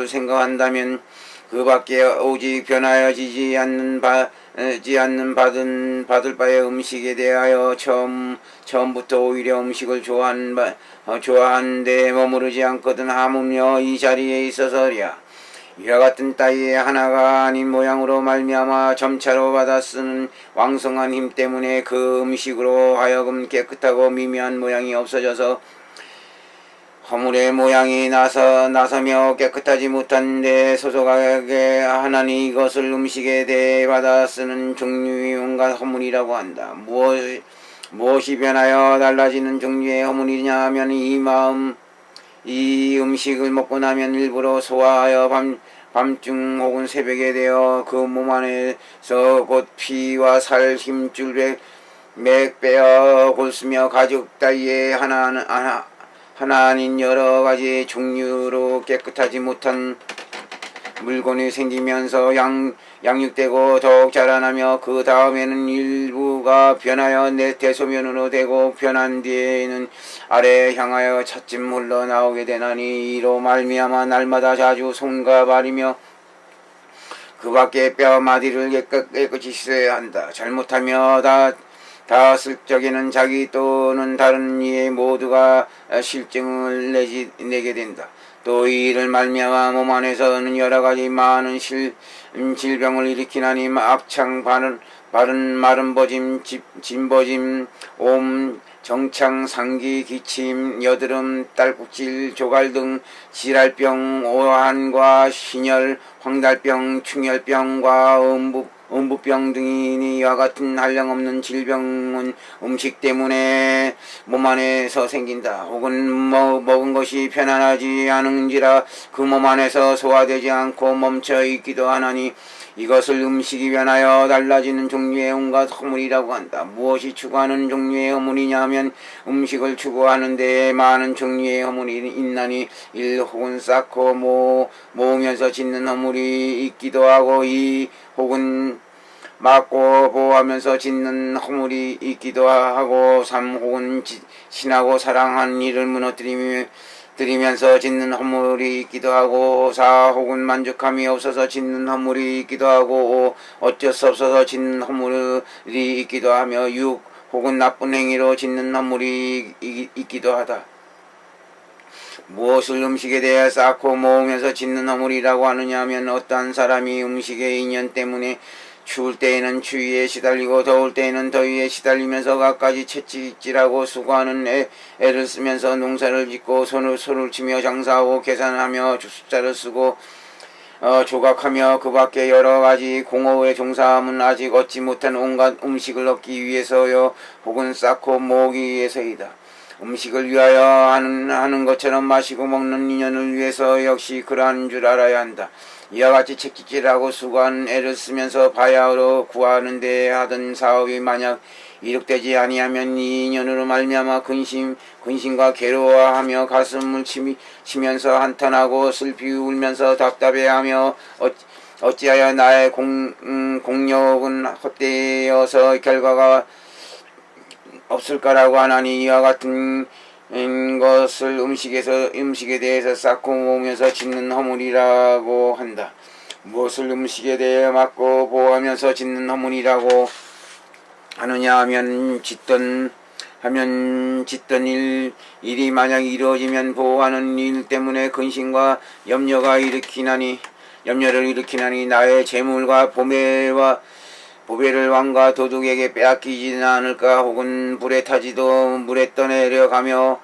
생각한다면 그 밖에 오직 변하여지지 않는 받을 바의 음식에 대하여 처음부터 오히려 음식을 좋아한 데 머무르지 않거든 하물며 이 자리에 있어서랴. 이와 같은 따위의 하나가 아닌 모양으로 말미암아 점차로 받아 쓰는 왕성한 힘 때문에 그 음식으로 하여금 깨끗하고 미묘한 모양이 없어져서 허물의 모양이 나서며 깨끗하지 못한데 소속하게 하나니 이것을 음식에 대해 받아 쓰는 종류의 온갖 허물이라고 한다. 무엇이 변하여 달라지는 종류의 허물이냐 하면 이 음식을 먹고 나면 일부러 소화하여 밤중 혹은 새벽에 되어 그 몸 안에서 곧 피와 살, 힘줄, 맥, 뼈, 골수며 가죽 따위의 하나 아닌 여러 가지 종류로 깨끗하지 못한 물건이 생기면서 양육되고 더욱 자라나며 그 다음에는 일부가 변하여 내 대소면으로 되고 변한 뒤에는 아래에 향하여 차츰 흘러나오게 되나니 이로 말미암아 날마다 자주 손과 발이며 그 밖에 뼈 마디를 깨끗이 씻어야 한다. 잘못하며 닿았을 적에는 자기 또는 다른 이의 모두가 실증을 내게 된다. 또 이 일을 말미암아 몸 안에서는 여러 가지 많은 질병을 일으키나니 악창, 마른 버짐, 진버짐, 옴, 정창, 상기, 기침, 여드름, 딸꾹질, 조갈 등 질랄병, 오한과 신열, 황달병, 충혈병과 음부병 등이니 이와 같은 한량없는 질병은 음식 때문에 몸 안에서 생긴다. 혹은 먹은 것이 편안하지 않은지라 그 몸 안에서 소화되지 않고 멈춰 있기도 하나니 이것을 음식이 변하여 달라지는 종류의 온갖 허물이라고 한다. 무엇이 추구하는 종류의 허물이냐 하면 음식을 추구하는 데에 많은 종류의 허물이 있나니 일 혹은 쌓고 모으면서 짓는 허물이 있기도 하고 혹은 막고 보호하면서 짓는 허물이 있기도 하고 삼 혹은 신하고 사랑하는 일을 무너뜨리면서 짓는 허물이 있기도 하고 사 혹은 만족함이 없어서 짓는 허물이 있기도 하고 어쩔 수 없어서 짓는 허물이 있기도 하며 육 혹은 나쁜 행위로 짓는 허물이 있기도 하다. 무엇을 음식에 대해 쌓고 모으면서 짓는 허물이라고 하느냐 하면 어떠한 사람이 음식의 인연 때문에 추울 때에는 추위에 시달리고 더울 때에는 더위에 시달리면서 갖가지 채찍질하고 수고하는 애를 쓰면서 농사를 짓고 손을 치며 장사하고 계산하며 숫자를 쓰고 조각하며 그 밖에 여러 가지 공업에 종사함은 아직 얻지 못한 온갖 음식을 얻기 위해서요 혹은 쌓고 모으기 위해서이다. 음식을 위하여 하는 것처럼 마시고 먹는 인연을 위해서 역시 그러한 줄 알아야 한다. 이와 같이 채찍질하고 수고한 애를 쓰면서 바야흐로 구하는 데 하던 사업이 만약 이룩되지 아니하면 이 인연으로 말미암아 근심과 괴로워하며 가슴을 치면서 한탄하고 슬피 울면서 답답해하며 어찌하여 나의 공력은 헛되어서 결과가 없을까라고 하나니 이와 같은 것을 음식에 대해서 쌓고 모으면서 짓는 허물이라고 한다. 무엇을 음식에 대해 막고 보호하면서 짓는 허물이라고 하느냐 하면 짓던 일이 만약 이루어지면 보호하는 일 때문에 근심과 염려를 일으키나니 나의 재물과 보배를 왕과 도둑에게 빼앗기지는 않을까 혹은 불에 타지도 물에 떠내려가며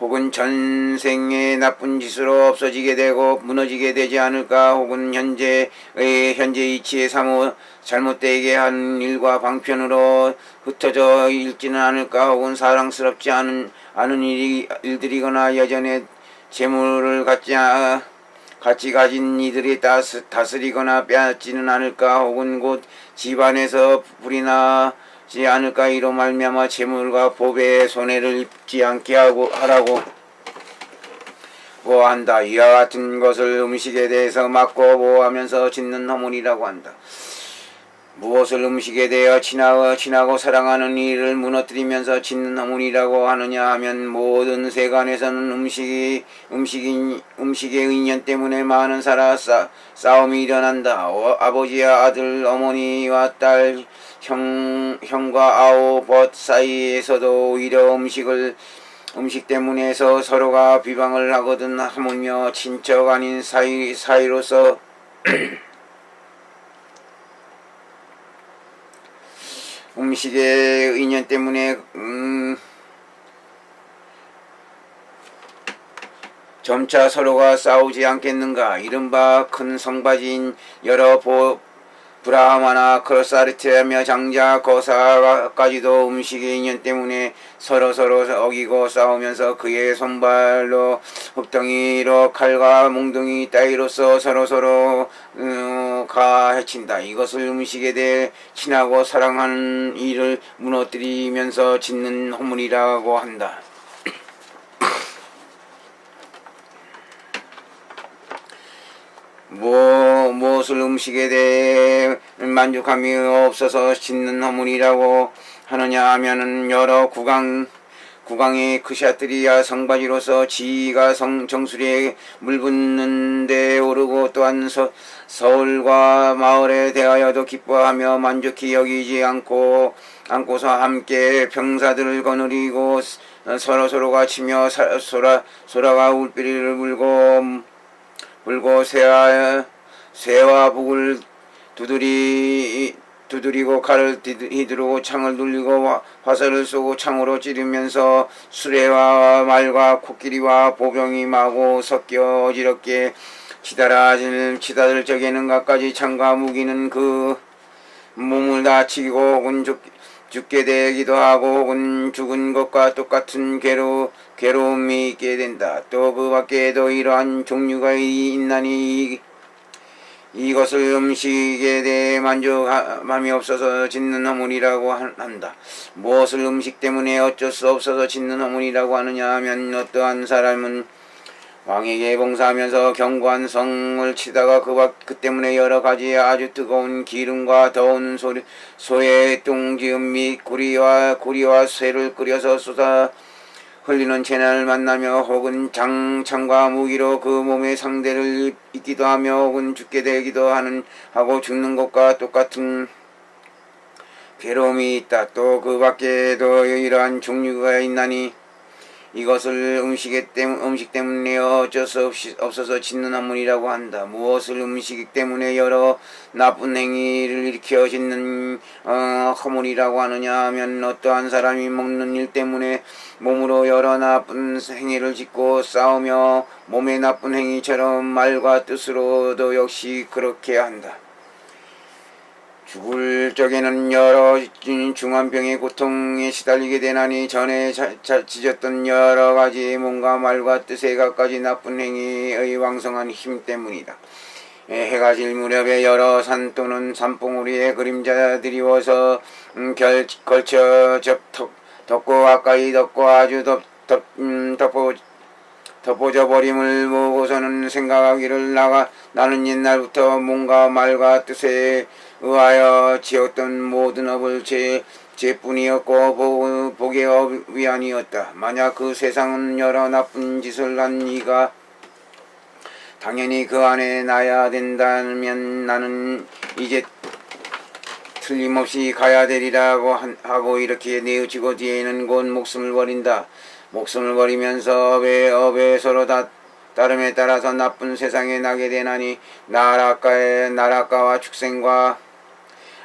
혹은 전생의 나쁜 짓으로 없어지게 되고 무너지게 되지 않을까 혹은 현재 이치에 사모 잘못되게 한 일과 방편으로 흩어져 있지는 않을까 혹은 사랑스럽지 않은 일들이거나 예전에 재물을 같이 가진 이들이 다스리거나 빼앗지는 않을까 혹은 곧 집안에서 불이 나지 않을까 이로 말미암아 재물과 보배에 손해를 입지 않게 하라고 보호한다. 이와 같은 것을 음식에 대해서 막고 보호하면서 짓는 허물이라고 한다. 무엇을 음식에 대하여 친하고 사랑하는 이를 무너뜨리면서 짓는 허물이라고 하느냐 하면 모든 세간에서는 음식의 인연 때문에 많은 싸움이 일어난다. 아버지와 아들, 어머니와 딸, 형과 아우, 벗 사이에서도 오히려 음식 때문에서 서로가 비방을 하거든. 하물며 친척 아닌 사이로서 음식의 인연 때문에 점차 서로가 싸우지 않겠는가. 이른바 큰 성바지인 여러 브라하마나 크로사르테며 장자 거사까지도 음식의 인연 때문에 서로 어기고 싸우면서 그의 손발로 흙덩이로 칼과 몽둥이 따위로서 서로 해친다. 이것을 음식에 대해 친하고 사랑하는 이를 무너뜨리면서 짓는 허물이라고 한다. 무엇을 음식에 대해 만족함이 없어서 짓는 허물이라고 하느냐 하면은 여러 국왕의 크샤트리아 성바지로서 지가 정수리에 물붓는 데 오르고 또한 서울과 마을에 대하여도 기뻐하며 만족히 여기지 않고서 함께 병사들을 거느리고 서로가 치며 소라가 울비리를 물고 새와 북을 두드리고 칼을 휘두르고 창을 눌리고 화살을 쏘고 창으로 찌르면서 수레와 말과 코끼리와 보병이 마구 섞여 어지럽게 치다들 적에는 갖가지 창과 무기는 그 몸을 다치고 혹은 죽게 되기도 하고 혹은 죽은 것과 똑같은 괴로움이 있게 된다. 또 그 밖에도 이러한 종류가 있나니 이것을 음식에 대해 만족함이 없어서 짓는 허물이라고 한다. 무엇을 음식 때문에 어쩔 수 없어서 짓는 허물이라고 하느냐 하면 어떠한 사람은 왕에게 봉사하면서 견고한 성을 치다가 그 때문에 여러 가지 아주 뜨거운 기름과 더운 소의 똥지음 및 구리와 쇠를 끓여서 쏟아 흘리는 재난을 만나며 혹은 창과 무기로 그 몸의 상대를 입기도 하며 혹은 죽게 되기도 하고 죽는 것과 똑같은 괴로움이 있다. 또 그 밖에도 이러한 종류가 있나니 이것을 음식 때문에 어쩔 수 없어서 짓는 허물이라고 한다. 무엇을 음식 때문에 여러 나쁜 행위를 일으켜 짓는 허물이라고 하느냐 하면 어떠한 사람이 먹는 일 때문에 몸으로 여러 나쁜 행위를 짓고 싸우며 몸의 나쁜 행위처럼 말과 뜻으로도 역시 그렇게 한다. 죽을 적에는 여러 중환병의 고통에 시달리게 되나니 전에 찢었던 여러 가지 몸과 말과 뜻에 갖가지 나쁜 행위의 왕성한 힘 때문이다. 해가 질 무렵에 여러 산 또는 산봉우리에 그림자들이 와서 걸쳐 덮고 가까이 덮고 아주 덮어져 버림을 보고서는 생각하기를 나는 옛날부터 몸과 말과 뜻에 의하여 지었던 모든 업을 제뿐이었고 복의 업이 아니었다. 만약 그 세상은 여러 나쁜 짓을 한 이가 당연히 그 안에 나야 된다면 나는 이제 틀림없이 가야 되리라고 하고 이렇게 내어지고 뒤에는 곧 목숨을 버린다. 목숨을 버리면서 업에 서로 따름에 따라서 나쁜 세상에 나게 되나니 나라가와 축생과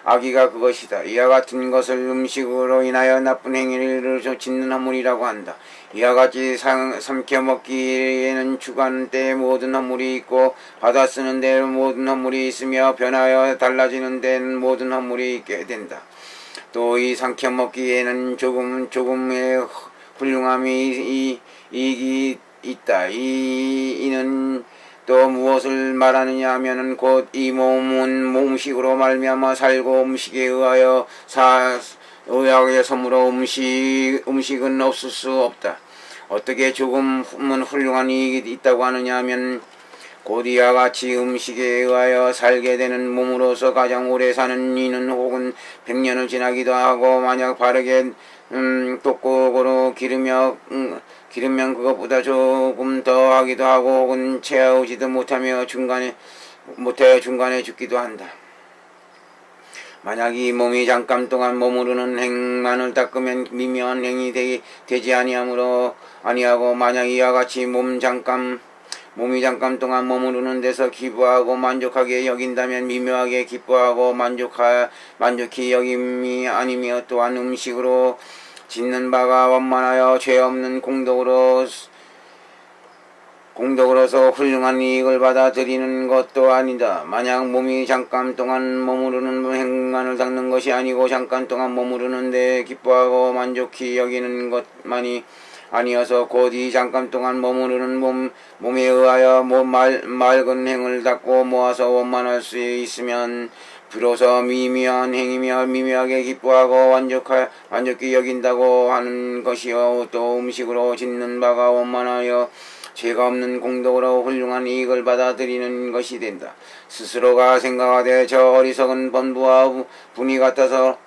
악의가 그것이다. 이와 같은 것을 음식으로 인하여 나쁜 행위를 짓는 허물이라고 한다. 이와 같이 삼켜 먹기에는 주관 때에 모든 허물이 있고 받아 쓰는 데에 모든 허물이 있으며 변하여 달라지는 데는 모든 허물이 있게 된다. 또 이 삼켜 먹기에는 조금의 훌륭함이 이익이 있다. 이는 또 무엇을 말하느냐 하면은 곧 이 몸은 음식으로 말미암아 살고 음식에 의하여 의학의 섬으로 음식은 없을 수 없다. 어떻게 조금은 훌륭한 이익이 있다고 하느냐 하면 곧 이와 같이 음식에 의하여 살게 되는 몸으로서 가장 오래 사는 이는 혹은 100년을 지나기도 하고, 만약 바르게 독곡으로 기르면 그것보다 조금 더 하기도 하고, 혹은 채우지도 못하여 중간에 죽기도 한다. 만약 이 몸이 잠깐 동안 머무르는 행만을 닦으면 미묘한 행이 되지 아니하고, 만약 이와 같이 몸이 잠깐 동안 머무르는 데서 기뻐하고 만족하게 여긴다면 미묘하게 기뻐하고 만족히 여김이 아니며, 또한 음식으로 짓는 바가 원만하여 죄 없는 공덕으로서 훌륭한 이익을 받아들이는 것도 아니다. 만약 몸이 잠깐 동안 머무르는 행만을 닦는 것이 아니고 잠깐 동안 머무르는데 기뻐하고 만족히 여기는 것만이 아니어서 곧 이 잠깐 동안 머무르는 몸에 의하여 맑은 행을 닦고 모아서 원만할 수 있으면 비로소 미묘한 행이며 미묘하게 기뻐하고 만족히 여긴다고 하는 것이요, 또 음식으로 짓는 바가 원만하여 죄가 없는 공덕으로 훌륭한 이익을 받아들이는 것이 된다. 스스로가 생각하되 저 어리석은 범부와 분이 같아서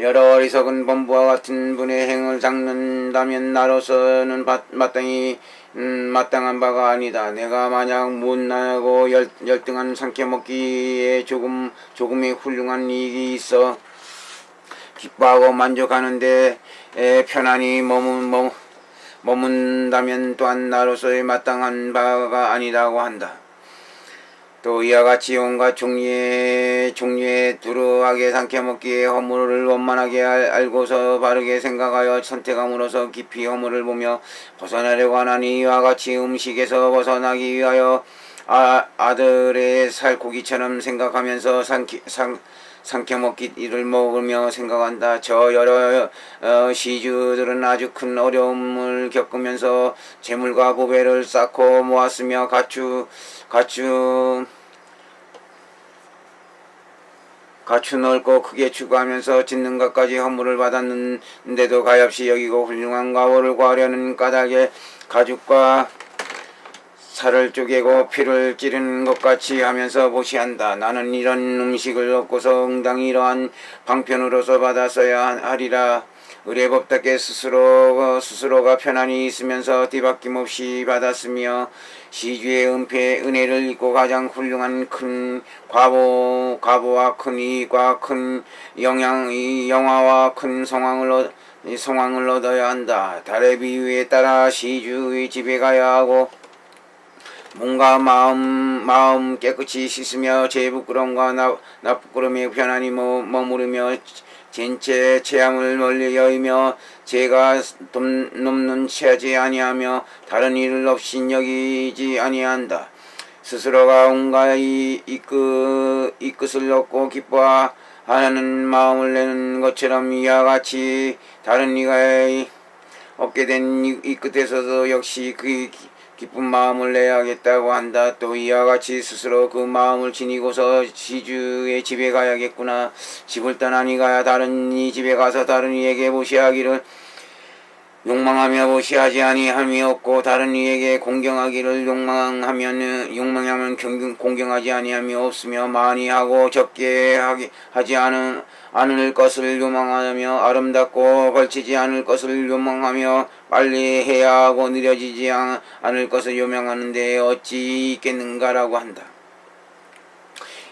여러 어리석은 범부와 같은 분의 행을 닦는다면 나로서는 마땅한 바가 아니다. 내가 만약 못나고 열등한 삼켜먹기에 조금의 훌륭한 이익이 있어 기뻐하고 만족하는데 편안히 머문다면 또한 나로서의 마땅한 바가 아니라고 한다. 또 이와 같이 온갖 종류의 두루하게 삼켜먹기에 허물을 원만하게 알고서 바르게 생각하여 선택함으로써 깊이 허물을 보며 벗어나려고 하나니, 이와 같이 음식에서 벗어나기 위하여 아들의 살코기처럼 생각하면서 삼켜먹기를 먹으며 생각한다. 저 여러 시주들은 아주 큰 어려움을 겪으면서 재물과 보배를 쌓고 모았으며 가추 넓고 크게 추구하면서 짓는 것까지 허물을 받았는데도 가엾이 여기고 훌륭한 가오를 구하려는 까닭에 가죽과 살을 쪼개고 피를 찌르는 것 같이 하면서 보시한다. 나는 이런 음식을 얻고서 응당히 이러한 방편으로서 받았어야 하리라. 의례법답게 스스로가 편안히 있으면서 뒤바뀜없이 받았으며, 시주의 은혜를 입고 가장 훌륭한 큰 과보와 큰 이익과 큰 영화와 큰 성황을 얻어야 한다. 달의 비유에 따라 시주의 집에 가야 하고, 몸과 마음 깨끗이 씻으며 제 부끄러움과 나 부끄러움에 편안히 머무르며 전체 체함을 멀리 여의며 죄가 넘는 체하지 아니하며 다른 일을 없이 여기지 아니한다. 스스로가 온갖 이 끝을 얻고 기뻐하는 마음을 내는 것처럼 이와 같이 다른 이가 얻게 된 이 끝에서도 역시 그 기쁜 마음을 내야겠다고 한다. 또 이와 같이 스스로 그 마음을 지니고서 시주의 집에 가야겠구나. 집을 떠나니 가야 다른 이 집에 가서 다른 이에게 보시하기를 욕망하며 보시하지 아니함이 없고, 다른 이에게 공경하기를 욕망하면 공경하지 아니함이 없으며, 많이 하고 적게 하지 않을 것을 요망하며 아름답고 걸치지 않을 것을 요망하며 빨리 해야 하고 느려지지 않을 것을 요망하는데 어찌 있겠는가라고 한다.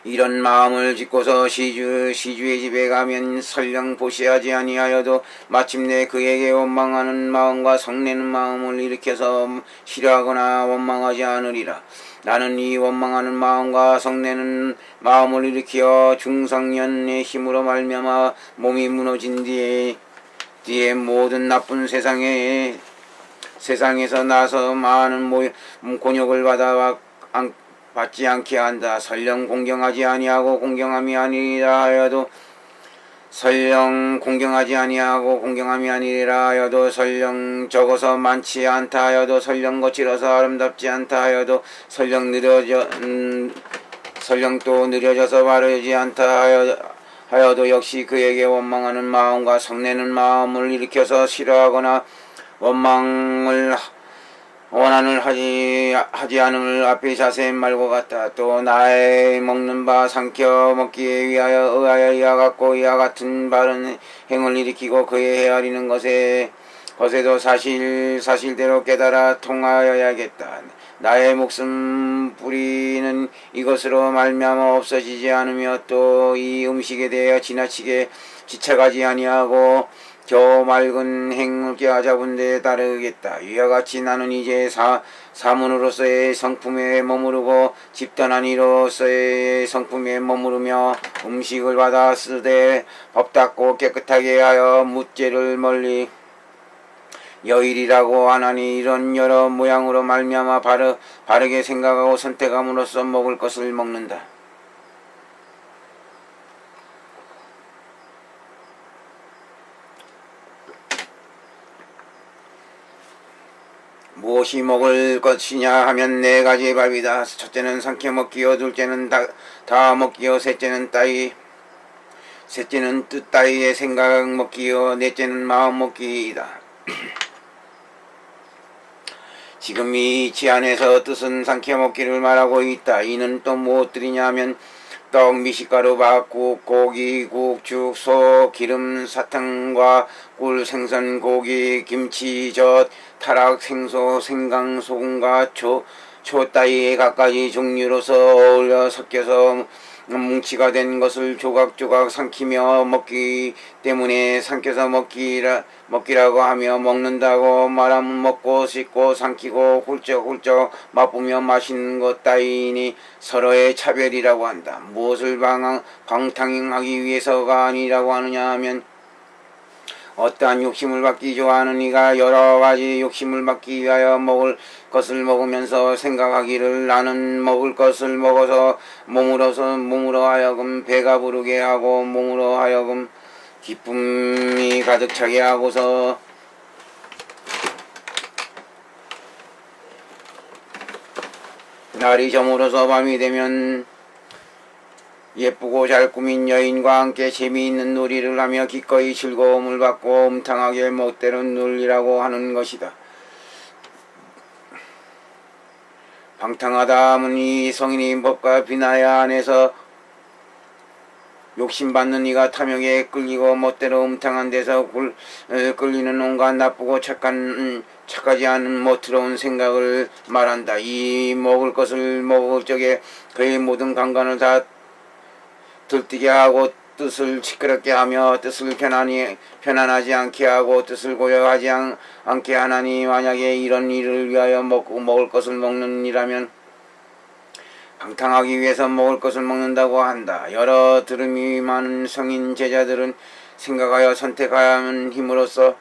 이런 마음을 짓고서 시주의 집에 가면 설령 보시하지 아니하여도 마침내 그에게 원망하는 마음과 성내는 마음을 일으켜서 싫어하거나 원망하지 않으리라. 나는 이 원망하는 마음과 성내는 마음을 일으켜 중상년의 힘으로 말미암아 몸이 무너진 뒤에 모든 나쁜 세상에서 나서 많은 곤욕을 받지 않게 한다. 설령 공경하지 아니하고 공경함이 아니라 하여도 설령 적어서 많지 않다 하여도 설령 거칠어서 아름답지 않다 하여도 설령 또 느려져서 바르지 않다 하여도 역시 그에게 원망하는 마음과 성내는 마음을 일으켜서 싫어하거나 원망을 원한을 하지 않음을 앞에 자세 말고 같다. 또 나의 먹는 바 삼켜 먹기에 의하여 이와 같고 이와 같은 바른 행을 일으키고 그의 헤아리는 것에도 사실대로 깨달아 통하여야겠다. 나의 목숨 뿌리는 이것으로 말미암아 없어지지 않으며 또 이 음식에 대하여 지나치게 지쳐가지 아니하고 겨우 맑은 행을 깨닫은 데 따르겠다. 이와 같이 나는 이제 사문으로서의 성품에 머무르고 집단한 이로서의 성품에 머무르며 음식을 받아 쓰되 법 닦고 깨끗하게 하여 묻죄를 멀리 여일이라고 하나니 이런 여러 모양으로 말미암아 바르게 생각하고 선택함으로써 먹을 것을 먹는다. 무엇이 먹을 것이냐 하면 네 가지의 밥이다. 첫째는 삼켜 먹기요, 둘째는 다 먹기요, 셋째는 뜻 따위의 생각 먹기요, 넷째는 마음 먹기이다. 지금 이 치안에서 뜻은 삼켜 먹기를 말하고 있다. 이는 또 무엇들이냐 하면 떡, 미식가루, 밥, 국, 고기, 국, 죽, 소, 기름, 사탕과 꿀, 생선, 고기, 김치, 젓, 타락, 생소, 생강, 소금과 초 따위의 각가지 종류로서 어울려 섞여서 뭉치가 된 것을 조각조각 삼키며 먹기 때문에 삼켜서 먹기라고 하며 먹는다고 말하면 먹고 씻고 삼키고 훌쩍훌쩍 맛보며 마시는 것 따위니 서로의 차별이라고 한다. 무엇을 방탕하기 위해서가 아니라고 하느냐 하면 어떠한 욕심을 받기 좋아하는 이가 여러 가지 욕심을 받기 위하여 먹을 것을 먹으면서 생각하기를 나는 먹을 것을 먹어서 몸으로 하여금 배가 부르게 하고 몸으로 하여금 기쁨이 가득 차게 하고서 날이 저물어서 밤이 되면 예쁘고 잘 꾸민 여인과 함께 재미있는 놀이를 하며 기꺼이 즐거움을 받고 음탕하게 멋대로 놀리라고 하는 것이다. 방탕하다 하면 이 성인이 법과 비나야 안에서 욕심받는 이가 탐욕에 끌리고 멋대로 음탕한 데서 끌리는 온갖 나쁘고 착하지 않은 멋스러운 생각을 말한다. 이 먹을 것을 먹을 적에 그의 모든 감관을 다 들뜨게 하고 뜻을 시끄럽게 하며 뜻을 편안하지 않게 하고 뜻을 고요하지 않게 하나니 만약에 이런 일을 위하여 먹을 것을 먹는 이라면 방탕하기 위해서 먹을 것을 먹는다고 한다. 여러 들음이 많은 성인 제자들은 생각하여 선택하야 하는 힘으로써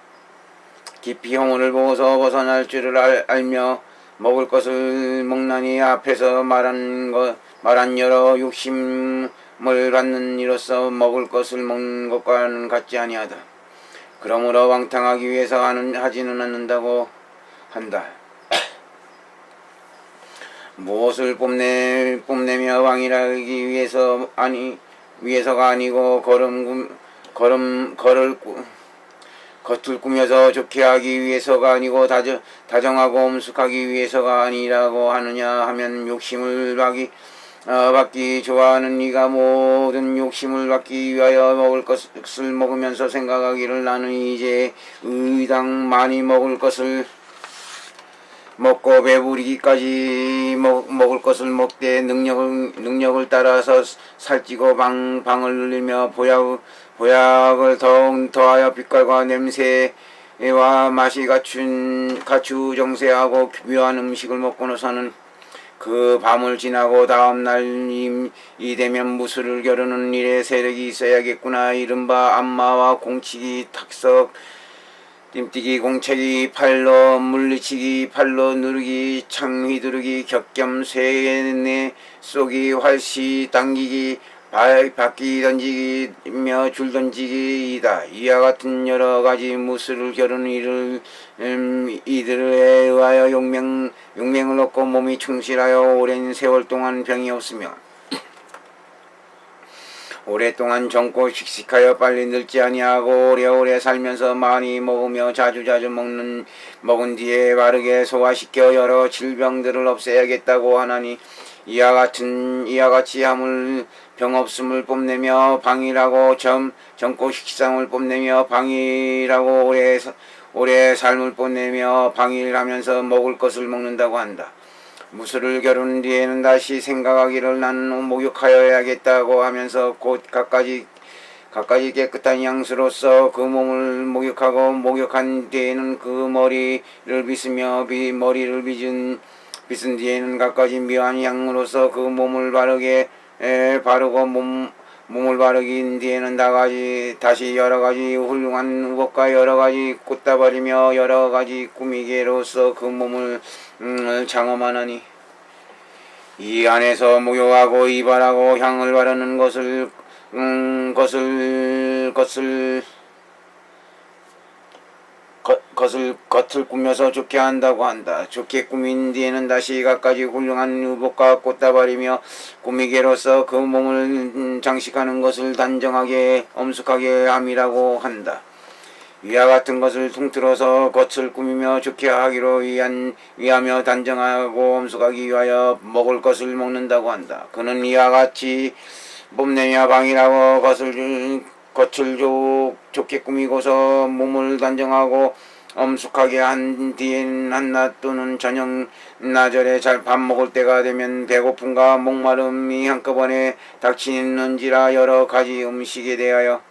깊이 형을 보고서 벗어날 줄을 알며 먹을 것을 먹나니 앞에서 말한 여러 욕심을 받는 이로써 먹을 것을 먹는 것과는 같지 아니하다. 그러므로 방탕하기 위해서 하지는 않는다고 한다. 무엇을 뽐내며 왕이라기 위해서가 아니고 겉을 꾸며서 좋게 하기 위해서가 아니고 다정하고 엄숙하기 위해서가 아니라고 하느냐 하면 욕심을 받기 좋아하는 이가 모든 욕심을 받기 위하여 먹을 것을 먹으면서 생각하기를 나는 이제 의당 많이 먹을 것을 먹고 배부리기까지 먹을 것을 먹되 능력을 따라서 살찌고 방을 늘리며 보약을 더하여 빛깔과 냄새와 맛이 갖추 정세하고 묘한 음식을 먹고서는 그 밤을 지나고 다음 날이 되면 무술을 겨루는 일에 세력이 있어야겠구나. 이른바 안마와 공치기, 탁석, 띠뛰기, 공채기, 팔로 물리치기, 팔로 누르기, 창 휘두르기, 격겸, 쇠뇌 쏘기, 활시 당기기, 바퀴 던지기며 줄 던지기이다. 이와 같은 여러 가지 무술을 겨루는 이들에 의하여 용맹을 얻고 몸이 충실하여 오랜 세월 동안 병이 없으며 오랫동안 젊고 씩씩하여 빨리 늙지 아니하고 오래오래 살면서 많이 먹으며 자주자주 먹은 뒤에 바르게 소화시켜 여러 질병들을 없애야겠다고 하나니 이와 같이 함을 병없음을 뽐내며 방이라고 젊고 식상을 뽐내며 방이라고 오래 삶을 뽐내며 방일하면서 먹을 것을 먹는다고 한다. 무술을 겨룬 뒤에는 다시 생각하기를 나는 목욕하여야겠다고 하면서 곧 갖가지 깨끗한 양수로서 그 몸을 목욕한 뒤에는 그 머리를 빗으며 머리를 빗은 뒤에는 갖가지 묘한 향으로서 그 몸을 바르고 몸을 바르긴 뒤에는 다시 여러가지 훌륭한 우복과 여러가지 꽃다발이며 여러가지 꾸미개로서 그 몸을 장엄하나니 이 안에서 목욕하고 이발하고 향을 바르는 것을 겉을 꾸며서 좋게 한다고 한다. 좋게 꾸민 뒤에는 다시 갖가지 훌륭한 유복과 꽃다발이며 꾸미개로서 그 몸을 장식하는 것을 단정하게 엄숙하게 함이라고 한다. 위와 같은 것을 통틀어서 겉을 꾸미며 좋게 하기로 위하며 단정하고 엄숙하기 위하여 먹을 것을 먹는다고 한다. 그는 이와 같이 뽐내며 방이라고 겉을 좋게 꾸미고서 몸을 단정하고 엄숙하게 한 뒤엔 한낮 또는 저녁 나절에 잘 밥 먹을 때가 되면 배고픔과 목마름이 한꺼번에 닥치는지라 여러 가지 음식에 대하여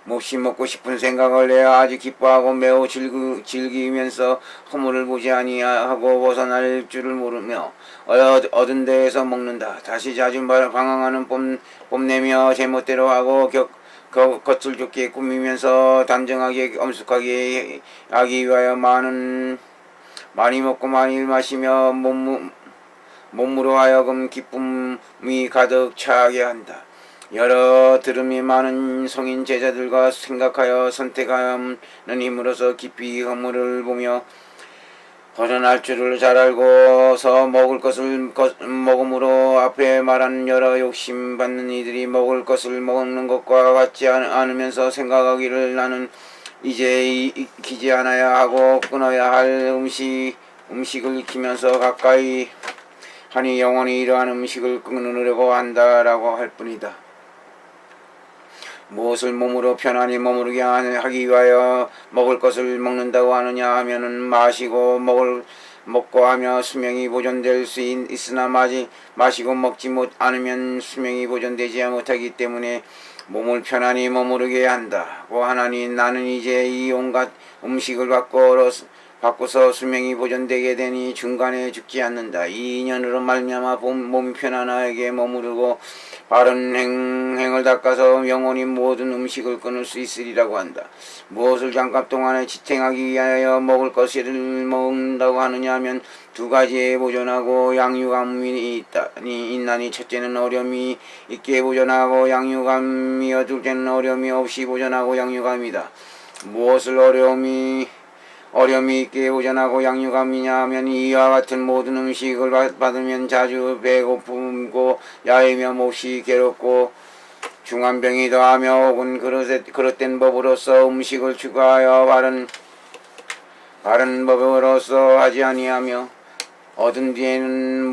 몹시 먹고 싶은 생각을 내어 아주 기뻐하고 매우 즐기면서 허물을 보지 아니하고 벗어날 줄을 모르며 얻은 데에서 먹는다. 다시 자주 방황하는 뽐내며 제멋대로 하고 겉을 좋게 꾸미면서 단정하게 엄숙하게 하기 위하여 많이 먹고 많이 마시며 몸으로 하여금 기쁨이 가득 차게 한다. 여러 들음이 많은 성인 제자들과 생각하여 선택하는 힘으로서 깊이 허물을 보며 벗어날 줄을 잘 알고서 먹을 것을 먹음으로 앞에 말한 여러 욕심 받는 이들이 먹을 것을 먹는 것과 같지 않으면서 생각하기를 나는 이제 익히지 않아야 하고 끊어야 할 음식을 익히면서 가까이 하니 영원히 이러한 음식을 끊으려고 한다라고 할 뿐이다. 무엇을 몸으로 편안히 머무르게 하기 위하여 먹을 것을 먹는다고 하느냐 하면은 먹고 하며 수명이 보존될 수 있으나 마시고 먹지 않으면 수명이 보존되지 못하기 때문에 몸을 편안히 머무르게 한다고 하나니 나는 이제 이 온갖 음식을 바꿔서 수명이 보존되게 되니 중간에 죽지 않는다. 이 인연으로 말미암아 몸이 편안하게 머무르고 바른 행을 닦아서 영원히 모든 음식을 끊을 수 있으리라고 한다. 무엇을 잠깐 동안에 지탱하기 위하여 먹을 것을 먹는다고 하느냐 하면 두 가지에 보존하고 양육함이 있나니 첫째는 어려움이 있게 보존하고 양육함이여 둘째는 어려움이 없이 보존하고 양육함이다. 무엇을 어려움이 있게 보존하고 양육함이냐 하면 이와 같은 모든 음식을 받으면 자주 배고프고 야외며 몹시 괴롭고 중한병이 더하며 혹은 그릇된 법으로서 음식을 추구하여 바른 법으로서 하지 아니하며 얻은 뒤에는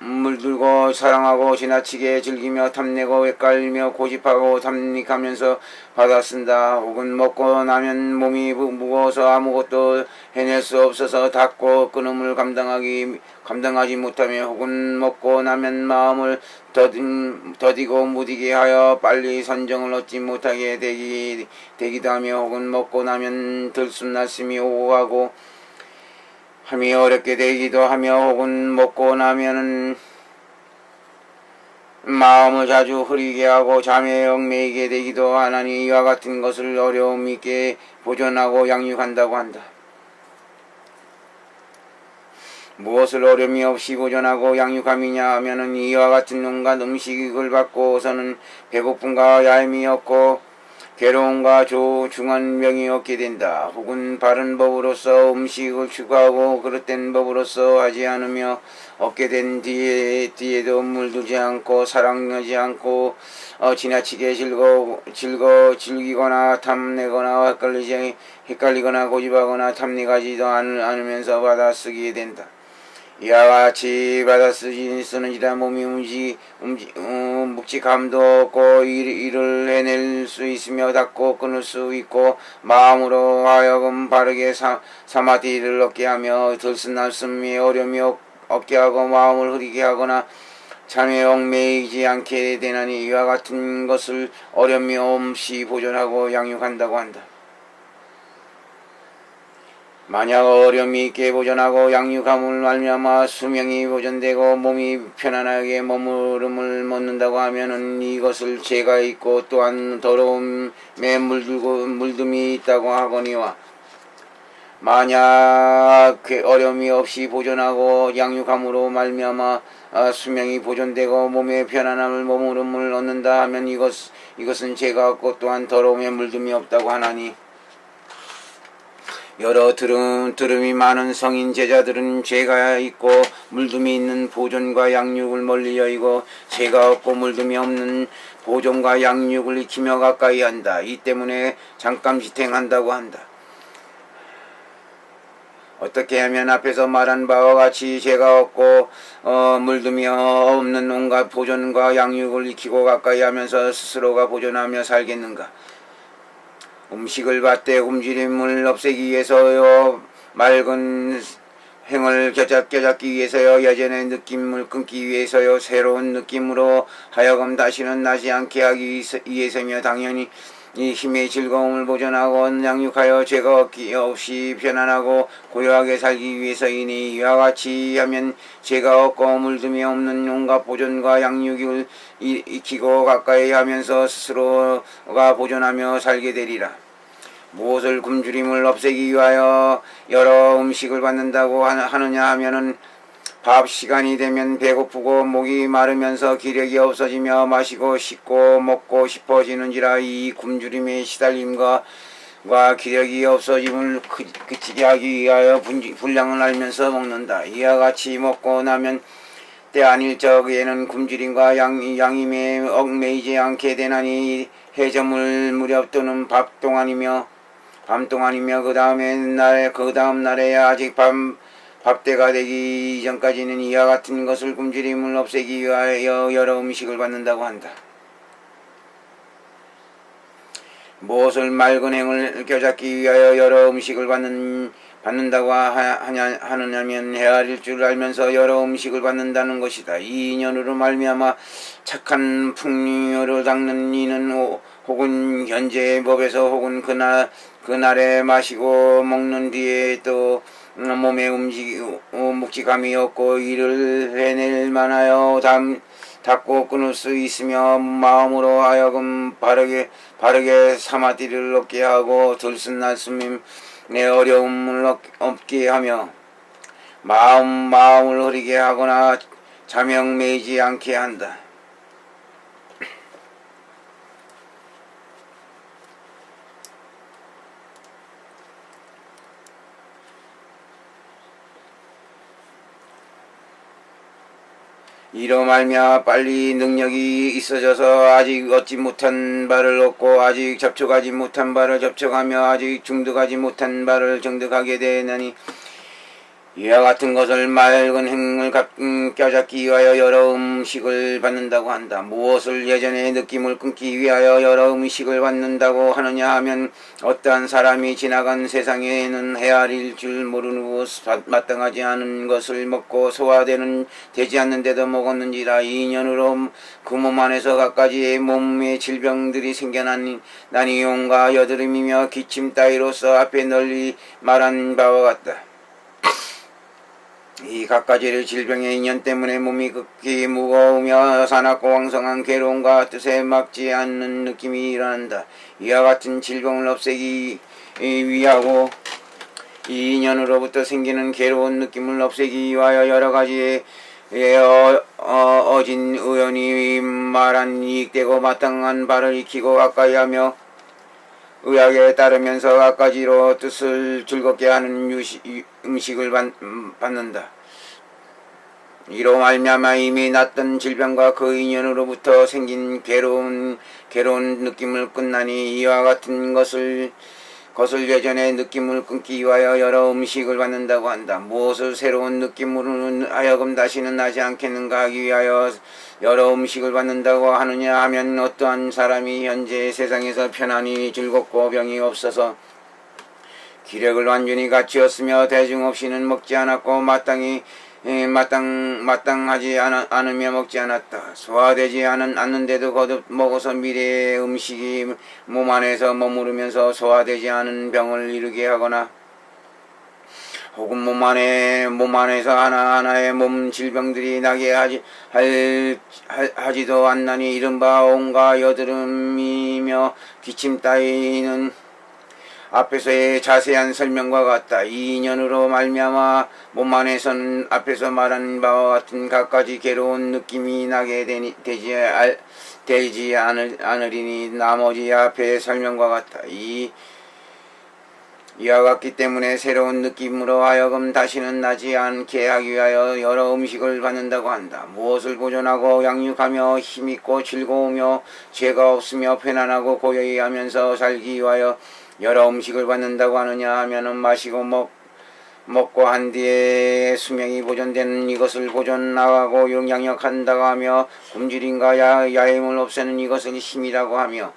물들고 사랑하고 지나치게 즐기며 탐내고 헷갈리며 고집하고 탐닉하면서 받아쓴다. 혹은 먹고 나면 몸이 무거워서 아무것도 해낼 수 없어서 닫고 끊음을 감당하지 못하며 혹은 먹고 나면 마음을 더디고 무디게 하여 빨리 선정을 얻지 못하게 되기도 하며 혹은 먹고 나면 들숨날숨이 오고 가고 함이 어렵게 되기도 하며 혹은 먹고 나면은 마음을 자주 흐리게 하고 잠에 얽매이게 되기도 하나니 이와 같은 것을 어려움 있게 보존하고 양육한다고 한다. 무엇을 어려움이 없이 보존하고 양육함이냐 하면은 이와 같은 온갖 음식을 받고서는 배고픔과 야임이 없고 괴로움과 중한 병이 없게 된다. 혹은 바른 법으로서 음식을 추구하고 그릇된 법으로서 하지 않으며 얻게 된 뒤에도 물들지 않고 사랑하지 않고 지나치게 즐기거나 탐내거나 헷갈리거나 고집하거나 탐내가지도 않으면서 받아쓰게 된다. 이와 같이 받아쓰는지라 몸이 묵직함도 없고 일을 해낼 수 있으며 닫고 끊을 수 있고 마음으로 하여금 바르게 사마디를 얻게 하며 들숨날숨이 어려움이 없게 하고 마음을 흐리게 하거나 잠에 얽매이지 않게 되나니 이와 같은 것을 어려움이 없이 보존하고 양육한다고 한다. 만약 어려움이 있게 보존하고 양육함을 말미암아 수명이 보존되고 몸이 편안하게 머무름을 먹는다고 하면은 이것을 죄가 있고 또한 더러움에 물듦이 있다고 하거니와 만약 어려움이 없이 보존하고 양육함으로 말미암아 수명이 보존되고 몸의 편안함을 머무름을 얻는다 하면 이것은 죄가 없고 또한 더러움에 물듦이 없다고 하나니 여러 들음이 많은 성인 제자들은 죄가 있고 물듦이 있는 보존과 양육을 멀리 여기고 죄가 없고 물듦이 없는 보존과 양육을 익히며 가까이 한다. 이 때문에 잠깐 지탱한다고 한다. 어떻게 하면 앞에서 말한 바와 같이 죄가 없고 물듦이 없는 온갖 보존과 양육을 익히고 가까이 하면서 스스로가 보존하며 살겠는가? 음식을 받되 굶주림을 없애기 위해서요, 맑은 행을 껴잡기 위해서요, 예전의 느낌을 끊기 위해서요, 새로운 느낌으로 하여금 다시는 나지 않게 하기 위해서며 당연히 이 힘의 즐거움을 보존하고 양육하여 죄가 없이 편안하고 고요하게 살기 위해서이니 이와 같이 하면 죄가 없고 물듦이 없는 온갖 보존과 양육을 익히고 가까이 하면서 스스로가 보존하며 살게 되리라. 무엇을 굶주림을 없애기 위하여 여러 음식을 받는다고 하느냐 하면은 밥 시간이 되면 배고프고 목이 마르면서 기력이 없어지며 마시고 싶고 먹고 싶어지는지라 이 굶주림의 시달림과 기력이 없어짐을 그치게 하기 위하여 분량을 알면서 먹는다. 이와 같이 먹고 나면 때 아닐 적에는 굶주림과 양임에 얽매이지 않게 되나니 해저물 무렵 또는 밤 동안이며 그 다음 날에 아직 밥때가 되기 이전까지는 이와 같은 것을 굶주림을 없애기 위하여 여러 음식을 받는다고 한다. 무엇을 맑은 행을 껴잡기 위하여 여러 음식을 받는다고 하느냐면 헤아릴 줄 알면서 여러 음식을 받는다는 것이다. 이 인연으로 말미암아 착한 풍류를 닦는 이는 혹은 현재의 법에서 혹은 그날에 마시고 먹는 뒤에 또 몸에 묵직함이 없고 일을 해낼 만하여 닫고 끊을 수 있으며 마음으로 하여금 바르게 사마디를 얻게 하고 들숨날숨 내 어려움을 없게 하며 마음을 흐리게 하거나 자명 매이지 않게 한다. 이로 말미암아 빨리 능력이 있어져서 아직 얻지 못한 바를 얻고 아직 접촉하지 못한 바를 접촉하며 아직 중득하지 못한 바를 정득하게 되나니 이와 같은 것을 맑은 행을 껴잡기 위하여 여러 음식을 받는다고 한다. 무엇을 예전의 느낌을 끊기 위하여 여러 음식을 받는다고 하느냐 하면 어떠한 사람이 지나간 세상에는 헤아릴 줄 모르고 마땅하지 않은 것을 먹고 되지 않는데도 먹었는지라. 이 인연으로 그 몸 안에서 갖가지의 몸의 질병들이 생겨나니 온갖 여드름이며 기침 따위로서 앞에 널리 말한 바와 같다. 이 갖가지의 질병의 인연 때문에 몸이 극히 무거우며 사납고 왕성한 괴로움과 뜻에 맞지 않는 느낌이 일어난다. 이와 같은 질병을 없애기 위하고 이 인연으로부터 생기는 괴로운 느낌을 없애기 위하여 여러 가지의 어진 의원이 말한 이익되고 마땅한 바를 익히고 가까이 하며 의학에 따르면서 갖가지로 뜻을 즐겁게 하는 음식을 받는다. 이로 말미암아 이미 났던 질병과 그 인연으로부터 생긴 괴로운 느낌을 끝나니 이와 같은 것을 예전의 느낌을 끊기 위하여 여러 음식을 받는다고 한다. 무엇을 새로운 느낌으로 하여금 다시는 나지 않겠는가 하기 위하여 여러 음식을 받는다고 하느냐 하면 어떠한 사람이 현재 세상에서 편안히 즐겁고 병이 없어서 기력을 완전히 갖추었으며 대중 없이는 먹지 않았고 마땅하지 않으며 먹지 않았다. 소화되지 않는데도 거듭 먹어서 미래의 음식이 몸 안에서 머무르면서 소화되지 않은 병을 이르게 하거나 혹은 몸 안에서 하나하나의 몸 질병들이 나게 하지도 않나니 이른바 온갖 여드름이며 기침 따위는 앞에서의 자세한 설명과 같다. 이 인연으로 말미암아 몸 안에서는 앞에서 말한 바와 같은 갖가지 괴로운 느낌이 나게 되지 않으리니 나머지 앞의 설명과 같다. 이와 같기 때문에 새로운 느낌으로 하여금 다시는 나지 않게 하기 위하여 여러 음식을 받는다고 한다. 무엇을 보존하고 양육하며 힘있고 즐거우며 죄가 없으며 편안하고 고요히 하면서 살기 위하여 여러 음식을 받는다고 하느냐 하면은 마시고 먹고 한 뒤에 수명이 보존되는 이것을 보존하고 양육한다고 하며 굶주림과 야임을 없애는 이것을 힘이라고 하며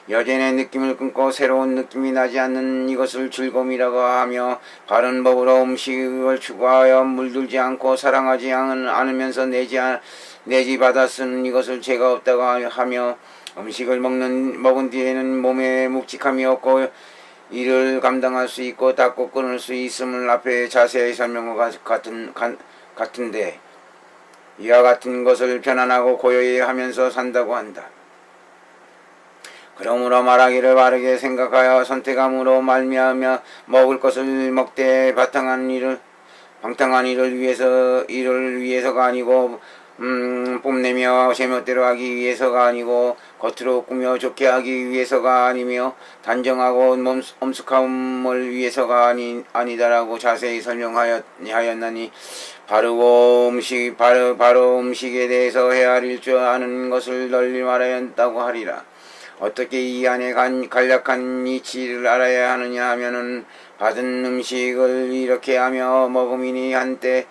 여전의 느낌을 끊고 새로운 느낌이 나지 않는 이것을 즐거움이라고 하며 바른 법으로 음식을 추구하여 물들지 않고 사랑하지 않으면서 내지 받아 쓰는 이것을 죄가 없다고 하며 음식을 먹은 뒤에는 몸에 묵직함이 없고 일을 감당할 수 있고 닫고 끊을 수 있음을 앞에 자세히 설명과 같은데 이와 같은 것을 편안하고 고요히 하면서 산다고 한다. 그러므로 말하기를 바르게 생각하여 선택함으로 말미암아 먹을 것을 먹되 방탕한 일을 위해서가 아니고 뽐내며 제멋대로 하기 위해서가 아니고 겉으로 꾸며 좋게 하기 위해서가 아니며 단정하고 엄숙함을 위해서가 아니다라고 자세히 설명하였나니 바로 음식에 대해서 헤아릴 줄 아는 것을 널리 말하였다고 하리라. 어떻게 이 안에 간략한 이치를 알아야 하느냐 하면은 받은 음식을 이렇게 하며 먹음이니 한때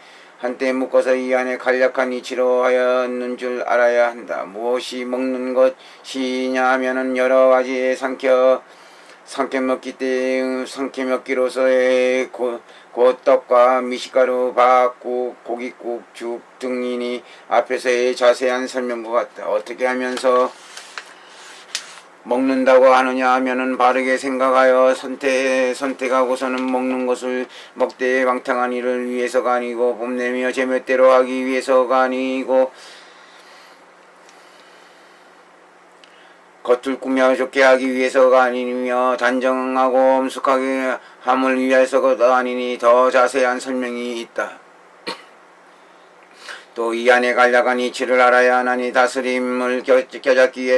묶어서 이 안에 간략한 이치로 하였는 줄 알아야 한다. 무엇이 먹는 것이냐 하면은 여러 가지의 삼켜 먹기로서의 곧 떡과 미식가루, 밥, 국, 고깃국, 죽 등이니 앞에서의 자세한 설명과 같다. 어떻게 하면서 먹는다고 하느냐 하면은 바르게 생각하여 선택하고서는 먹는 것을 먹되 방탕한 일을 위해서가 아니고 뽐내며 제멋대로 하기 위해서가 아니고 겉을 꾸며 좋게 하기 위해서가 아니며 단정하고 엄숙하게 함을 위해서가 아니니 더 자세한 설명이 있다. 또 이 안에 간략한 이치를 알아야 하나니 다스림을 껴잡기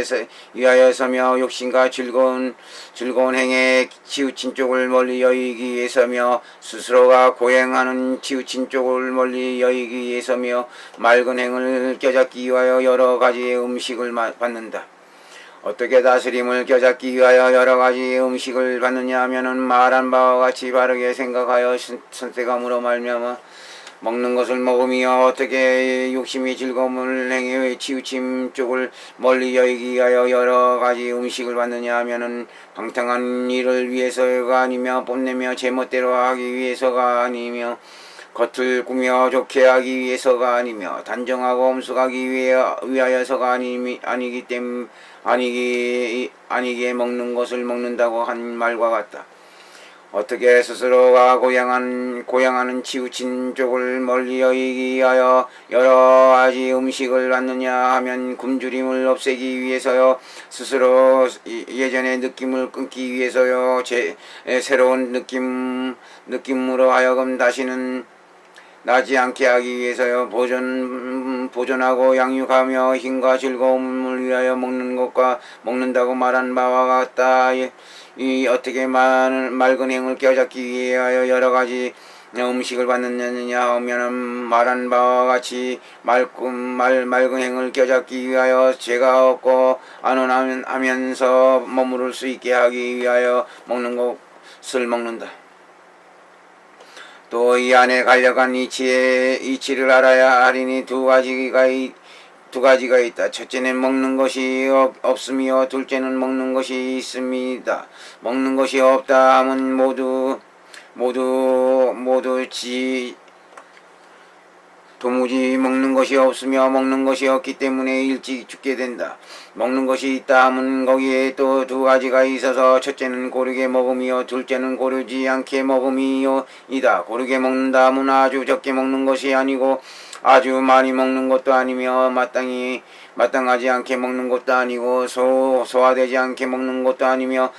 위하여서며 욕심과 즐거운 행에 치우친 쪽을 멀리 여기기 위해서며 스스로가 고행하는 치우친 쪽을 멀리 여기기 위해서며 맑은 행을 껴잡기 위하여 여러 가지의 음식을 받는다. 어떻게 다스림을 껴잡기 위하여 여러 가지 음식을 받느냐 하면은 말한 바와 같이 바르게 생각하여 선택함으로 말미암아 먹는 것을 먹으며 어떻게 욕심이 즐거움을 행해 치우침 쪽을 멀리 여기기 위하여 여러 가지 음식을 받느냐 하면은 방탕한 일을 위해서가 아니며 뽐내며 제멋대로 하기 위해서가 아니며 겉을 꾸며 좋게 하기 위해서가 아니며 단정하고 엄숙하기 위하여서가 아니기에 먹는 것을 먹는다고 한 말과 같다. 어떻게 스스로가 고양하는 치우친 쪽을 멀리 여기기 위하여 여러 가지 음식을 받느냐 하면 굶주림을 없애기 위해서요, 스스로 예전의 느낌을 끊기 위해서요, 새로운 느낌으로 하여금 다시는 나지 않게 하기 위해서요, 보존하고 양육하며 힘과 즐거움을 위하여 먹는 것과 먹는다고 말한 바와 같다. 이 어떻게 맑은 행을 껴잡기 위하여 여러 가지 음식을 받느냐 하면은 말한 바와 같이 맑은 행을 껴잡기 위하여 죄가 없고 안온하면서 머무를 수 있게 하기 위하여 먹는 것을 먹는다. 또 이 안에 갈려간 이치를 알아야 하리니 두 가지가 있다. 첫째는 먹는 것이 없으며 둘째는 먹는 것이 있습니다. 먹는 것이 없다 하면 모두 도무지 먹는 것이 없으며 먹는 것이 없기 때문에 일찍 죽게 된다. 먹는 것이 있다 하면 거기에 또 두 가지가 있어서 첫째는 고르게 먹음이요 둘째는 고르지 않게 먹음이요이다. 고르게 먹는다 하면 아주 적게 먹는 것이 아니고 아주 많이 먹는 것도 아니며 마땅하지 않게 먹는 것도 아니고 소화되지 않게 먹는 것도 아니며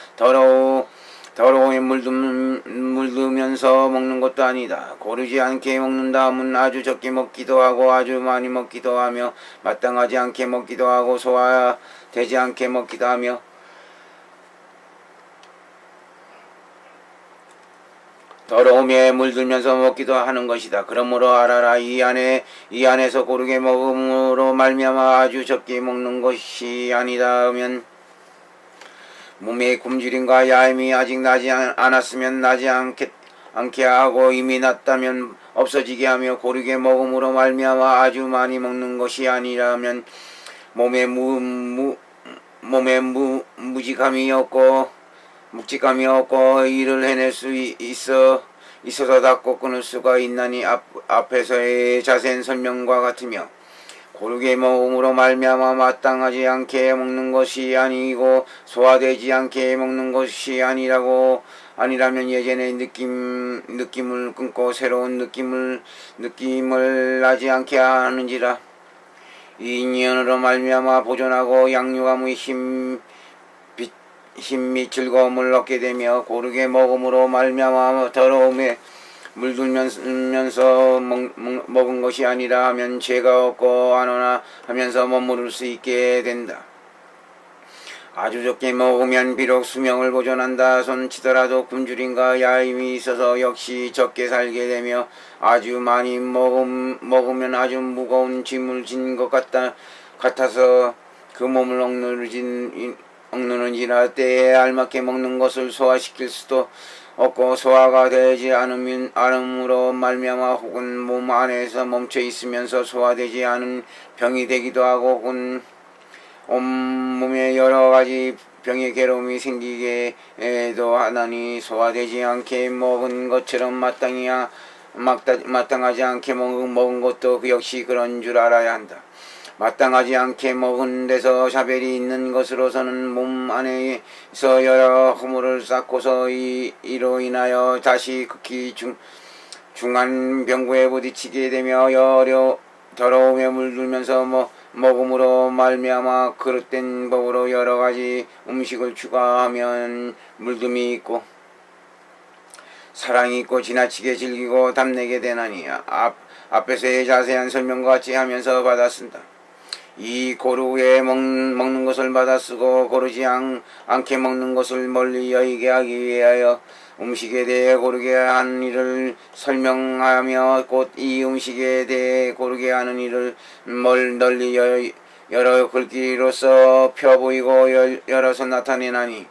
더러움에 물들면서 먹는 것도 아니다. 고르지 않게 먹는다 하면 아주 적게 먹기도 하고 아주 많이 먹기도 하며 마땅하지 않게 먹기도 하고 소화되지 않게 먹기도 하며 더러움에 물들면서 먹기도 하는 것이다. 그러므로 알아라. 이 안에서 고르게 먹음으로 말미암아 아주 적게 먹는 것이 아니다 하면 몸의 굶주림과 야임이 아직 나지 않았으면 나지 않게 하고 이미 났다면 없어지게 하며 고르게 먹음으로 말미암아 아주 많이 먹는 것이 아니라면 몸에 묵직함이 없고 일을 해낼 수 있어서 닫고 끊을 수가 있나니 앞에서의 자세한 설명과 같으며 고르게 먹음으로 말미암아 마땅하지 않게 먹는 것이 아니고 소화되지 않게 먹는 것이 아니라면 예전의 느낌을 끊고 새로운 느낌을 나지 않게 하는지라. 이 인연으로 말미암아 보존하고 양육함의 힘 및 즐거움을 얻게 되며 고르게 먹음으로 말미암아 더러움에 물들면서 먹은 것이 아니라 하면 죄가 없고 안오나 하면서 머무를 수 있게 된다. 아주 적게 먹으면 비록 수명을 보존한다 손치더라도 굶주림과 야임이 있어서 역시 적게 살게 되며 아주 많이 먹으면 아주 무거운 짐을 진 것 같아서 그 몸을 억누르지나 때에 알맞게 먹는 것을 소화시킬 수도 없고 소화가 되지 않음으로 말미암아 혹은 몸 안에서 멈춰 있으면서 소화되지 않은 병이 되기도 하고 혹은 온몸에 여러 가지 병의 괴로움이 생기게도 하나니 소화되지 않게 먹은 것처럼 마땅하지 않게 먹은 것도 그 역시 그런 줄 알아야 한다. 마땅하지 않게 먹은 데서 차별이 있는 것으로서는 몸 안에서 여러 허물을 쌓고서 이로 인하여 다시 극히 중한 병구에 부딪히게 되며 더러움에 물들면서 먹음으로 말미암아 그릇된 법으로 여러 가지 음식을 추가하면 물듦이 있고 사랑이 있고 지나치게 즐기고 탐내게 되나니 앞에서의 자세한 설명과 같이 하면서 받아쓴다. 이 고르게 먹는 것을 받아쓰고 고르지 않게 먹는 것을 멀리 여기게 하기 위하여 음식에 대해 고르게 하는 일을 설명하며 곧 이 음식에 대해 고르게 하는 일을 널리 여러 글귀로서 펴보이고 열어서 나타내나니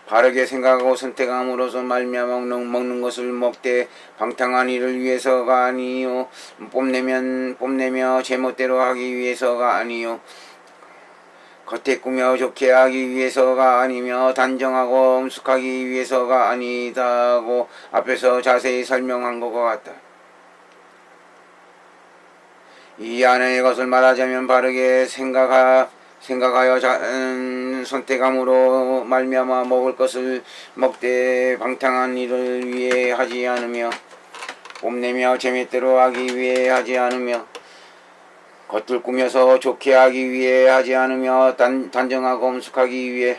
바르게 생각하고 선택함으로써 말미암아 먹는 것을 먹되 방탕한 일을 위해서가 아니요 뽐내며 제멋대로 하기 위해서가 아니요 겉에 꾸며 좋게 하기 위해서가 아니며 단정하고 엄숙하기 위해서가 아니다고 앞에서 자세히 설명한 것과 같다. 이 안의 것을 말하자면 바르게 생각하여 선택함으로 말미암아 먹을 것을 먹되 방탕한 일을 위해 하지 않으며 뽐내며 제멋대로 하기 위해 하지 않으며 겉을 꾸며서 좋게 하기 위해 하지 않으며 단정하고 엄숙하기 위해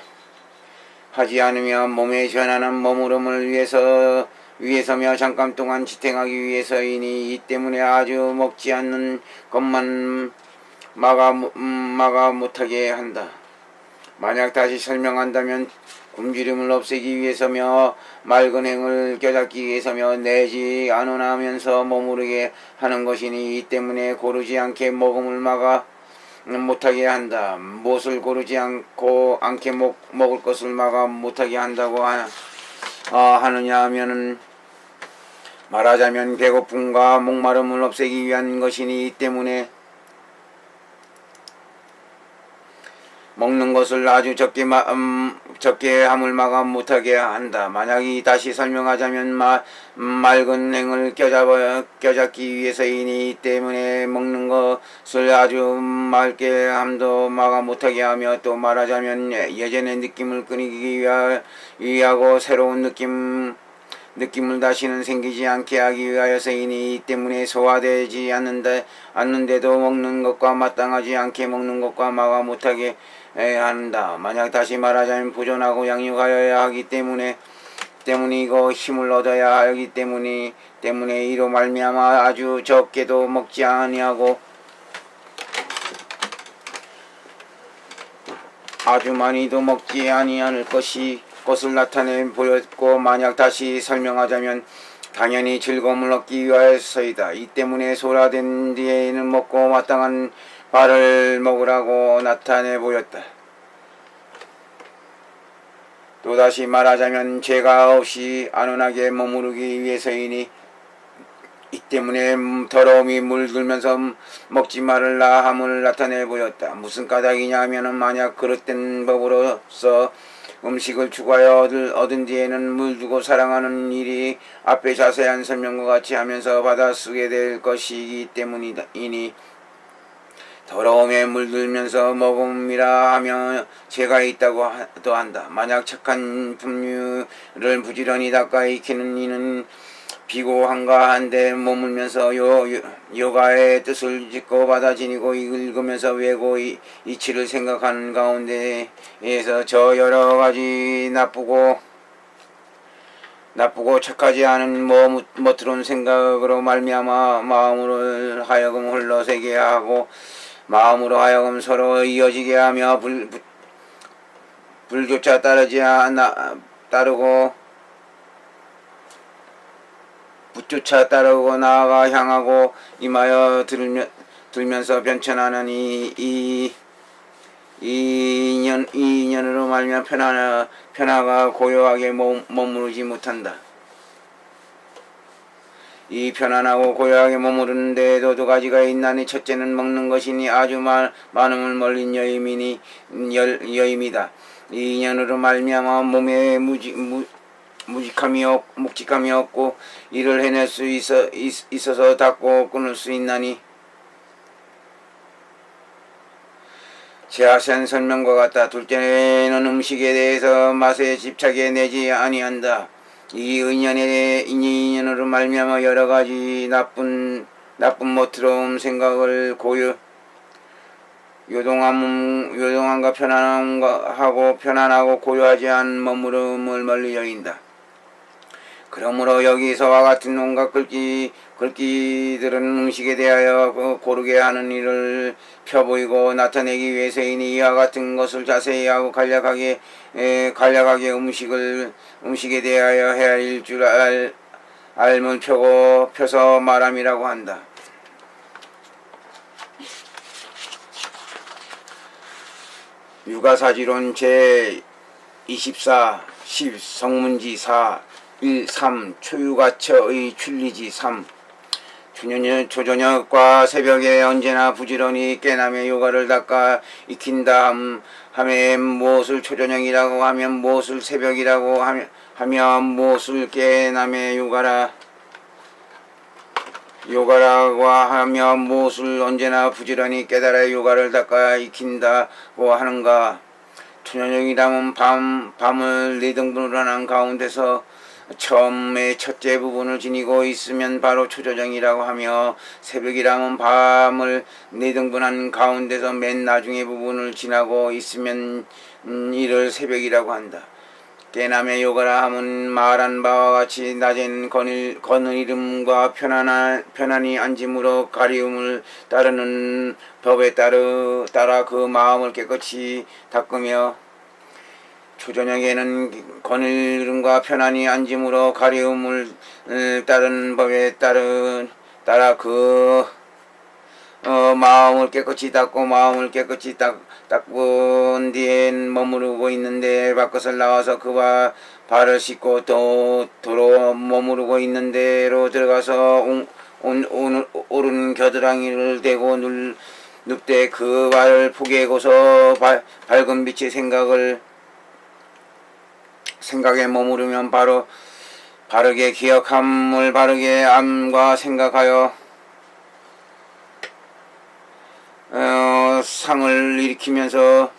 하지 않으며 몸의 편안한 머무름을 위해서며 잠깐 동안 지탱하기 위해서이니 이 때문에 아주 먹지 않는 것만 마가 못하게 한다. 만약 다시 설명한다면 굶주림을 없애기 위해서며 맑은 행을 껴잡기 위해서며 내지 않으면서 머무르게 하는 것이니 이 때문에 고르지 않게 먹음을 막아 못하게 한다. 무엇을 고르지 않게 먹을 것을 막아 못하게 한다고 하느냐 하면은 말하자면 배고픔과 목마름을 없애기 위한 것이니 이 때문에 먹는 것을 아주 적게 함을 막아 못하게 한다. 만약에 다시 설명하자면 맑은 행을 껴잡기 위해서이니 이 때문에 먹는 것을 아주 맑게 함도 막아 못하게 하며 또 말하자면 예전의 느낌을 끊이기 위하고 새로운 느낌을 다시는 생기지 않게 하기 위하여서이니 이 때문에 소화되지 않는데도 먹는 것과 마땅하지 않게 먹는 것과 막아 못하게 한다. 만약 다시 말하자면 보존하고 양육하여야 하기 때문이고 힘을 얻어야 하기 때문에 이로 말미암아 아주 적게도 먹지 아니하고 아주 많이도 먹지 아니할 것을 나타내 보였고 만약 다시 설명하자면 당연히 즐거움을 얻기 위하여서이다. 이 때문에 소라된 뒤에는 먹고 마땅한 바를 먹으라고 나타내 보였다. 또다시 말하자면 죄가 없이 안온하게 머무르기 위해서이니 이 때문에 더러움이 물들면서 먹지 말라 함을 나타내 보였다. 무슨 까닭이냐 하면은 만약 그릇된 법으로서 음식을 추구하여 얻은 뒤에는 물두고 사랑하는 일이 앞에 자세한 설명과 같이 하면서 받아쓰게 될 것이기 때문이니 더러움에 물들면서 먹음이라 하며 죄가 있다고도 한다. 만약 착한 분류를 부지런히 닦아 익히는 이는 비고한가 한데 머물면서 요가의 뜻을 짓고 받아 지니고 읽으면서 외고 이치를 생각하는 가운데에서 저 여러 가지 나쁘고 착하지 않은 멋스러운 생각으로 말미암아 마음으로 하여금 흘러세게 하고 마음으로 하여금 서로 이어지게 하며 불조차 붓조차 따르고 나아가 향하고 임하여 들면서 변천하는 이 인연으로 말미암아 편화가 고요하게 머무르지 못한다. 이 편안하고 고요하게 머무르는 데에도 두 가지가 있나니 첫째는 먹는 것이니 아주 많음을 멀린 여임이다. 이 인연으로 말미암아 몸에 묵직함이 없고 일을 해낼 수 있어서 닫고 끊을 수 있나니 제하sen 설명과 같다. 둘째는 음식에 대해서 맛에 집착해 내지 아니한다. 이 인연으로 말미암아 여러 가지 나쁜 멋스러운 생각을 요동함과 편안하고 고요하지 않은 머무름을 멀리 여긴다. 그러므로 여기서와 같은 온갖 글귀들은 음식에 대하여 고르게 하는 일을 펴보이고 나타내기 위해서이니 이와 같은 것을 자세히 하고 간략하게 음식에 대하여 헤아릴 줄 알면 펴서 말함이라고 한다. 육아사지론 제24 10 성문지 4 1, 3 초육아처의 출리지 3 초저녁과 새벽에 언제나 부지런히 깨남의 요가를 닦아 익힌다 함에 무엇을 초저녁이라고 하면 무엇을 새벽이라고 하며 무엇을 깨남의 요가라고 하며 무엇을 언제나 부지런히 깨달아 요가를 닦아 익힌다고 하는가. 초저녁이라면 밤을 4등분으로 하는 가운데서 처음에 첫째 부분을 지니고 있으면 바로 초저녁이라고 하며 새벽이라면 밤을 4등분한 가운데서 맨 나중에 부분을 지나고 있으면 이를 새벽이라고 한다. 깨남의 요가라 함은 말한 바와 같이 낮엔 거느림과 편안히 앉음으로 가리움을 따르는 법에 따라 그 마음을 깨끗이 닦으며 초저녁에는 거닐음과 편안히 앉음으로 가리움을 따른 법에 따라 마음을 깨끗이 닦고 마음을 깨끗이 닦은 뒤엔 머무르고 있는데 밖것을 나와서 그와 발을 씻고 또 도로 머무르고 있는 데로 들어가서 오른 겨드랑이를 대고 눕되 그 발을 포개고서 밝은 빛의 생각에 머무르면 바르게 기억함을 바르게 암과 생각하여 상을 일으키면서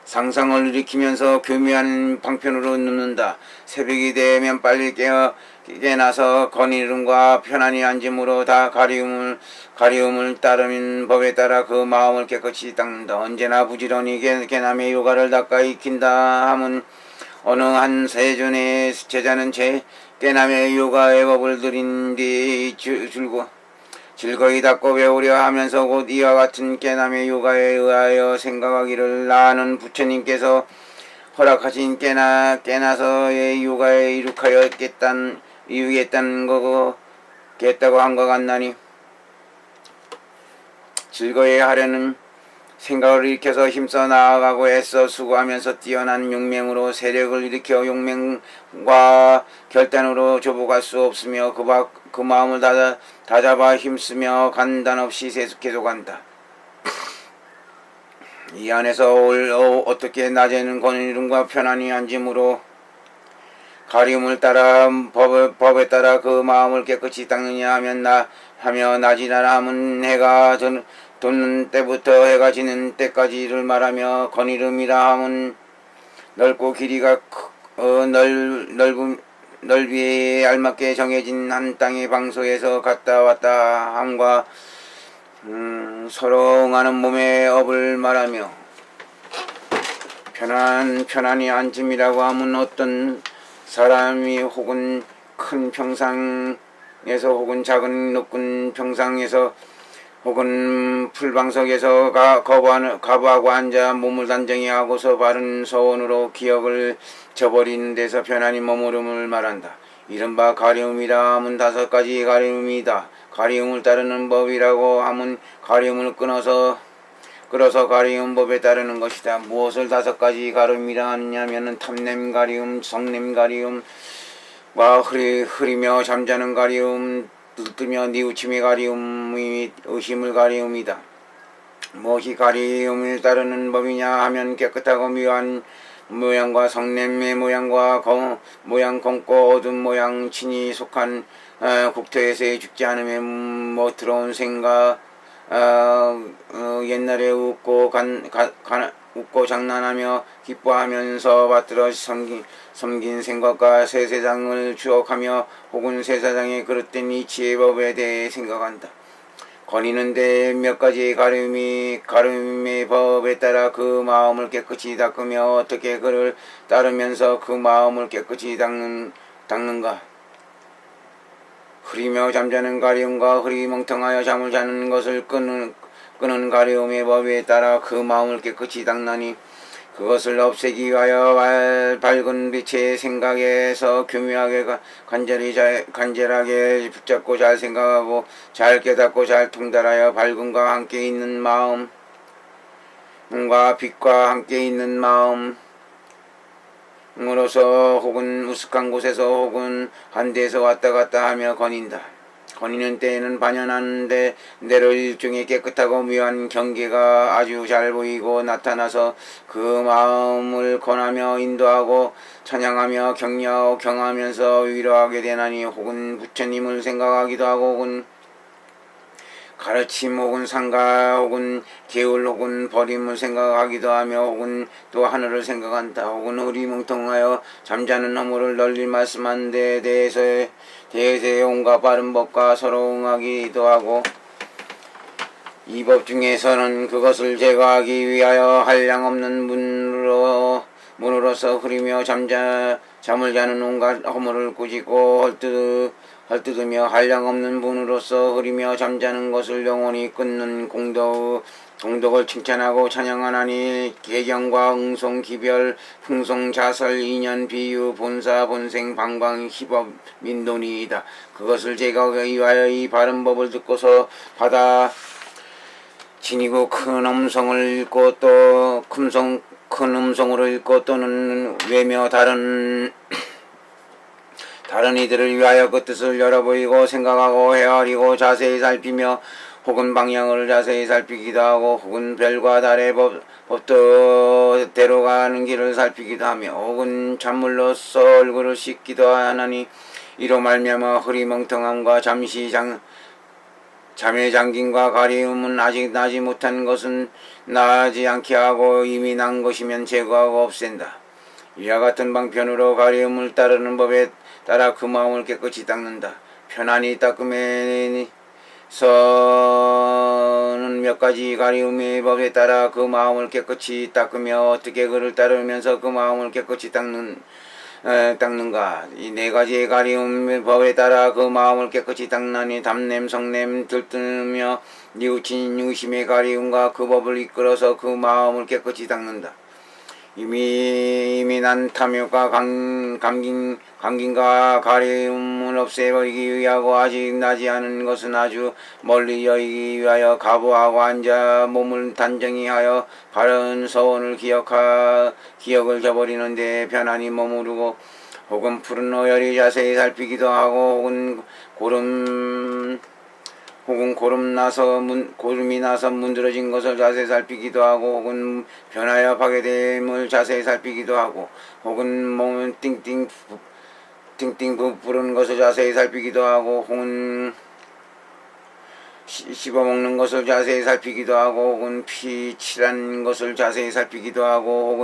상상을 일으키면서 교묘한 방편으로 눕는다. 새벽이 되면 빨리 깨나서 거닐음과 편안히 앉음으로 다 가리움을 따르는 법에 따라 그 마음을 깨끗이 닦는다. 언제나 부지런히 깨남의 요가를 닦아 익힌다 함은 어느 한 세존의 제자는 깨남의 요가의 법을 들인 뒤 즐거이 닦고 배우려 하면서 곧 이와 같은 깨남의 요가에 의하여 생각하기를 나는 부처님께서 허락하신 깨나서의 요가에 이루겠다고 한 것 같나니 즐거이 하려는 생각을 일으켜서 힘써 나아가고 애써 수고하면서 뛰어난 용맹으로 세력을 일으켜 용맹과 결단으로 조복할 수 없으며 그 마음을 다잡아 힘쓰며 간단 없이 계속한다. 이 안에서 어떻게 낮에는 거닐음과 편안히 앉음으로 가리움을 따라 법에 따라 그 마음을 깨끗이 닦느냐 하며 낮이나 함은 해가 돋는 때부터 해가 지는 때까지를 말하며 거닐음이라 함은 넓고 길이가 넓이에 알맞게 정해진 한 땅의 방소에서 갔다 왔다 함과 서로 응하는 몸의 업을 말하며 편안히 앉음이라고 함은 어떤 사람이 혹은 큰 평상에서 혹은 작은 높은 평상에서 혹은 풀방석에서 거부하고 앉아 몸을 단정히 하고서 바른 서원으로 기억을 저버리는 데서 편안히 머무름을 말한다. 이른바 가리움이라 함은 5가지 가리움이다. 가리움을 따르는 법이라고 함은 가리움을 끌어서 가리움 법에 따르는 것이다. 무엇을 5가지 가리움이라 하느냐면은 탐냄 가리움, 성냄 가리움, 흐리며 잠자는 가리움, 들뜨며 뉘우침의 가리움이 의심을 가리움이다. 무엇이 가리움을 따르는 법이냐 하면 깨끗하고 묘한 모양과 성냄의 모양과 모양 검고 어두운 모양 친히 속한 국토에서의 죽지 않으면 들어온 생각 옛날에 웃고 장난하며 기뻐하면서 받들어 섬긴 생각과 새 세상을 추억하며 혹은 새 세상에 그릇된 이치의 법에 대해 생각한다. 거니는데 몇 가지 가름의 법에 따라 그 마음을 깨끗이 닦으며 어떻게 그를 따르면서 그 마음을 깨끗이 닦는가. 흐리며 잠자는 가리움과 흐리멍텅하여 잠을 자는 것을 끄는 가리움의 법에 따라 그 마음을 깨끗이 닦나니 그것을 없애기 위하여 밝은 빛의 생각에서 교묘하게 간절하게 붙잡고 잘 생각하고 잘 깨닫고 잘 통달하여 밝음과 함께 있는 마음과 빛과 함께 있는 마음으로서 혹은 우스한 곳에서 혹은 한 데에서 왔다 갔다 하며 거닌다. 거니는 때에는 반연하는 대로 일종의 깨끗하고 묘한 경계가 아주 잘 보이고 나타나서 그 마음을 권하며 인도하고 찬양하며 격려하고 경하면서 위로하게 되나니 혹은 부처님을 생각하기도 하고 혹은 가르침 혹은 상가 혹은 계율 혹은 버림을 생각하기도 하며 혹은 또 하늘을 생각한다. 혹은 흐리멍텅하여 잠자는 허물을 널리 말씀한 데 대해서의 온갖 바른 법과 서로 응하기도 하고 이 법 중에서는 그것을 제거하기 위하여 한량없는 문으로서 흐리며 잠을 자는 온갖 허물을 꾸짖고 헐뜯으며 한량없는 분으로서 흐리며 잠자는 것을 영원히 끊는 공덕을 칭찬하고 찬양하나니 개경과 응송 기별 풍송 자설 인연 비유 본사 본생 방방 희법 민돈이이다. 그것을 제가 위하여 이 바른 법을 듣고서 받아 지니고 큰 음성을 읽고 또 큰 음성으로 읽고 또는 외며 다른 이들을 위하여 그 뜻을 열어보이고 생각하고 헤아리고 자세히 살피며 혹은 방향을 자세히 살피기도 하고 혹은 별과 달의 법도대로 가는 길을 살피기도 하며 혹은 찬물로써 얼굴을 씻기도 하나니 이로 말미암아 흐리멍텅함과 잠에 잠김과 가리움은 아직 나지 못한 것은 나지 않게 하고 이미 난 것이면 제거하고 없앤다. 이와 같은 방편으로 가리움을 따르는 법에 따라 그 마음을 깨끗이 닦는다. 편안히 닦음에서는 몇 가지 가리움의 법에 따라 그 마음을 깨끗이 닦으며 어떻게 그를 따르면서 그 마음을 깨끗이 닦는가. 이 네 가지의 가리움의 법에 따라 그 마음을 깨끗이 닦나니 담냄, 성냄, 들뜨며 뉘우친 의심의 가리움과 그 법을 이끌어서 그 마음을 깨끗이 닦는다. 이미 난 탐욕과 감김과 가리움을 없애버리기 위하고 아직 나지 않은 것은 아주 멀리 여기기 위하여 가부하고 앉아 몸을 단정히 하여 바른 서원을 기억을 저버리는데 편안히 머무르고 혹은 푸른 오열이 자세히 살피기도 하고 혹은 고름이 나서 문드러진 것을 자세히 살피기도 하고 혹은 변하여 파괴됨을 자세히 살피기도 하고 혹은 몸을 띵띵 부푸른 것을 자세히 살피기도 하고 혹은 씹어먹는 것을 자세히 살피기도 하고 혹은 피 칠한 것을 자세히 살피기도 하고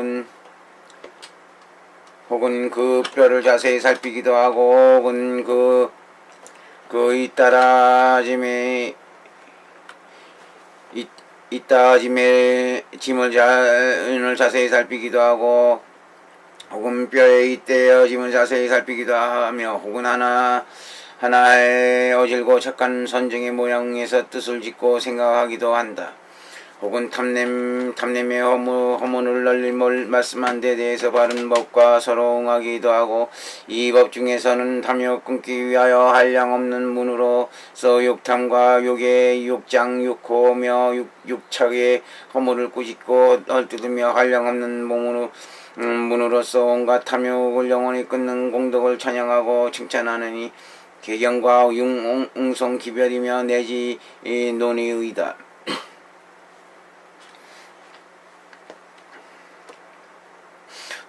혹은 그 뼈를 자세히 살피기도 하고 혹은 그 이따짐의 짐을 자세히 살피기도 하고 혹은 뼈의 이때어짐을 자세히 살피기도 하며 혹은 하나의 어질고 착한 선정의 모양에서 뜻을 짓고 생각하기도 한다. 혹은 탐냄의 허물을 널리 말씀한 데 대해서 바른 법과 서로 응하기도 하고 이 법 중에서는 탐욕 끊기 위하여 한량없는 문으로서 욕탐과 욕의 욕장 욕호며 육착의 허물을 꾸짖고 헐뜯으며 한량없는 문으로서 온갖 탐욕을 영원히 끊는 공덕을 찬양하고 칭찬하느니 개경과 웅송 기별이며 내지 논의의다.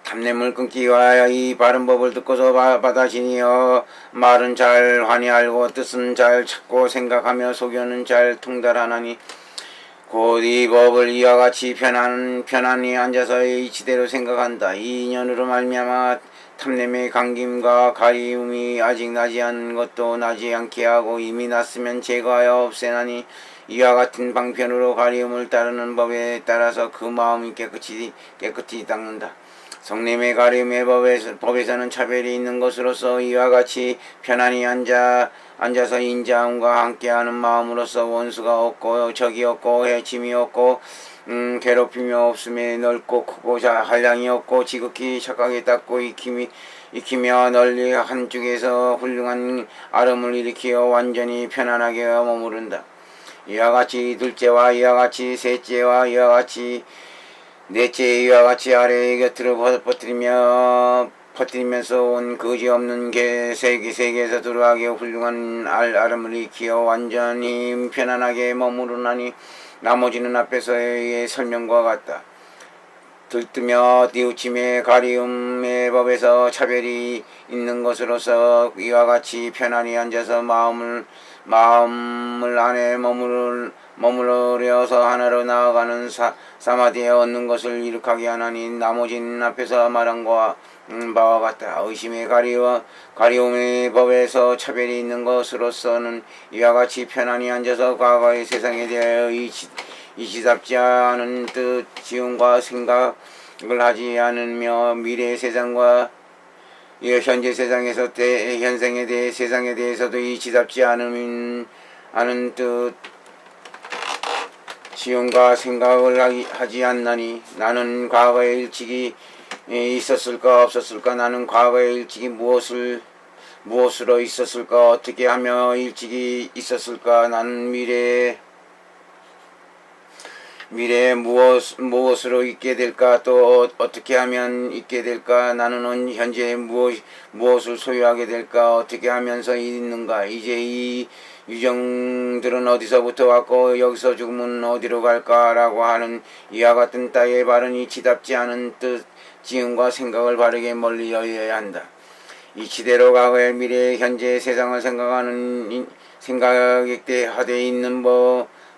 탐냄을 끊기 위하여 이 바른 법을 듣고서 받아지니여 말은 잘 환히 알고 뜻은 잘 찾고 생각하며 소견은 잘 통달하나니 곧 이 법을 이와 같이 편안히 앉아서 이치대로 생각한다. 이 인연으로 말미암아 탐냄의 감김과 가리움이 아직 나지 않은 것도 나지 않게 하고 이미 났으면 제거하여 없애나니 이와 같은 방편으로 가리움을 따르는 법에 따라서 그 마음이 깨끗이 닦는다. 성냄의 가리움의 법에서는 차별이 있는 것으로서 이와 같이 편안히 앉아서 인자함과 함께하는 마음으로서 원수가 없고 적이 없고 해침이 없고 괴롭힘이 없음에 넓고 크고 한량이 없고 지극히 착하게 닦고 익히며 널리 한쪽에서 훌륭한 아름을 일으키어 완전히 편안하게 머무른다. 이와 같이 둘째와 이와 같이 셋째와 이와 같이 넷째 이와 같이 아래의 곁으로 퍼뜨리면서 온 거지없는 세계에서 들어가게 훌륭한 아름을 익히어 완전히 편안하게 머무르나니 나머지는 앞에서의 설명과 같다. 들뜨며 뉘우침의 가리움의 법에서 차별이 있는 것으로서 이와 같이 편안히 앉아서 마음을 안에 머무르려서 하나로 나아가는 사마디에 얻는 것을 이룩하게 하나니 나머지는 앞에서 말한 바와 같다. 의심의 가리움의 법에서 차별이 있는 것으로서는 이와 같이 편안히 앉아서 과거의 세상에 대하여 이치답지 않은 뜻, 지음과 생각을 하지 않으며 미래의 세상과 이 현재 세상에서 현생에 대해 세상에 대해서도 이치답지 않은 뜻 지음과 생각을 하지 않나니 나는 과거에 일찍이 있었을까 없었을까 나는 과거에 일찍이 무엇으로 있었을까 어떻게 하며 일찍이 있었을까 나는 미래에 무엇으로 있게 될까 또 어떻게 하면 있게 될까 나는 현재 무엇을 소유하게 될까 어떻게 하면서 있는가 이제 이 유정들은 어디서부터 왔고 여기서 죽으면 어디로 갈까라고 하는 이와 같은 따위의 바른 이치답지 않은 뜻 지음과 생각을 바르게 멀리 여겨야 한다. 이치대로 과거의 미래의 현재의 세상을 생각에 하되 있는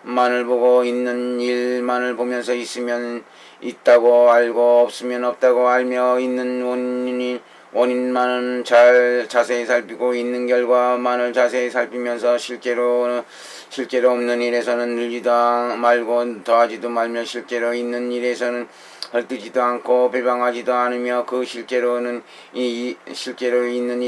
만을 보고 있는 일만을 보면서 있으면 있다고 알고 없으면 없다고 알며 있는 원인만은 자세히 살피고 있는 결과만을 자세히 살피면서 실제로 없는 일에서는 늘지도 말고 더하지도 말며 실제로 있는 일에서는 헐뜯지도 않고 배방하지도 않으며 그 실제로 있는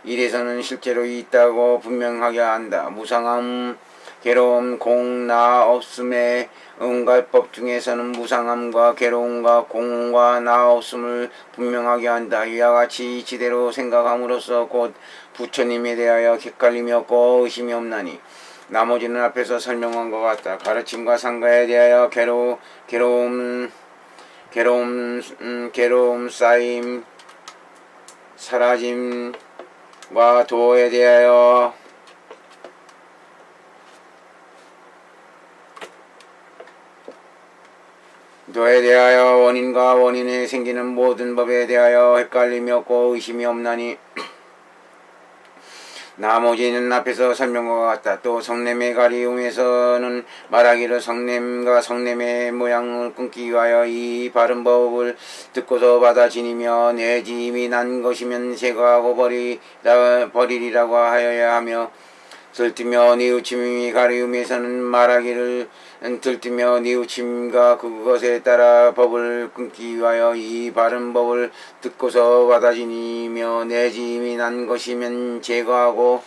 일에서는 실제로 있다고 분명하게 한다. 무상함 괴로움 공 나 없음의 응갈법 중에서는 무상함과 괴로움과 공과 나 없음을 분명하게 한다. 이와 같이 이치대로 생각함으로써 곧 부처님에 대하여 헷갈림이 없고 의심이 없나니 나머지는 앞에서 설명한 것 같다. 가르침과 상가에 대하여 괴로움 쌓임 사라짐과 도에 대하여 원인과 원인에 생기는 모든 법에 대하여 헷갈림이 없고 의심이 없나니 나머지는 앞에서 설명과 같다. 또 성냄의 가리움에서는 말하기를 성냄과 성냄의 모양을 끊기 위하여 이 바른 법을 듣고서 받아 지니며 내지 이미 난 것이면 제거하고 버리리라고 하여야 하며 들뜨며 뉘우침이 가리움에서는 말하기를 들뜨며 뉘우침과 그것에 따라 법을 끊기 위하여 이 바른 법을 듣고서 받아지니며 내지 이미 난 것이면 제거하고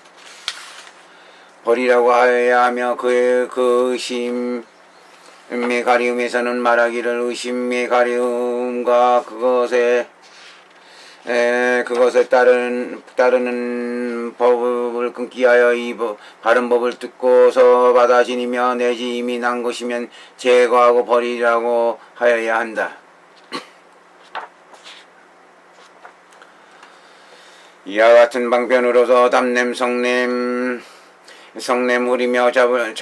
버리라고 하여야 하며 그 의심의 가리움에서는 말하기를 의심의 가리움과 그것에 따르는 법을 끊기 하여 이 바른 법을 듣고서 받아지니며 내지 이미 난 것이면 제거하고 버리라고 하여야 한다. 이와 같은 방편으로서 담냄 성냄 후리며 잠을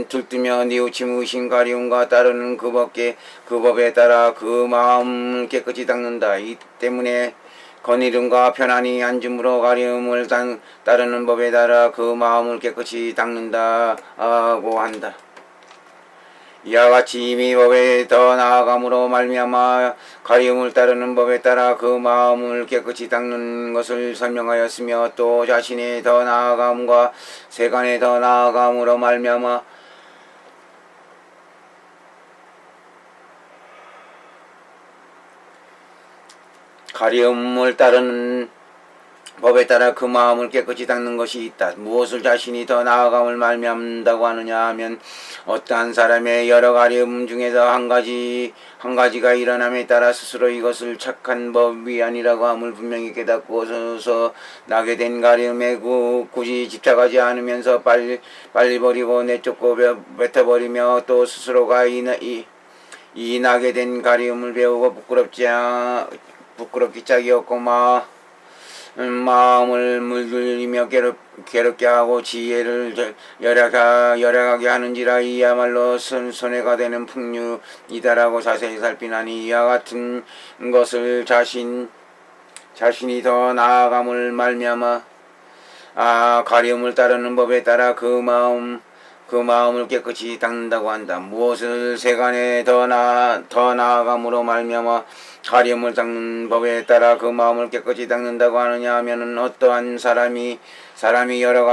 들뜨며 뉘우침 의심 가리움과 따르는 그 법에 따라 그 마음을 깨끗이 닦는다. 이 때문에 거니름과 편안히 앉음으로 가리움을 따르는 법에 따라 그 마음을 깨끗이 닦는다고 한다. 이와 같이 이미 법에 더 나아감으로 말미암아 가리움을 따르는 법에 따라 그 마음을 깨끗이 닦는 것을 설명하였으며 또 자신의 더 나아감과 세간의 더 나아감으로 말미암아 가리움을 따르는 법에 따라 그 마음을 깨끗이 닦는 것이 있다. 무엇을 자신이 더 나아감을 말미암는다고 하느냐 하면 어떠한 사람의 여러 가리움 중에서 한 가지가 일어남에 따라 스스로 이것을 착한 법이 아니라고 함을 분명히 깨닫고서 나게 된 가리움에 굳이 집착하지 않으면서 빨리 버리고 내쫓고 뱉어버리며 또 스스로가 이 나게 된 가리움을 배우고 부끄럽기 짝이 없고 마음을 물들이며 괴롭게 하고 지혜를 열악하게 하는지라 이야말로 손해가 되는 풍류이다라고 자세히 살피나니 이와 같은 것을 자신이 더 나아감을 말미암아 가리움을 따르는 법에 따라 그 마음을 깨끗이 닦는다고 한다. 무엇을 세간에 더 나아감으로 말미암아 가리움을 닦는 법에 따라 그 마음을 깨끗이 닦는다고 하느냐 하면은 어떠한 사람이 여러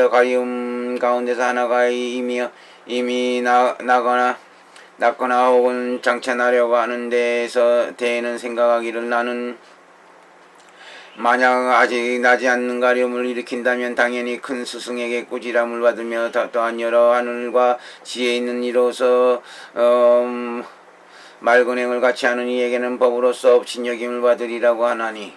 가리움 가운데서 하나가 이미 나거나 낫거나 혹은 장찬하려고 하는 데에서 대에는 생각하기를 나는 만약 아직 나지 않는 가려움을 일으킨다면 당연히 큰 스승에게 꾸지람을 받으며 또한 여러 하늘과 지혜 있는 이로서 맑은 행을 같이 하는 이에게는 법으로서 업친 여김을 받으리라고 하나니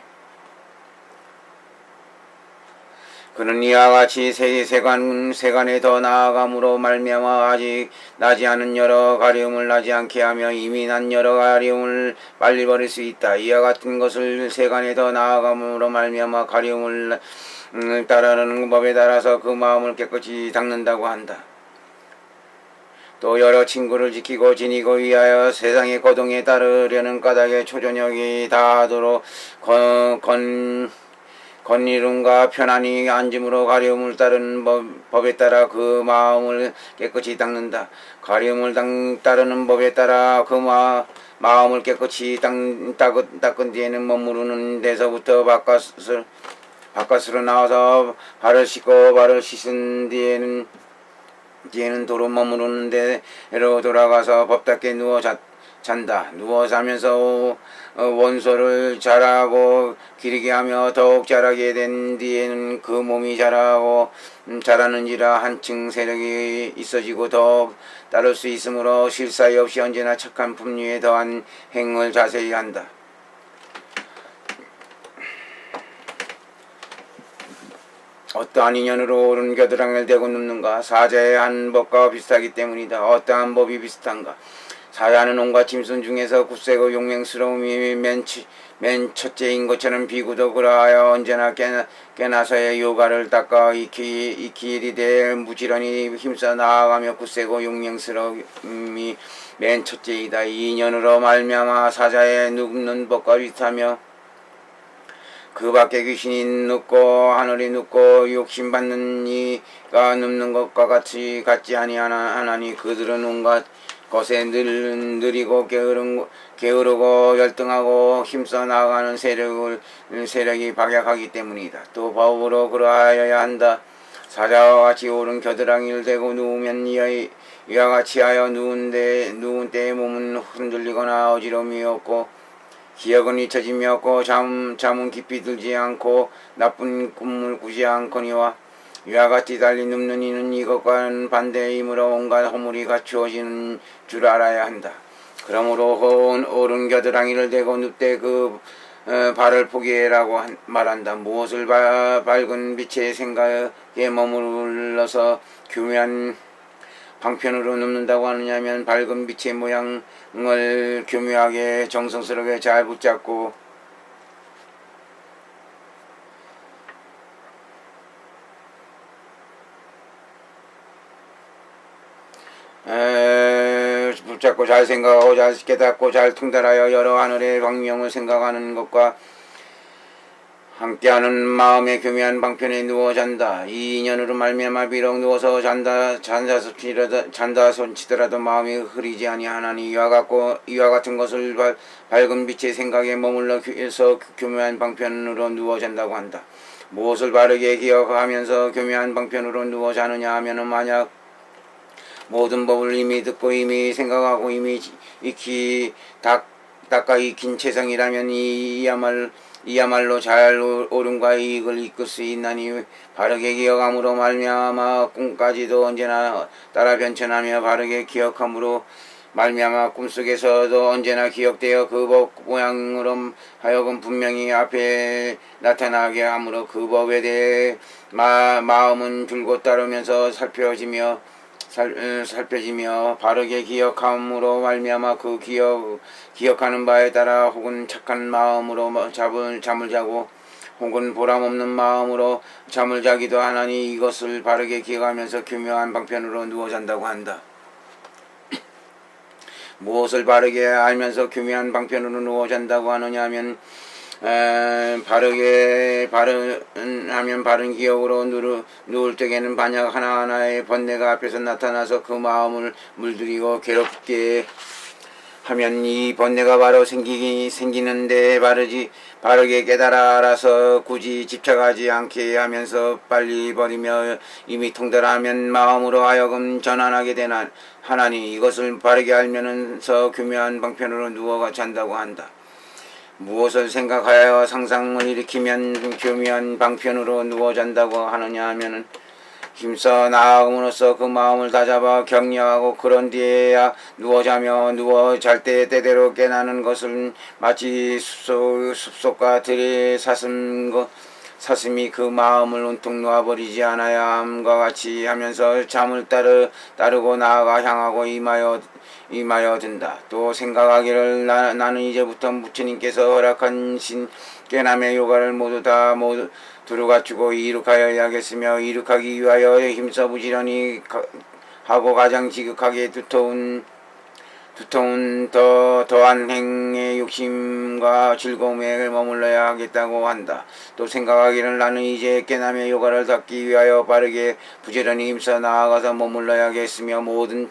그는 이와 같이 세간에 더 나아감으로 말미암아 아직 나지 않은 여러 가려움을 나지 않게 하며 이미 난 여러 가려움을 빨리 버릴 수 있다. 이와 같은 것을 세간에 더 나아감으로 말미암아 가려움을 따르는 법에 따라서 그 마음을 깨끗이 닦는다고 한다. 또 여러 친구를 지키고 지니고 위하여 세상의 거동에 따르려는 까닭에 초저녁이 다하도록 건이름과 편안히 앉음으로 가려움을 따르는 법에 따라 그 마음을 깨끗이 닦는다. 가려움을 따르는 법에 따라 그 마음을 깨끗이 닦은 뒤에는 머무르는 데서부터 바깥으로 나와서 발을 씻고 발을 씻은 뒤에는 도로 머무르는 데로 돌아가서 법답게 누워 잔다. 누워 자면서 원소를 자라고 기르게 하며 더욱 자라게 된 뒤에는 그 몸이 자라는지라 한층 세력이 있어지고 더욱 따를 수 있으므로 실사이 없이 언제나 착한 품위에 더한 행을 자세히 한다. 어떠한 인연으로 옳은 겨드랑이를 대고 눕는가? 사자의 한 법과 비슷하기 때문이다. 어떠한 법이 비슷한가? 사자는 온갖 짐승 중에서 굳세고 용맹스러움이 맨 첫째인 것처럼 비구도 그러하여 언제나 깨나서의 요가를 닦아 이키리되 무지런히 힘써 나아가며 굳세고 용맹스러움이 맨 첫째이다. 이 인연으로 말미암아 사자의 눕는 법과 비슷하며 그 밖에 귀신이 눕고 하늘이 눕고 욕심받는 이가 눕는 것과 같지 아니하나니 그들은 온갖 것에 느리고 게으르고 열등하고 힘써 나아가는 세력이 박약하기 때문이다. 또 법으로 그러하여야 한다. 사자와 같이 옳은 겨드랑이를 대고 누우면 이와 같이 하여 누운 때의 몸은 흔들리거나 어지러움이 없고 기억은 잊혀짐이 없고 잠은 깊이 들지 않고 나쁜 꿈을 꾸지 않거니와 이와 같이 달리 눕는 이는 이것과는 반대이므로 온갖 허물이 갖추어지는 줄 알아야 한다. 그러므로 옳은 겨드랑이를 대고 눕되 그 발을 포기해라고 말한다. 무엇을 밝은 빛의 생각에 머물러서 교묘한 방편으로 눕는다고 하느냐면 밝은 빛의 모양을 교묘하게 정성스럽게 잘 붙잡고 잘 생각하고 잘 깨닫고 잘 통달하여 여러 하늘의 광명을 생각하는 것과 함께하는 마음의 교묘한 방편에 누워 잔다. 이 인연으로 말미암아 비록 누워서 잔다 손치더라도 마음이 흐리지 아니하나니 이와 같은 것을 밝은 빛의 생각에 머물러서 교묘한 방편으로 누워 잔다고 한다. 무엇을 바르게 기억하면서 교묘한 방편으로 누워 자느냐 하면은 만약 모든 법을 이미 듣고 이미 생각하고 이미 닦아 익힌 체성이라면 이야말로 잘 옳음과 이익을 이끌 수 있나니 바르게 기억함으로 말미암아 꿈까지도 언제나 따라 변천하며 바르게 기억함으로 말미암아 꿈속에서도 언제나 기억되어 그 법 모양으로 하여금 분명히 앞에 나타나게 하므로 그 법에 대해 마음은 줄곧 따르면서 살펴지며 바르게 기억함으로 말미암아 그 기억하는 바에 따라 혹은 착한 마음으로 잠을 자고 혹은 보람없는 마음으로 잠을 자기도 하나니 이것을 바르게 기억하면서 교묘한 방편으로 누워 잔다고 한다. 무엇을 바르게 알면서 교묘한 방편으로 누워 잔다고 하느냐 하면 바른 기억으로 누울 때에는 반약 하나하나의 번뇌가 앞에서 나타나서 그 마음을 물들이고 괴롭게 하면 이 번뇌가 바로 생기는데 바르게 깨달아 알아서 굳이 집착하지 않게 하면서 빨리 버리며 이미 통달하면 마음으로 하여금 전환하게 되나 하나니 이것을 바르게 알면서 교묘한 방편으로 누워가 잔다고 한다. 무엇을 생각하여 상상을 일으키면 교묘한 방편으로 누워 잔다고 하느냐 하면은 힘써 나아감으로써 그 마음을 다잡아 격려하고 그런 뒤에야 누워 자며 누워 잘 때 때대로 깨나는 것은 마치 숲속과 들에 사슴이 그 마음을 온통 놓아버리지 않아야 함과 같이 하면서 잠을 따르고 나아가 향하고 임하여 든다. 또 생각하기를 나는 이제부터 부처님께서 허락한 깨남의 요가를 모두 두루 갖추고 이룩하여야겠으며 이룩하기 위하여 힘써 부지런히 하고 가장 지극하게 두터운 더한 행의 욕심과 즐거움에 머물러야 하겠다고 한다. 또 생각하기를 나는 이제 깨남의 요가를 닦기 위하여 바르게 부지런히 힘써 나아가서 머물러야겠으며 모든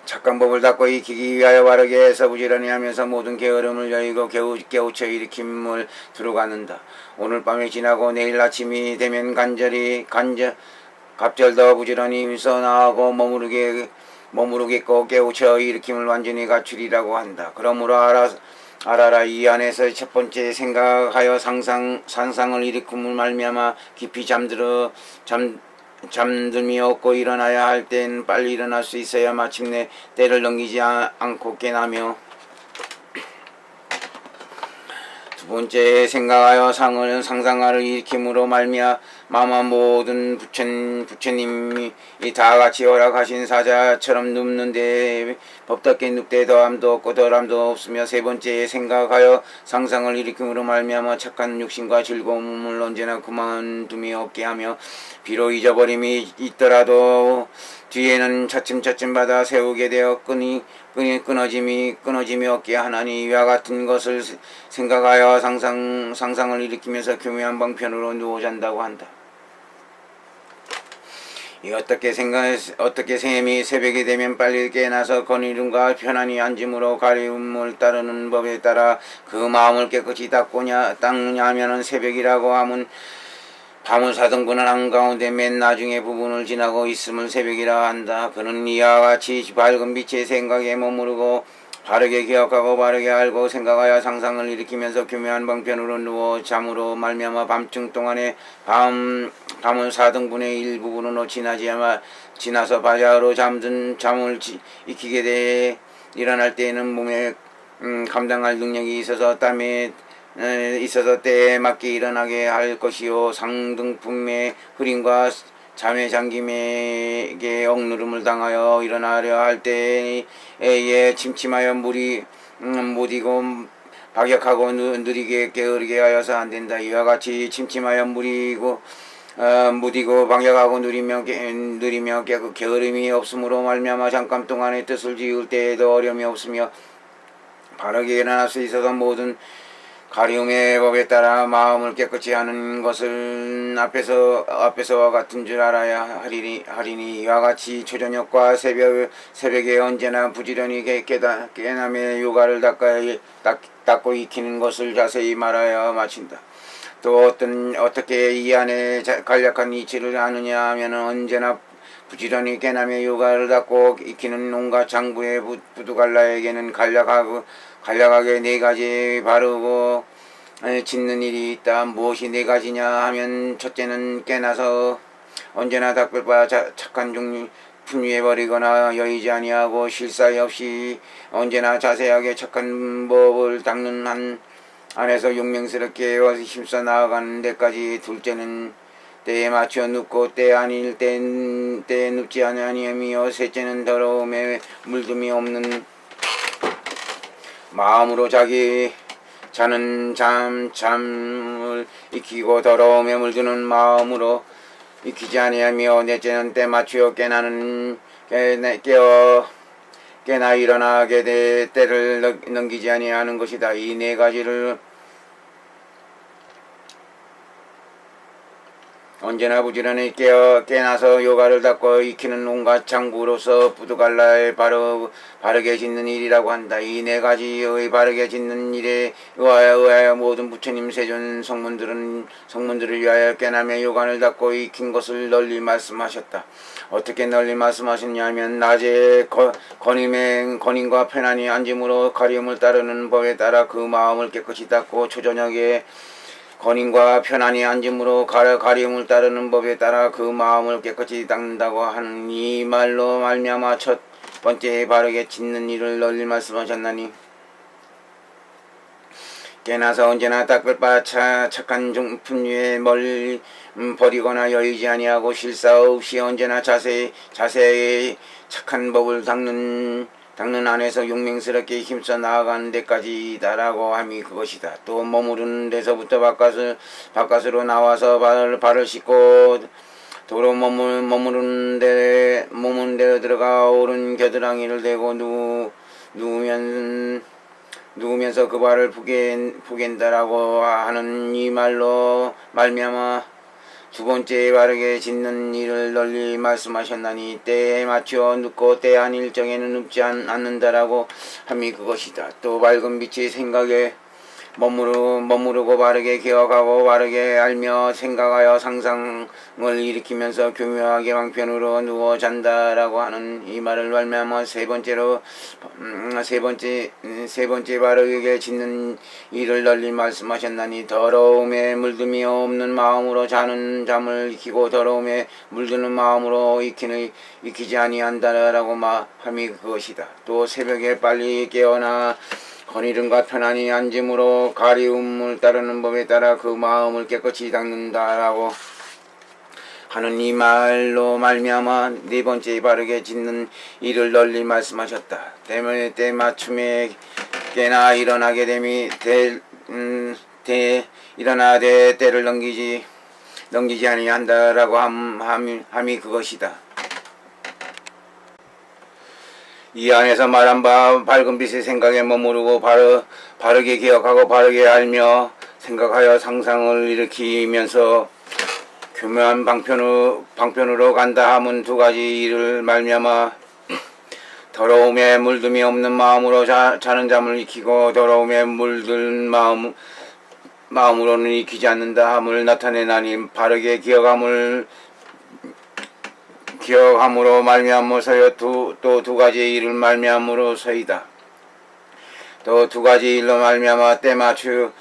착한 법을 닦고 익히기 위하여 바르게 해서 부지런히 하면서 모든 게으름을 여의고 깨우쳐 일으킴을 두루가는다. 오늘 밤이 지나고 내일 아침이 되면 갑절더 부지런히 힘써 나아가고 머무르겠고 깨우쳐 일으킴을 완전히 갖추리라고 한다. 그러므로 알아라. 이 안에서 첫 번째 생각하여 상상을 일으킴을 말미암아 깊이 잠듦이 없고 일어나야 할 땐 빨리 일어날 수 있어야 마침내 때를 넘기지 않고 깨나며 두 번째 생각하여 상상을 일으킴으로 말미암아 모든 부처님이 다같이 허락하신 사자처럼 눕는데 법답게 눕되 더함도 없고 덜함도 없으며 세 번째 생각하여 상상을 일으킴으로 말미암아 착한 욕심과 즐거움을 언제나 그만둠이 없게 하며 비록 잊어버림이 있더라도 뒤에는 차츰차츰 받아 세우게 되어 끊어짐이 없게 하나니 이와 같은 것을 생각하여 상상을 일으키면서 교묘한 방편으로 누워 잔다고 한다. 이 어떻게 셈이 새벽이 되면 빨리 깨어나서 거니름과 편안히 앉음으로 가리움을 따르는 법에 따라 그 마음을 깨끗이 닦느냐 하면은 새벽이라고 하면 밤을 사등분은 한가운데 맨 나중에 부분을 지나고 있음을 새벽이라 한다. 그는 이와 같이 밝은 빛의 생각에 머무르고 바르게 기억하고 바르게 알고 생각하여 상상을 일으키면서 교묘한 방편으로 누워 잠으로 말미암아 밤중 동안에 밤을 4등분의 1 부분으로 지나서 바야흐로 잠을 익히게 돼 일어날 때에는 몸에 감당할 능력이 있어서 때에 맞게 일어나게 할 것이요 상등품의 흐림과 잠에 잠김에게 억누름을 당하여 일어나려 할 때에 침침하여 무디고 박역하고 느리게 게으르게 하여서 안 된다. 이와 같이 침침하여 무디고 방역하고 느리며 게으름이 없으므로 말미암아 잠깐 동안의 뜻을 지을 때에도 어려움이 없으며 바르게 일어날 수 있어서 모든 가리움의 법에 따라 마음을 깨끗이 하는 것을 앞에서와 같은 줄 알아야 하리니 이와 같이 초저녁과 새벽에 언제나 부지런히 깨남의 요가를 닦고 익히는 것을 자세히 말하여 마친다. 또 어떻게 이 안에 간략한 이치를 아느냐 하면 언제나 부지런히 깨남의 요가를 닦고 익히는 온갖 장부의 부두갈라에게는 간략하게 네 가지 바르고 짓는 일이 있다. 무엇이 네 가지냐 하면 첫째는 깨나서 언제나 닦을 바 착한 분유해버리거나 여의지 아니하고 실사이 없이 언제나 자세하게 착한 법을 닦는 한 안에서 용맹스럽게 힘써 나아가는 데까지. 둘째는 때에 맞춰 눕고 때 아닐 때에 눕지 아니하며 셋째는 더러움에 물듦이 없는 마음으로 자는 잠을 익히고 더러움에 물드는 마음으로 익히지 아니하며 넷째는 때 맞추어 깨나 일어나게 돼 때를 넘기지 아니하는 것이다. 이 네 가지를 언제나 부지런히 깨나서 요가를 닦고 익히는 온갖 장부로서 부두갈라에 바르게 짓는 일이라고 한다. 이 네 가지의 바르게 짓는 일에 의하여 모든 부처님 세존 성문들을 위하여 깨남의 요관을 닦고 익힌 것을 널리 말씀하셨다. 어떻게 널리 말씀하셨냐면 낮에 건임과 편안히 앉음으로 가리움을 따르는 법에 따라 그 마음을 깨끗이 닦고 초저녁에 건임과 편안히 앉음으로 가리움을 따르는 법에 따라 그 마음을 깨끗이 닦는다고 하는 이 말로 말미암아 첫 번째 바르게 짓는 일을 널리 말씀하셨나니 깨나서 언제나 닦을 바 착한 품위에 멀리 버리거나 여의지 아니하고 실사 없이 언제나 자세히 착한 법을 닦는 안에서 용맹스럽게 힘써 나아가는 데까지다라고 함이 그것이다. 또 머무르는 데서부터 바깥으로 나와서 발을 씻고 도로 머무르는 데 들어가 오른 겨드랑이를 대고 누우면서 그 발을 푸겐다라고 하는 이 말로 말미암아 두 번째 바르게 짓는 일을 널리 말씀하셨나니 때에 맞추어 눕고 때 아닐 적에는 눕지 않는다라고 함이 그것이다. 또 밝은 빛이 생각에 머무르고 바르게 기억하고 바르게 알며 생각하여 상상을 일으키면서 교묘하게 방편으로 누워 잔다라고 하는 이 말을 말미암아 세 번째 바르게 짓는 일을 널리 말씀하셨나니 더러움에 물듦이 없는 마음으로 자는 잠을 익히고 더러움에 물드는 마음으로 익히지 아니한다라고 함이 그것이다. 또 새벽에 빨리 깨어나 건이름과 편안히 앉음으로 가리움을 따르는 법에 따라 그 마음을 깨끗이 닦는다라고 하는 이 말로 말미암아 네 번째 바르게 짓는 일을 널리 말씀하셨다. 때 맞춤에 깨나 일어나게 됨이 일어나되 때를 넘기지 아니한다라고 함이 그것이다. 이 안에서 말한 바 밝은 빛의 생각에 머무르고 바르게 기억하고 바르게 알며 생각하여 상상을 일으키면서 교묘한 방편으로 간다 함은 두 가지 일을 말미암아 더러움에 물듦이 없는 마음으로 자는 잠을 익히고 더러움에 물든 마음으로는 익히지 않는다 함을 나타내나니 바르게 기억함으로 말미암아서여 또 두 가지 일을 말미암으로서이다. 또 두 가지 일로 말미암아 때 맞추어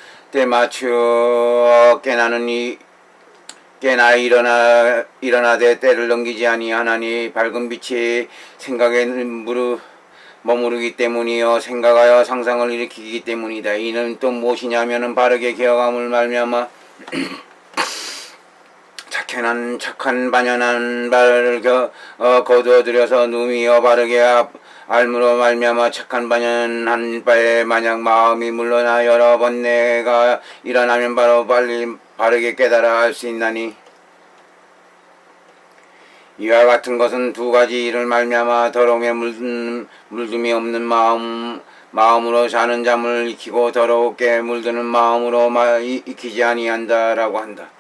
깨나 일어나되 때를 넘기지 아니하나니 밝은 빛이 생각에 머무르기 때문이요 생각하여 상상을 일으키기 때문이다. 이는 또 무엇이냐면은 바르게 기억함을 말미암아 착한 반연한 발을 거두어들여서 누미어 바르게 알므로 말미암아 착한 반연한 바에 만약 마음이 물러나 여러 번 내가 일어나면 바르게 깨달아 알 수 있나니 이와 같은 것은 두 가지 일을 말미암아 더러움에 물듦이 없는 마음으로 자는 잠을 익히고 더럽게 물드는 마음으로 익히지 아니한다라고 한다.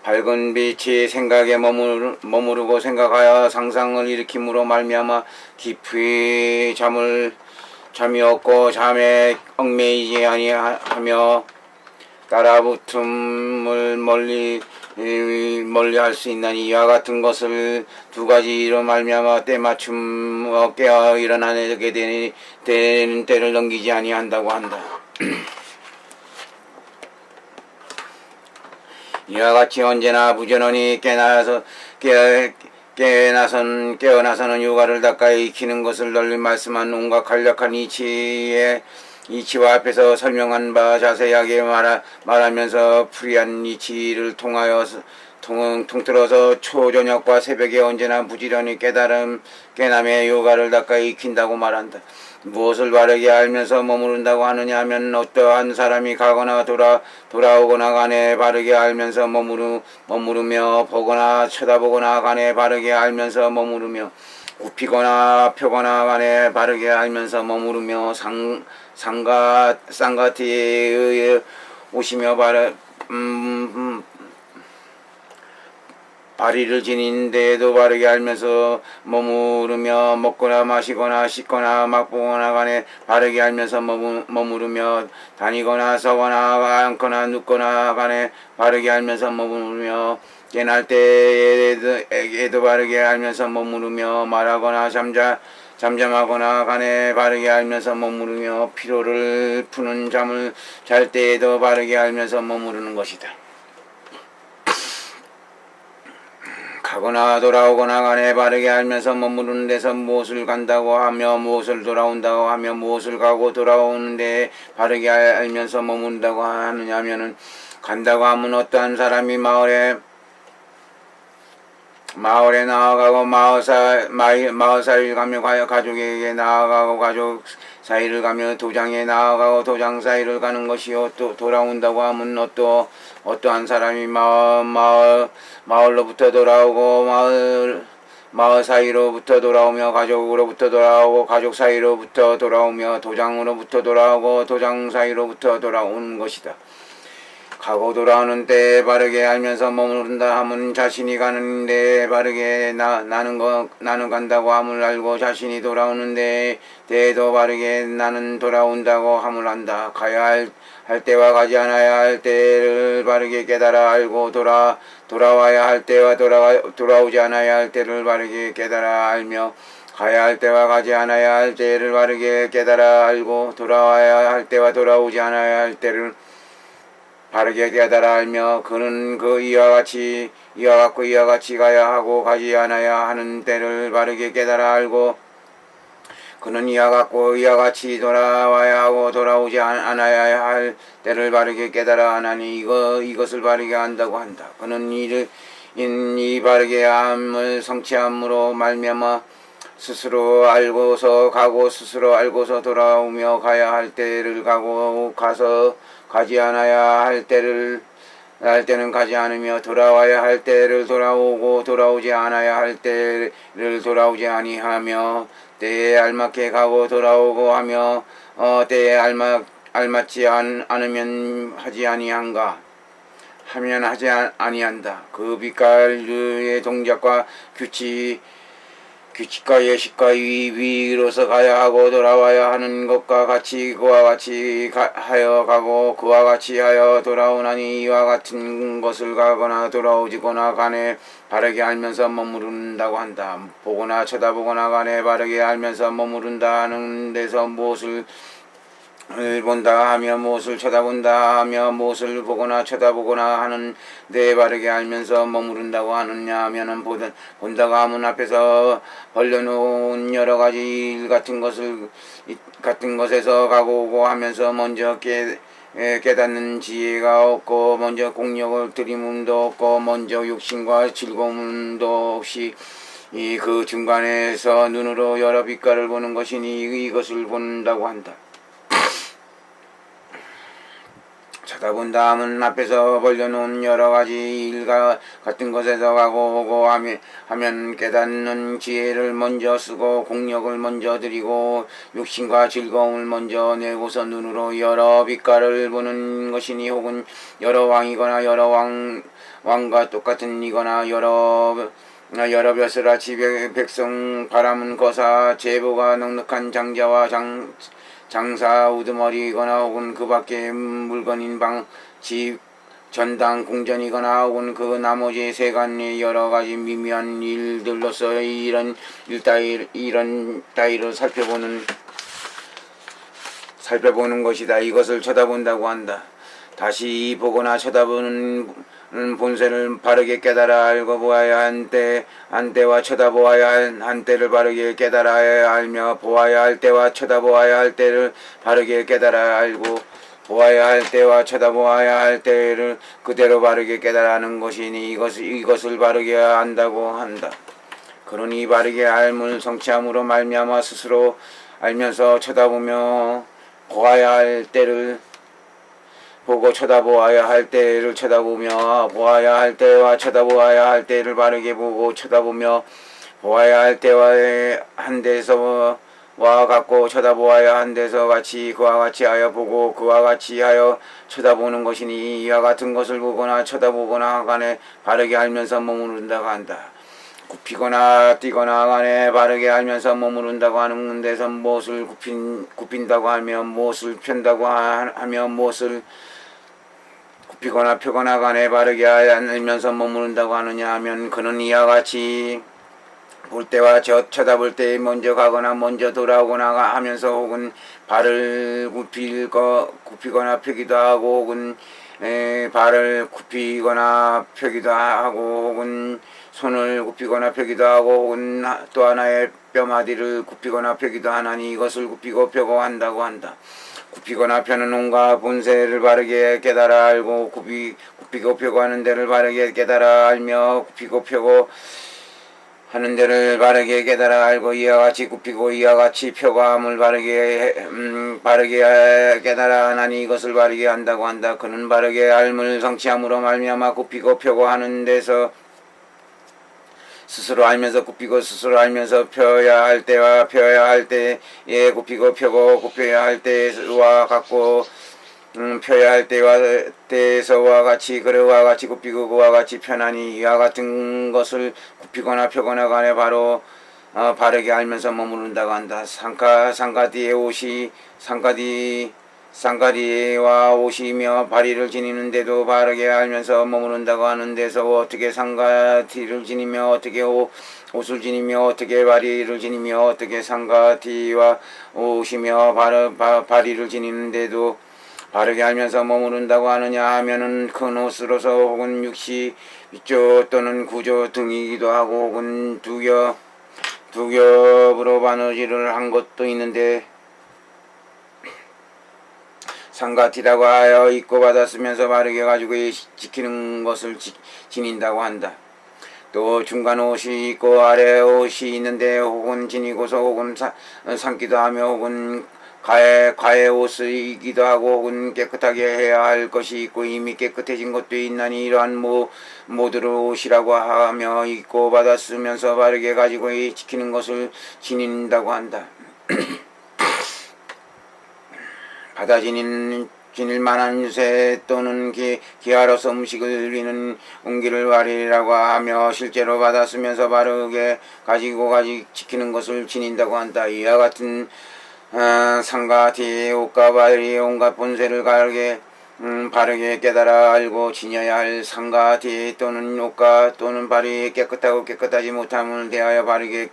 밝은 빛이 생각에 머무르고 생각하여 상상을 일으킴으로 말미암아 깊이 잠이 없고 잠에 얽매이지 아니하며 따라붙음을 멀리 할 수 있나니 이와 같은 것을 두 가지로 말미암아 때맞춤 깨어 일어나게 되는 때를 넘기지 아니한다고 한다. 이와 같이 언제나 부지런히 깨어나서는 요가를 닦아 익히는 것을 널리 말씀한 온갖 간략한 이치와 앞에서 설명한 바 자세하게 말하면서 풀이한 이치를 통틀어서 초저녁과 새벽에 언제나 부지런히 깨남의 요가를 닦아 익힌다고 말한다. 무엇을 바르게 알면서 머무른다고 하느냐 하면 어떠한 사람이 가거나 돌아오거나 간에 바르게 알면서 머무르며 보거나 쳐다보거나 간에 바르게 알면서 머무르며 굽히거나 펴거나 간에 바르게 알면서 머무르며 쌍가티에 오시며 발의를 지닌데도 바르게 알면서 머무르며 먹거나 마시거나 씻거나 맛보거나 간에 바르게 알면서 머무르며 다니거나 서거나 앉거나 눕거나 간에 바르게 알면서 머무르며 깨날 때에도 바르게 알면서 머무르며 말하거나 잠잠하거나 간에 바르게 알면서 머무르며 피로를 푸는 잠을 잘 때에도 바르게 알면서 머무르는 것이다. 가거나 돌아오거나 간에 바르게 알면서 머무르는 데서 무엇을 간다고 하며 무엇을 돌아온다고 하며 무엇을 가고 돌아오는데 바르게 알면서 머문다고 하느냐면은 간다고 하면 어떠한 사람이 마을에 나아가고 마을 사이를 가며 가족에게 나아가고 가족 사이를 가며 도장에 나아가고 도장 사이를 가는 것이요 또 돌아온다고 하면 어떠한 사람이 마을로부터 돌아오고 마을 사이로부터 돌아오며 가족으로부터 돌아오고 가족 사이로부터 돌아오며 도장으로부터 돌아오고 도장 사이로부터 돌아오는 것이다. 가고 돌아오는 때에 바르게 알면서 머무른다 함은 자신이 가는 데에 바르게 나는 간다고 함을 알고 자신이 돌아오는 데에도 바르게 나는 돌아온다고 함을 안다. 가야 할 때와 가지 않아야 할 때를 바르게 깨달아 알고 돌아와야 할 때와 돌아오지 않아야 할 때를 바르게 깨달아 알며 가야 할 때와 가지 않아야 할 때를 바르게 깨달아 알고 돌아와야 할 때와 돌아오지 않아야 할 때를 바르게 깨달아 알며 그는 이와 같이 가야 하고 가지 않아야 하는 때를 바르게 깨달아 알고 그는 이와 같이 돌아와야 하고 돌아오지 않아야 할 때를 바르게 깨달아 하나니 이것을 바르게 한다고 한다. 그는 이 바르게 함을 성취함으로 말미암아 스스로 알고서 가고 스스로 알고서 돌아오며 가야 할 때를 가고 가서 가지 않아야 할 때는 가지 않으며 돌아와야 할 때를 돌아오고 돌아오지 않아야 할 때를 돌아오지 아니하며 때에 알맞게 가고 돌아오고 하며 때에 알맞지 않으면 하지 아니한가 하면 하지 아니한다. 그 빛깔의 동작과 규칙과 예식과 위로서 가야 하고 돌아와야 하는 것과 같이 그와 같이 하여 가고 그와 같이 하여 돌아오나니 이와 같은 것을 가거나 돌아오지거나 간에 바르게 알면서 머무른다고 한다. 보거나 쳐다보거나 간에 바르게 알면서 머무른다 하는 데서 무엇을 본다 하며 무엇을 쳐다본다 하며 무엇을 보거나 쳐다보거나 하는 데 바르게 알면서 머무른다고 하느냐 하면은 본다고 하면 앞에서 벌려놓은 여러 가지 일 같은 것에서 가고 오고 하면서 먼저 깨닫는 지혜가 없고 먼저 공력을 들임음도 없고 먼저 욕심과 즐거움도 없이 그 중간에서 눈으로 여러 빛깔을 보는 것이니 이것을 본다고 한다. 쳐다본다 함은 앞에서 벌려놓은 여러 가지 일과 같은 것에서 가고 오고 하면 깨닫는 지혜를 먼저 쓰고 공력을 먼저 들이고 욕심과 즐거움을 먼저 내고서 눈으로 여러 빛깔을 보는 것이니 혹은 여러 왕이거나 여러 왕과 똑같은 이거나 여러 벼슬아치 백성 바람은 거사 제보가 넉넉한 장자와 장사 우두머리이거나 혹은 그 밖에 물건인 방, 집, 전당, 궁전이거나 혹은 그 나머지 세간의 여러 가지 미미한 일들로서 이런 따위를 살펴보는 것이다. 이것을 쳐다본다고 한다. 다시 보거나 쳐다보는 본세를 바르게 깨달아 알고 보아야 한 때와 쳐다보아야 한 때를 바르게 깨달아야 알며 보아야 할 때와 쳐다보아야 할 때를 바르게 깨달아 알고 보아야 할 때와 쳐다보아야 할 때를 그대로 바르게 깨달아는 것이니 이것을 바르게 안다고 한다. 그러니 바르게 알물 성취함으로 말미암아 스스로 알면서 쳐다보며 보아야 할 때를 보고 쳐다보아야 할 때를 쳐다보며 보아야 할 때와 쳐다보아야 할 때를 바르게 보고 쳐다보며 보아야 할 때와 한 데서 와 같고 쳐다보아야 한 데서 같이 그와 같이 하여 보고 그와 같이 하여 쳐다보는 것이니 이와 같은 것을 보거나 쳐다보거나 간에 바르게 알면서 머무른다고 한다. 굽히거나 뛰거나 간에 바르게 알면서 머무른다고 하는 데서 무엇을 굽힌다고 하며 무엇을 편다고 하며 무엇을 굽히거나 펴거나 간에 바르게 알면서 머무른다고 하느냐 하면 그는 이와 같이 볼 때와 쳐다볼 때 먼저 가거나 먼저 돌아오거나 하면서 혹은 발을 굽히거나 펴기도 하고 혹은 발을 굽히거나 펴기도 하고 혹은 손을 굽히거나 펴기도 하고 혹은 또 하나의 뼈마디를 굽히거나 펴기도 하나니 이것을 굽히고 펴고 한다고 한다. 굽히거나 펴는 온갖 본세를 바르게 깨달아 알고 굽히고 펴고 하는 데를 바르게 깨달아 알며 굽히고 펴고 하는 데를 바르게 깨달아 알고 이와 같이 굽히고 이와 같이 펴감을 바르게 깨달아 하나니 이것을 바르게 한다고 한다. 그는 바르게 알물 성취함으로 말미암아 굽히고 펴고 하는 데서 스스로 알면서 굽히고 스스로 알면서 펴야 할 때와 펴야 할 때에 굽히고 펴고 굽혀야 할 때와 같고 펴야 할 때에서와 같이 그와 같이 굽히고 그와 같이 편하니 이와 같은 것을 굽히거나 펴거나 간에 바로 바르게 알면서 머무른다고 한다. 상가디의 옷이 상가디와 옷이며 바리를 지니는데도 바르게 알면서 머무른다고 하는 데서 어떻게 상가디를 지니며 어떻게 옷을 지니며 어떻게 바리를 지니며 어떻게 상가디와 옷이며 바리를 지니는데도 바르게 알면서 머무른다고 하느냐 하면은 큰 옷으로서 혹은 육조 또는 구조 등이기도 하고 혹은 두 겹으로 바느질을 한 것도 있는데 상가티라고 하여 입고 받았으면서 바르게 가지고 지키는 것을 지닌다고 한다. 또 중간 옷이 있고 아래 옷이 있는데 혹은 지니고서 혹은 삼기도 하며 혹은 가해 옷이기도 하고 혹은 깨끗하게 해야 할 것이 있고 이미 깨끗해진 것도 있나니 이러한 모두를 옷이라고 하며 입고 받았으면서 바르게 가지고 지키는 것을 지닌다고 한다. 받아 지닐 만한 새 또는 기하로서 음식을 위는 옹기를 바리라고 하며 실제로 받았으면서 바르게 가지고 지키는 것을 지닌다고 한다. 이와 같은 상가 뒤에 옷과 바리 온갖 본세를 바르게 깨달아 알고 지녀야 할 상가 뒤에 또는 옷과 또는 발이 깨끗하고 깨끗하지 못함을 대하여 바르게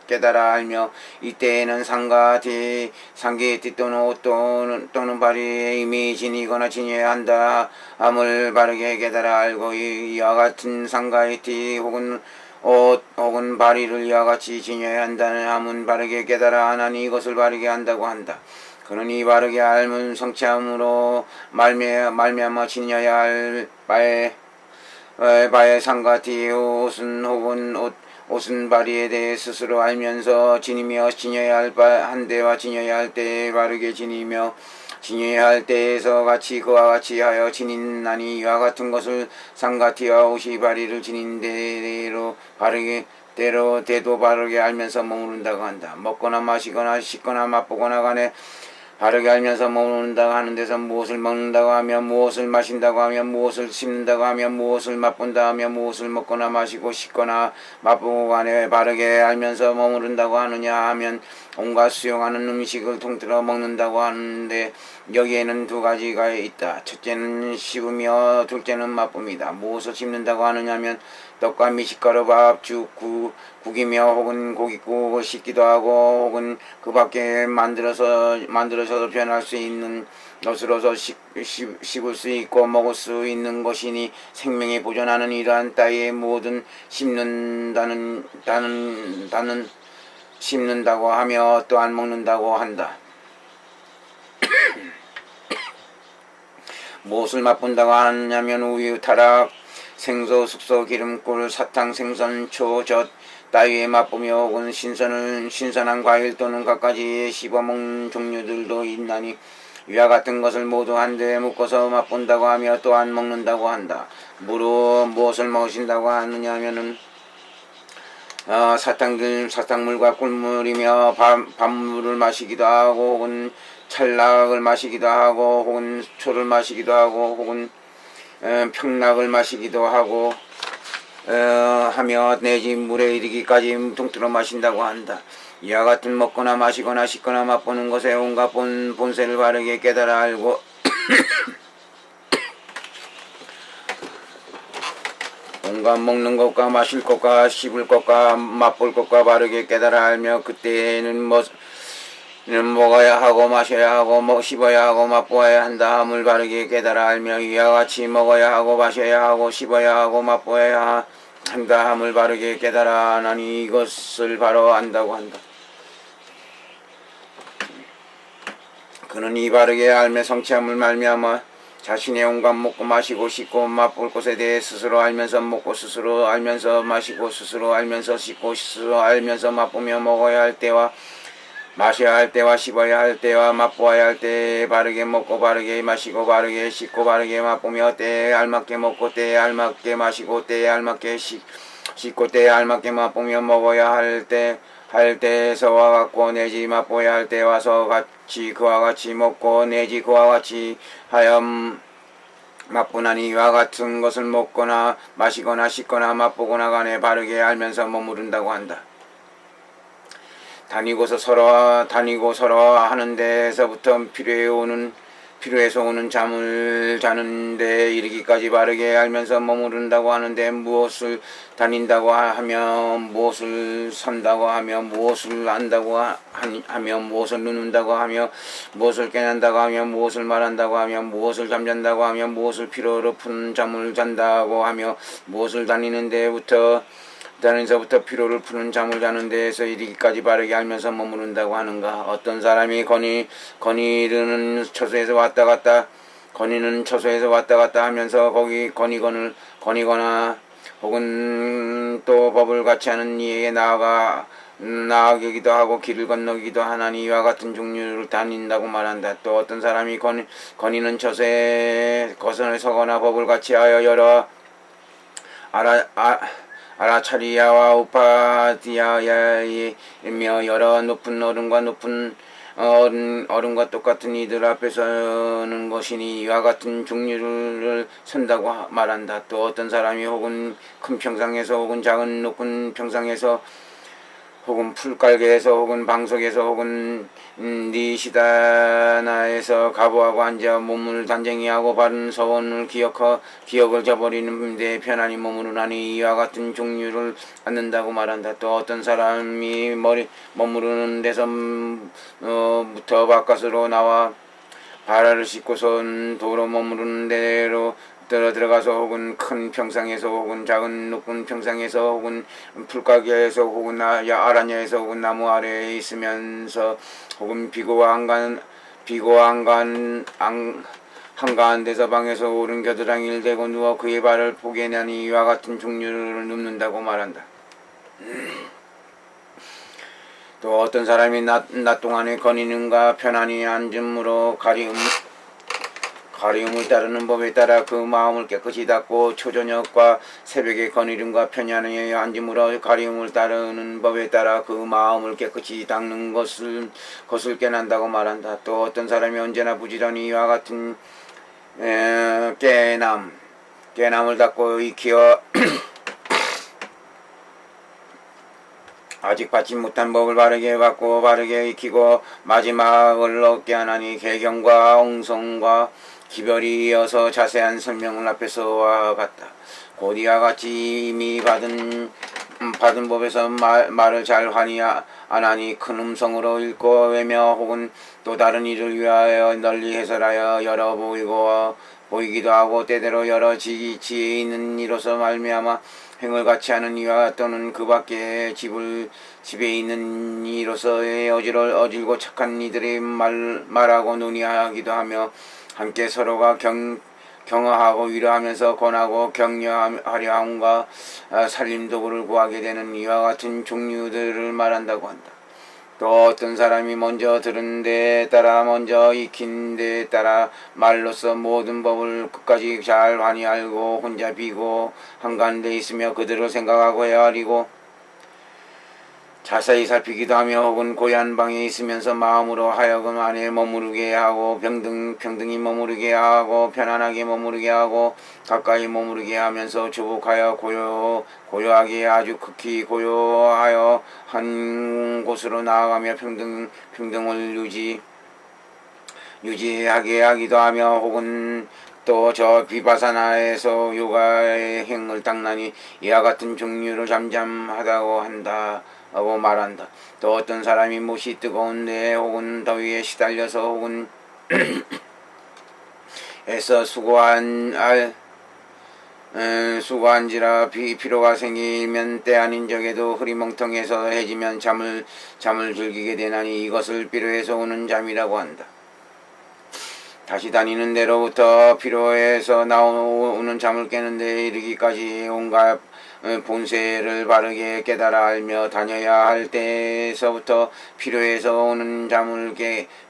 깨달아 알며 이때에는 상기 뒤 또는 옷 또는 발이 이미 지니거나 지녀야 한다 함을 바르게 깨달아 알고 이와 같은 상가의 뒤 혹은 옷 혹은 바리를 이와 같이 지녀야 한다는 함은 바르게 깨달아 하나니 이것을 바르게 한다고 한다. 그는 이 바르게 알문 성취함으로 말미암아 지녀야 할 바의 상가 뒤 옷은 혹은 옷은 바리에 대해 스스로 알면서 지니며 지녀야 할 한 대와 지녀야 할 때에 바르게 지니며 지녀야 할 때에서 같이 그와 같이 하여 지닌나니 이와 같은 것을 상가티와 옷이 바리를 지닌 대로 대도 바르게 알면서 머무른다고 한다. 먹거나 마시거나 씻거나 맛보거나 간에 바르게 알면서 머무른다고 하는 데서 무엇을 먹는다고 하며 무엇을 마신다고 하며 무엇을 씹는다고 하며 무엇을 맛본다 하며 무엇을 먹거나 마시고 씻거나 맛보고 간에 바르게 알면서 머무른다고 하느냐 하면 온갖 수용하는 음식을 통틀어 먹는다고 하는데 여기에는 두 가지가 있다. 첫째는 씹으며 둘째는 맛봅니다. 무엇을 씹는다고 하느냐 하면 떡과 미식가루 밥, 죽, 국이며 혹은 고깃국을 씻기도 하고 혹은 그 밖에 만들어서 변할 수 있는 것으로서 씹을 수 있고 먹을 수 있는 것이니 생명이 보존하는 이러한 따위의 모든 씹는다고 하며 또한 먹는다고 한다. 무엇을 맛본다고 하느냐면 우유, 타락, 생소, 숙소, 기름꿀, 사탕, 생선, 초, 젖 따위에 맛보며 혹은 신선한 과일 또는 갖가지 씹어먹는 종류들도 있나니 이와 같은 것을 모두 한데 묶어서 맛본다고 하며 또한 먹는다고 한다. 무엇을 먹으신다고 하느냐 하면은 사탕물과 꿀물이며 밤물을 마시기도 하고 혹은 찰락을 마시기도 하고 혹은 초를 마시기도 하고 혹은 평락을 마시기도 하고 하며 내지 물에 이르기까지 통틀어 마신다고 한다. 이와 같은 먹거나 마시거나 씻거나 맛보는 것에 온갖 본세를 바르게 깨달아 알고 온갖 먹는 것과 마실 것과 씹을 것과 맛볼 것과 바르게 깨달아 알며 그때에는 먹어야 하고 마셔야 하고 씹어야 하고 맛보아야 한다 함을 바르게 깨달아 알며 이와 같이 먹어야 하고 마셔야 하고 씹어야 하고 맛보아야 한다 함을 바르게 깨달아 하나니 이것을 바로 안다고 한다. 그는 이 바르게 알며 성취함을 말미암아 자신의 온갖 먹고 마시고 씻고 맛볼 것에 대해 스스로 알면서 먹고 스스로 알면서 마시고 스스로 알면서 씻고 스스로 알면서 맛보며 먹어야 할 때와 마셔야 할 때와 씹어야 할 때와 맛보아야 할 때에 바르게 먹고 바르게 마시고 바르게 씻고 바르게 맛보며 때에 알맞게 먹고 때에 알맞게 마시고 때에 알맞게 씻고 때에 알맞게 맛보며 먹어야 할 때에서와 같고 내지 맛보아야 할 때 와서 같이 그와 같이 먹고 내지 그와 같이 하염 맛보나니 이와 같은 것을 먹거나 마시거나 씻거나 맛보거나 간에 바르게 알면서 머무른다고 한다. 다니고 서러 하는 데에서부터 필요해서 오는 잠을 자는 데 이르기까지 바르게 알면서 머무른다고 하는데 무엇을 다닌다고 하며 무엇을 산다고 하며 무엇을 안다고 하며 무엇을 누는다고 하며 무엇을 깨난다고 하며 무엇을 말한다고 하며 무엇을 잠잔다고 하며 무엇을 필요로 푸는 잠을 잔다고 하며 무엇을 다니는 데부터 필요를 푸는 잠을 자는 데에서 이르기까지 바르게 알면서 머무른다고 하는가. 어떤 사람이 건의는 처소에서 왔다 갔다 하면서 거기 건의거나 혹은 또 법을 같이 하는 이에게 나아가기도 하고 길을 건너기도 하나니 이와 같은 종류를 다닌다고 말한다. 또 어떤 사람이 건의는 처소에 거선을 서거나 법을 같이 하여 여러 아라차리야와 우파디야야이며 여러 높은 어른과 똑같은 이들 앞에 서는 것이니 이와 같은 종류를 선다고 말한다. 또 어떤 사람이 혹은 큰 평상에서 혹은 작은 높은 평상에서 혹은 풀깔개에서 혹은 방석에서 혹은 니시다나에서 가보하고 앉아 몸을 단정히하고 바른 서원을 기억을 저버리는 데 편안히 머무르나니 이와 같은 종류를 갖는다고 말한다. 또 어떤 사람이 머무르는 데서부터 바깥으로 나와 발화를 씻고선 도로 머무르는 데로 들어가서 혹은 큰 평상에서 혹은 작은 높은 평상에서 혹은 풀가게에서 혹은 아라냐에서 혹은 나무 아래에 있으면서 혹은 한가한 데서 방에서 오른 겨드랑이를 대고 누워 그의 발을 포개냐니 이와 같은 종류를 눕는다고 말한다. 또 어떤 사람이 낮 동안에 거니는가 편안히 앉음으로 가리움을 따르는 법에 따라 그 마음을 깨끗이 닫고 초저녁과 새벽에 거니름과 편안히 앉음으로 가리움을 따르는 법에 따라 그 마음을 깨끗이 닦는 것을 깨난다고 말한다. 또 어떤 사람이 언제나 부지런히 이와 같은 깨남을 닫고 익히어 아직 받지 못한 법을 바르게 받고 바르게 익히고 마지막을 얻게 하나니 개경과 옹성과 기별이 이어서 자세한 설명을 앞에서와 같다. 곧 이와 같이 이미 받은 법에서 말을 잘 하니 안하니 큰 음성으로 읽고 외며 혹은 또 다른 일을 위하여 널리 해설하여 열어 보이기도 하고 때때로 여러 지혜 있는 이로서 말미암아 행을 같이 하는 이와 또는 그 밖에 집에 있는 이로서의 어질고 착한 이들이 말하고 논의하기도 하며 함께 서로가 경허하고 위로하면서 권하고 격려하려 함과 살림도구를 구하게 되는 이와 같은 종류들을 말한다고 한다. 또 어떤 사람이 먼저 들은 데에 따라 먼저 익힌 데에 따라 말로써 모든 법을 끝까지 잘 환히 알고 혼자 비고 한가한 데 있으며 그들을 생각하고 헤아리고 자세히 살피기도 하며 혹은 고요한 방에 있으면서 마음으로 하여금 안에 머무르게 하고 평등히 머무르게 하고 편안하게 머무르게 하고 가까이 머무르게 하면서 조복하여 고요하게 아주 극히 고요하여 한 곳으로 나아가며 평등을 유지하게 하기도 하며 혹은 또 저 비바사나에서 요가의 행을 닦나니 이와 같은 종류를 잠잠하다고 한다 하고 말한다. 또 어떤 사람이 못이 뜨거운데 혹은 더위에 시달려서 혹은 애써 수고한지라 피로가 생기면 때 아닌 적에도 흐리멍텅해서 해지면 잠을 즐기게 되나니 이것을 피로에서 오는 잠이라고 한다. 다시 다니는 데로부터 피로에서 나오는 잠을 깨는데 이르기까지 온갖 본세를 바르게 깨달아 알며 다녀야 할 때에서부터 피로에서 오는 잠을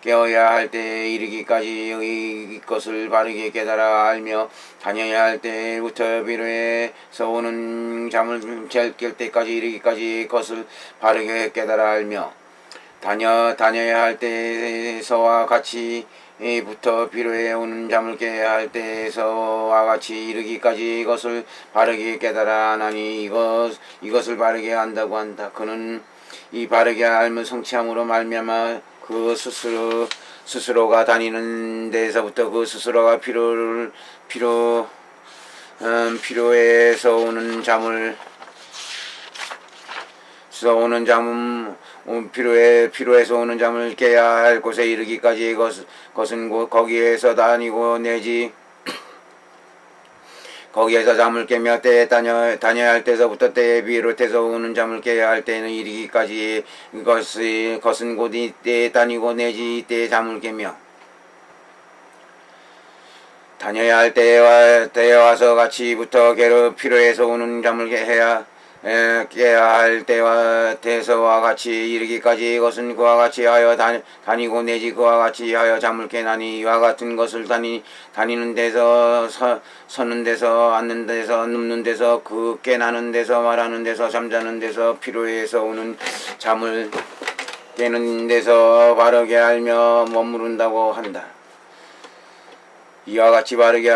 깨어야 할 때에 이르기까지 이것을 바르게 깨달아 알며 다녀야 할 때부터 피로에서 오는 잠을 깰 때까지 이르기까지 이것을 바르게 깨달아 알며 다녀야 할 때에서와 같이 부터 피로에 오는 잠을 깨야 할 때에서와 같이 이르기까지 이것을 바르게 깨달아 하나니 이것을 바르게 한다고 한다. 그는 이 바르게 알면 성취함으로 말미암아 그 스스로가 다니는 데에서부터 그 스스로가 피로에서 오는 잠을 피로에서 오는 잠을 깨야 할 곳에 이르기까지 것은 거기에서 다니고 내지 거기에서 잠을 깨며 때에 다녀야 할 때서부터 때에 비롯해서 오는 잠을 깨야 할 때는 이르기까지 것은 곧 이때에 다니고 내지 이때에 잠을 깨며 다녀야 할 때에 와서 같이부터 피로에서 오는 잠을 깨야 할 때와 같이 이르기까지 이것은 그와 같이 하여 다니고 내지 그와 같이 하여 잠을 깨나니 이와 같은 것을 다니는 데서 서는 데서 앉는 데서 눕는 데서 그 깨나는 데서 말하는 데서 잠자는 데서 피로에서 오는 잠을 깨는 데서 바르게 알며 머무른다고 한다. 이와 같이 바르게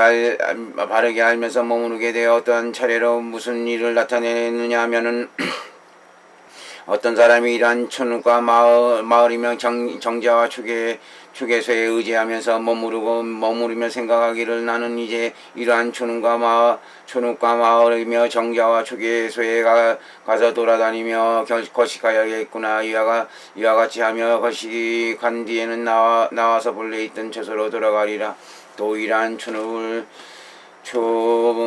알면서 머무르게 되어 어떠한 차례로 무슨 일을 나타내느냐 하면은 어떤 사람이 이러한 천국과 마을이며 정자와 축에서에 의지하면서 머무르며 생각하기를 나는 이제 이러한 천국과 마을이며 정자와 축에서에 가서 돌아다니며 거식하여야겠구나. 이와 같이 하며 거식한 뒤에는 나와서 본래 있던 처소로 돌아가리라. 또 이러한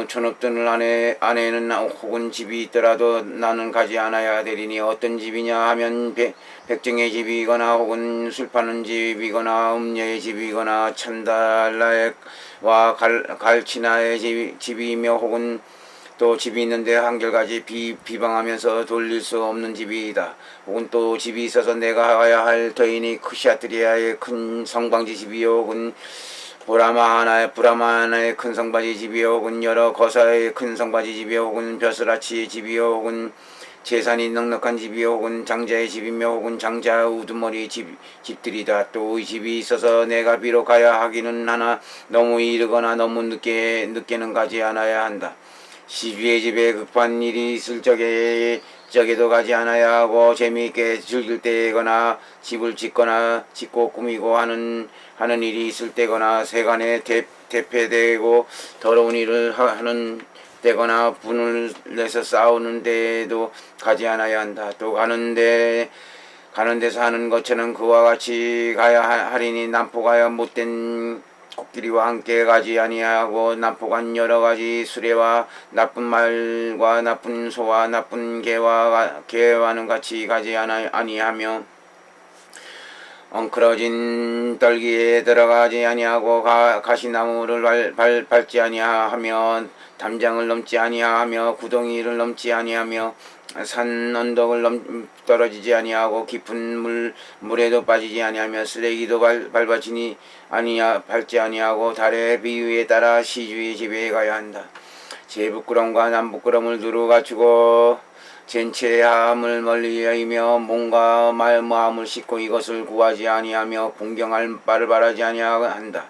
촌업들 안에는 혹은 집이 있더라도 나는 가지 않아야 되리니 어떤 집이냐 하면 백정의 집이거나 혹은 술 파는 집이거나 음녀의 집이거나 찬달라와 갈치나의 집이며 혹은 또 집이 있는데 한결같이 비방하면서 돌릴 수 없는 집이다. 혹은 또 집이 있어서 내가 가야 할 터이니 크시아트리아의 큰 성방지 집이요 혹은 브라마나의 큰 성바지 집이요 혹은 여러 거사의 큰 성바지 집이요 혹은 벼슬아치의 집이요 혹은 재산이 넉넉한 집이요 혹은 장자의 집이며 혹은 장자 우두머리 집들이다. 또 이 집이 있어서 내가 비록 가야 하기는 하나 너무 이르거나 너무 늦게는 가지 않아야 한다. 시주의 집에 급한 일이 있을 적에도 가지 않아야 하고 재미있게 즐길 때거나 집을 짓고 꾸미고 하는 일이 있을 때거나 세간에 대패되고 더러운 일을 하는 때거나 분을 내서 싸우는 데에도 가지 않아야 한다. 또 가는 데서 하는 것처럼 그와 같이 가야 하리니 난폭하여 못된 코끼리와 함께 가지 아니하고 난폭한 여러 가지 수레와 나쁜 말과 나쁜 소와 나쁜 개와는 같이 가지 아니하며 엉클어진 떨기에 들어가지 아니하고 가시나무를 밟지 아니하며 담장을 넘지 아니하며 구덩이를 넘지 아니하며 산 언덕을 떨어지지 아니하고 깊은 물에도 빠지지 아니하며 쓰레기도 밟지 아니하고 달의 비유에 따라 시주의 집에 가야 한다. 제 부끄럼과 남 부끄럼을 두루 갖추고 젠체함을 멀리하며 몸과 마음을 씻고 이것을 구하지 아니하며 공경할 바를 바라지 아니한다.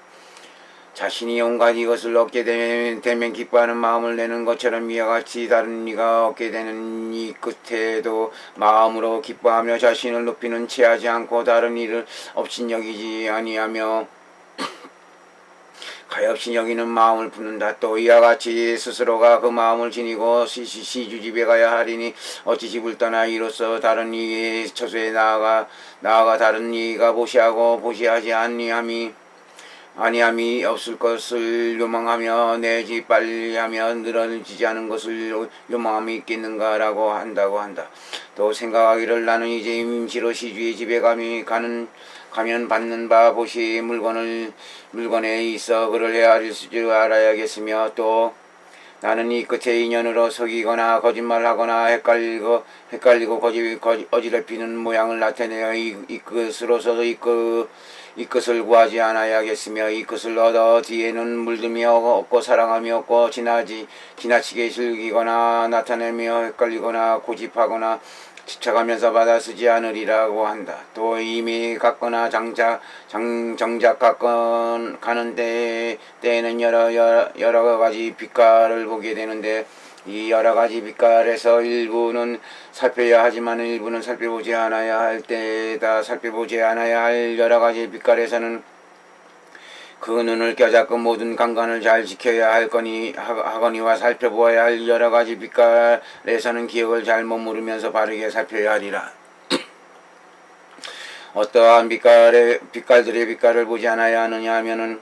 자신이 온갖 이것을 얻게 되면 기뻐하는 마음을 내는 것처럼 이와 같이 다른 이가 얻게 되는 이 끝에도 마음으로 기뻐하며 자신을 높이는 체하지 않고 다른 이를 업신여기지 아니하며 가엾이 여기는 마음을 품는다. 또 이와 같이 스스로가 그 마음을 지니고 시주집에 가야 하리니 어찌 집을 떠나 이로써 다른 이의 처소에 나아가 다른 이가 보시하지 아니함이 없을 것을 요망하며 내 집 빨리하며 늘어지지 않은 것을 요망함이 있겠는가라고 한다고 한다. 또 생각하기를 나는 이제 임시로 시주의 집에 가면 받는 바 보시 물건에 있어 그를 헤아릴 줄 알아야겠으며 또 나는 이 끝에 인연으로 속이거나 거짓말하거나 헷갈리고 어지럽히는 모양을 나타내어 이 끝으로서도 이 끝을 구하지 않아야겠으며 이 끝을 얻어 뒤에는 물들며 없고 사랑함이 없고 지나치게 즐기거나 나타내며 헷갈리거나 고집하거나 집착하면서 받아 쓰지 않으리라고 한다. 또 이미 갔거나 정작 가는 때에는 여러 가지 빛깔을 보게 되는데 이 여러 가지 빛깔에서 일부는 살펴야 하지만 일부는 살펴보지 않아야 할 때다. 살펴보지 않아야 할 여러 가지 빛깔에서는 그 눈을 껴잡고 모든 감관을 잘 지켜야 하거니와 살펴보아야 할 여러 가지 빛깔에서는 기억을 잘 머무르면서 바르게 살펴야 하리라. 어떠한 빛깔들의 빛깔을 보지 않아야 하느냐 하면은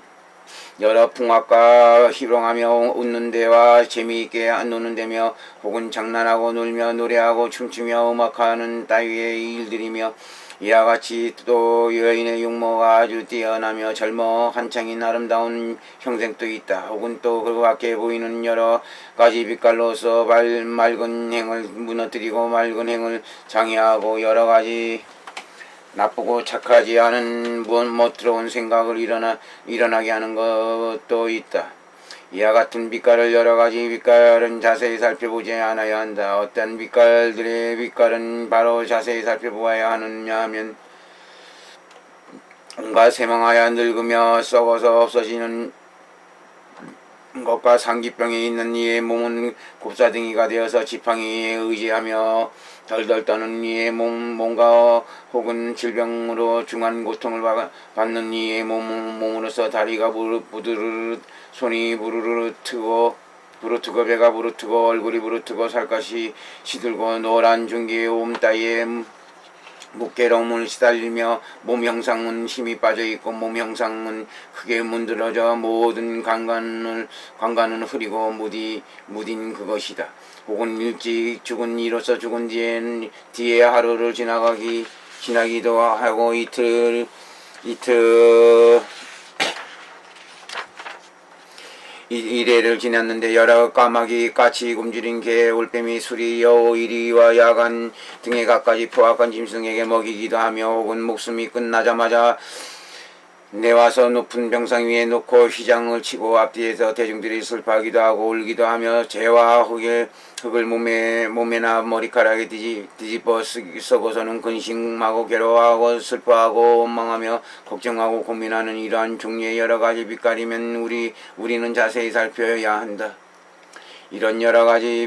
여러 풍악과 희롱하며 웃는 데와 재미있게 노는 데며 혹은 장난하고 놀며 노래하고 춤추며 음악하는 따위의 일들이며 이와 같이 또 여인의 용모가 아주 뛰어나며 젊어 한창인 아름다운 형생도 있다. 혹은 또 그 밖에 보이는 여러 가지 빛깔로서 맑은 행을 무너뜨리고 맑은 행을 장애하고 여러 가지 나쁘고 착하지 않은 못 들어온 생각을 일어나게 하는 것도 있다. 이와 같은 빛깔을 여러 가지 빛깔은 자세히 살펴보지 않아야 한다. 어떤 빛깔들의 빛깔은 바로 자세히 살펴보아야 하느냐 하면 온갖 세망하여 늙으며 썩어서 없어지는 것과 상기병에 있는 이의 몸은 곱사등이가 되어서 지팡이에 의지하며 덜덜 떠는 이의 몸과 혹은 질병으로 중한 고통을 받는 이의 몸으로서 다리가 부르르 손이 부르르 트고 배가 부르트고 얼굴이 부르트고 살갗이 시들고 노란 중기의 옴 따위에 무게로움을 시달리며 몸 형상은 힘이 빠져있고 몸 형상은 크게 문드러져 모든 관관은 흐리고 무딘 그것이다. 혹은 일찍 죽은 이로써 죽은 뒤에 하루를 지나기도 하고 이틀 이래를 지났는데 여러 까마귀, 까치, 굶주린 개, 올빼미, 수리, 여우, 이리와 야간 등의 갖가지 포악한 짐승에게 먹이기도 하며 혹은 목숨이 끝나자마자 내와서 높은 병상 위에 놓고 휘장을 치고 앞뒤에서 대중들이 슬퍼하기도 하고 울기도 하며 재와 흙을 몸에나 머리카락에 뒤집어 썩어서는 근심하고 괴로워하고 슬퍼하고 원망하며 걱정하고 고민하는 이러한 종류의 여러 가지 빛깔이면 우리는 자세히 살펴야 한다. 이런 여러 가지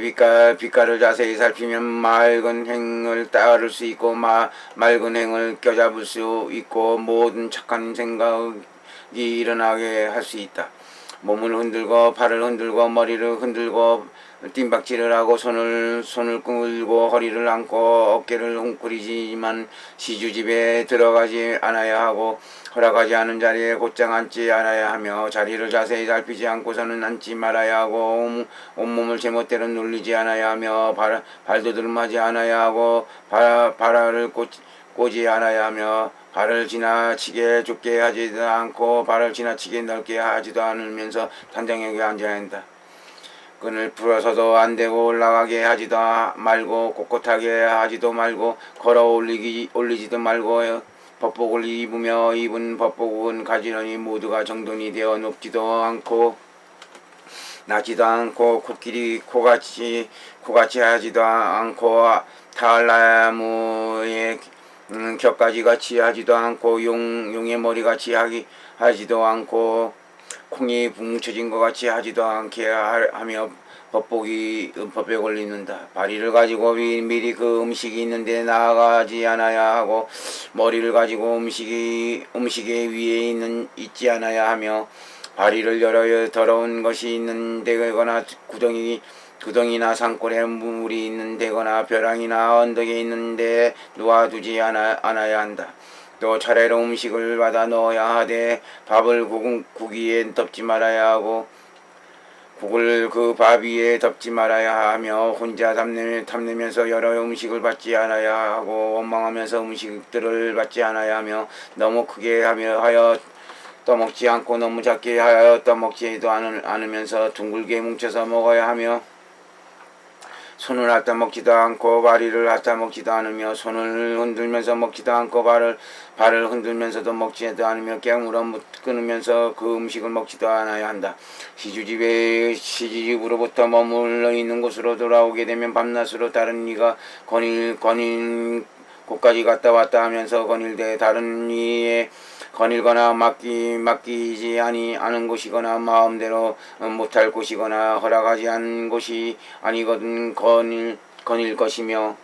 빛깔을 자세히 살피면 맑은 행을 따를 수 있고 맑은 행을 껴잡을 수 있고 모든 착한 생각이 일어나게 할 수 있다. 몸을 흔들고 발을 흔들고 머리를 흔들고 뜀박질을 하고 손을 끌고 허리를 안고 어깨를 웅크리지만 시주집에 들어가지 않아야 하고 허락하지 않은 자리에 곧장 앉지 않아야 하며 자리를 자세히 살피지 않고서는 앉지 말아야 하고 온몸을 제멋대로 눌리지 않아야 하며 발도 들음하지 않아야 하고 발을 꼬지 않아야 하며 발을 지나치게 좁게 하지도 않고 발을 지나치게 넓게 하지도 않으면서 단정하게 앉아야 한다. 끈을 풀어서도 안 되고 올라가게 하지도 말고 꼿꼿하게 하지도 말고 걸어 올리지도 말고 법복을 입으며 입은 법복은 가지런히 모두가 정돈이 되어 높지도 않고 나지도 않고 코끼리 코같이 하지도 않고 달나무의 격가지 같이 하지도 않고 용의 머리 같이 하지도 않고 콩이 뭉쳐진 것 같이 하지도 않게 하며 법에 걸리는다. 바리를 가지고 미리 그 음식이 있는데 나아가지 않아야 하고 머리를 가지고 음식의 위에 있지 않아야 하며 바리를 열어 더러운 것이 있는 데거나 구덩이나 산골에 물이 있는 데거나 벼랑이나 언덕에 있는데 놓아두지 않아야 한다. 또 차례로 음식을 받아 넣어야 하되 밥을 구기에 덮지 말아야 하고 국을 그 밥 위에 덮지 말아야 하며 혼자 탐내면서 여러 음식을 받지 않아야 하고 원망하면서 음식들을 받지 않아야 하며 너무 크게 하여 떠먹지 않고 너무 작게 하여 떠먹지도 않으면서 둥글게 뭉쳐서 먹어야 하며 손을 갖다 먹지도 않고 바리를 갖다 먹지도 않으며 손을 흔들면서 먹지도 않고 발을 흔들면서도 먹지도 않으며 깨물어 끊으면서 그 음식을 먹지도 않아야 한다. 시주집으로부터 머물러 있는 곳으로 돌아오게 되면 밤낮으로 다른 이가 거닐 곳까지 갔다 왔다 하면서 거닐되 다른 이에 거닐거나 맡기지 않은 곳이거나 마음대로 못할 곳이거나 허락하지 않은 곳이 아니거든 거닐 것이며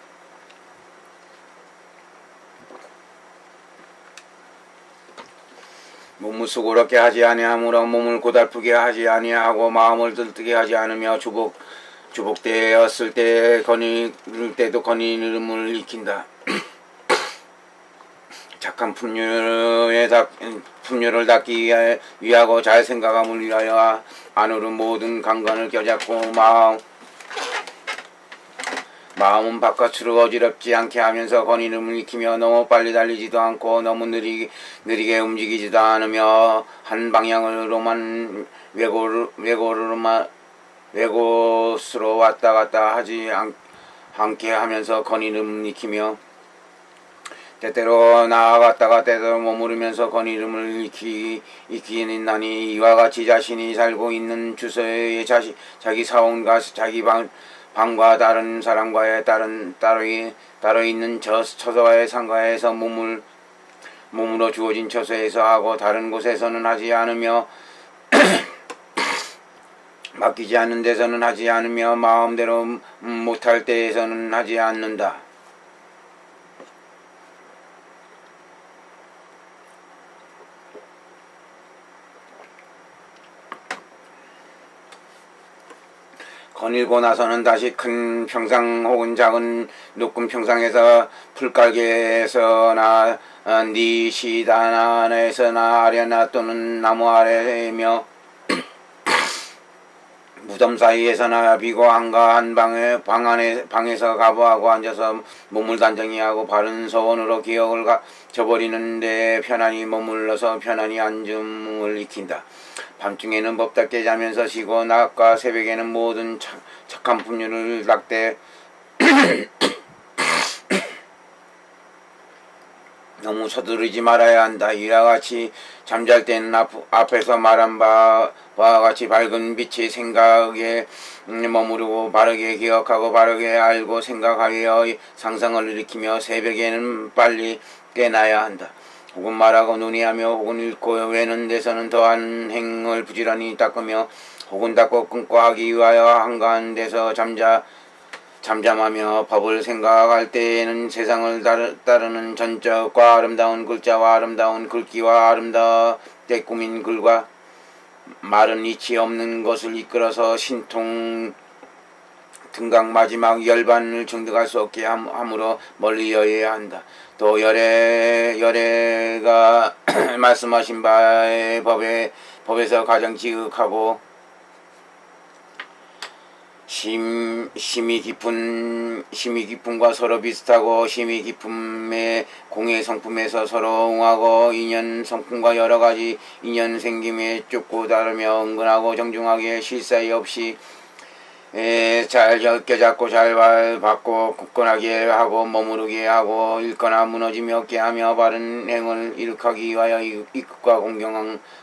몸을 수고롭게 하지 아니하므로 몸을 고달프게 하지 아니하고 마음을 들뜨게 하지 않으며 주복되었을 때 거닐 때도 거닐음을 익힌다. 착한 풍류를 닦기 위하고 잘 생각함을 위하여 안으로 모든 강건을 껴잡고 마음은 바깥으로 어지럽지 않게 하면서 건이름을 익히며 너무 빨리 달리지도 않고 너무 느리게 움직이지도 않으며 한 방향으로만 외곳으로 왔다 갔다 하지 않게 하면서 건이름을 익히며 때때로 나아갔다가 때때로 머무르면서 건이름을 익히나니 이와 같이 자신이 살고 있는 주소에 자기 사원과 자기 방과 다른 사람과의 따로 있는 처소와의 상가에서 몸으로 주어진 처소에서 하고 다른 곳에서는 하지 않으며 맡기지 않는 데서는 하지 않으며 마음대로 못할 때에서는 하지 않는다. 거닐고 나서는 다시 큰 평상 혹은 작은 높은 평상에서 풀깔개에서나 니시다나에서나 아래나 또는 나무 아래며 무덤 사이에서나 비고 한가한 방에서 가부하고 앉아서 몸을 단정히 하고 바른 서원으로 기억을 저버리는데 편안히 머물러서 편안히 앉음을 익힌다. 밤중에는 법답게 자면서 쉬고 낮과 새벽에는 모든 착한 풍류를 닦되 너무 서두르지 말아야 한다. 이와 같이 잠잘 때는 앞에서 말한 바와 같이 밝은 빛의 생각에 머무르고 바르게 기억하고 바르게 알고 생각하여 상상을 일으키며 새벽에는 빨리 깨나야 한다. 혹은 말하고 논의하며 혹은 읽고 외는 데서는 더한 행을 부지런히 닦으며 혹은 닦고 끊고 하기 위하여 한가한 데서 잠잠하며 법을 생각할 때에는 세상을 따르는 전적과 아름다운 글자와 아름다운 글귀와 아름답게 꾸민 글과 말은 이치 없는 것을 이끌어서 신통 등각 마지막 열반을 증득할 수 없게 함으로 멀리 여해야 한다. 또 열애가 말씀하신 바의 법에서 가장 지극하고 심이 깊음과 서로 비슷하고 심이 깊음의 공의 성품에서 서로 응하고 인연 성품과 여러가지 인연 생김에 좁고 다르며 은근하고 정중하게 실사이 없이 잘 껴잡고 잘 받고 굳건하게 하고 머무르게 하고 읽거나 무너지며 깨하며 바른 행을 이룩하기 위하여 이끝과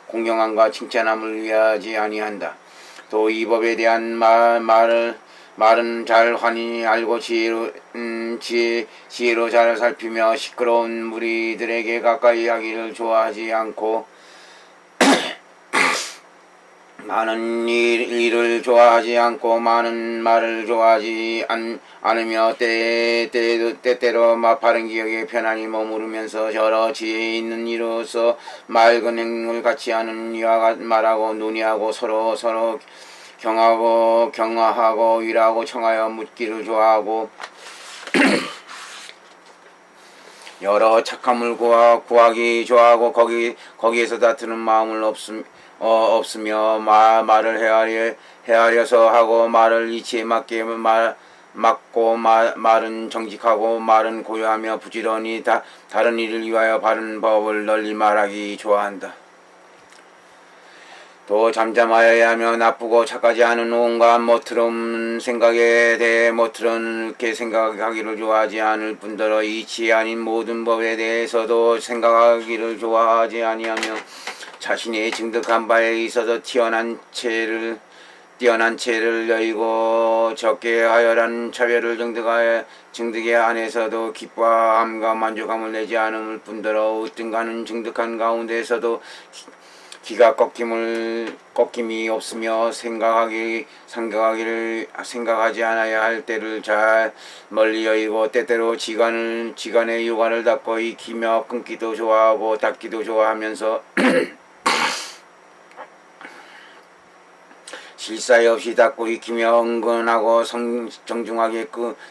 공경함과 칭찬함을 위하지 아니한다. 또 이 법에 대한 말은 잘 환히 알고 지혜로 잘 살피며 시끄러운 무리들에게 가까이 하기를 좋아하지 않고 많은 일을 좋아하지 않고 많은 말을 좋아하지 않으며 때때로 바른 기억에 편안히 머무르면서 여러 지혜 있는 이로서 맑은 행을 같이 하는 이와 말하고 논의하고 서로 경화하고 위로하고 청하여 묻기를 좋아하고 여러 착함을 구하기 좋아하고 거기에서 다투는 마음을 없으며 말을 헤아려서 하고 말을 이치에 맞게 맞고 말은 정직하고 말은 고요하며 부지런히 다른 일을 위하여 바른 법을 널리 말하기 좋아한다. 또 잠잠하여야 하며 나쁘고 착하지 않은 온갖 멋스러운 생각에 대해 멋스럽게 생각하기를 좋아하지 않을 뿐더러 이치 아닌 모든 법에 대해서도 생각하기를 좋아하지 아니하며 자신의 증득한 바에 있어서 뛰어난 체를 여의고 적게 하여란 차별을 증득에 안에서도 기뻐함과 만족함을 내지 않음을 뿐더러 어떤가는 증득한 가운데에서도 기가 꺾임이 없으며 생각하지 않아야 할 때를 잘 멀리 여의고 때때로 지간의 유관을 닫고 익히며 끊기도 좋아하고 닫기도 좋아하면서 실사에 없이 닫고 익히며 은근하고 정중하게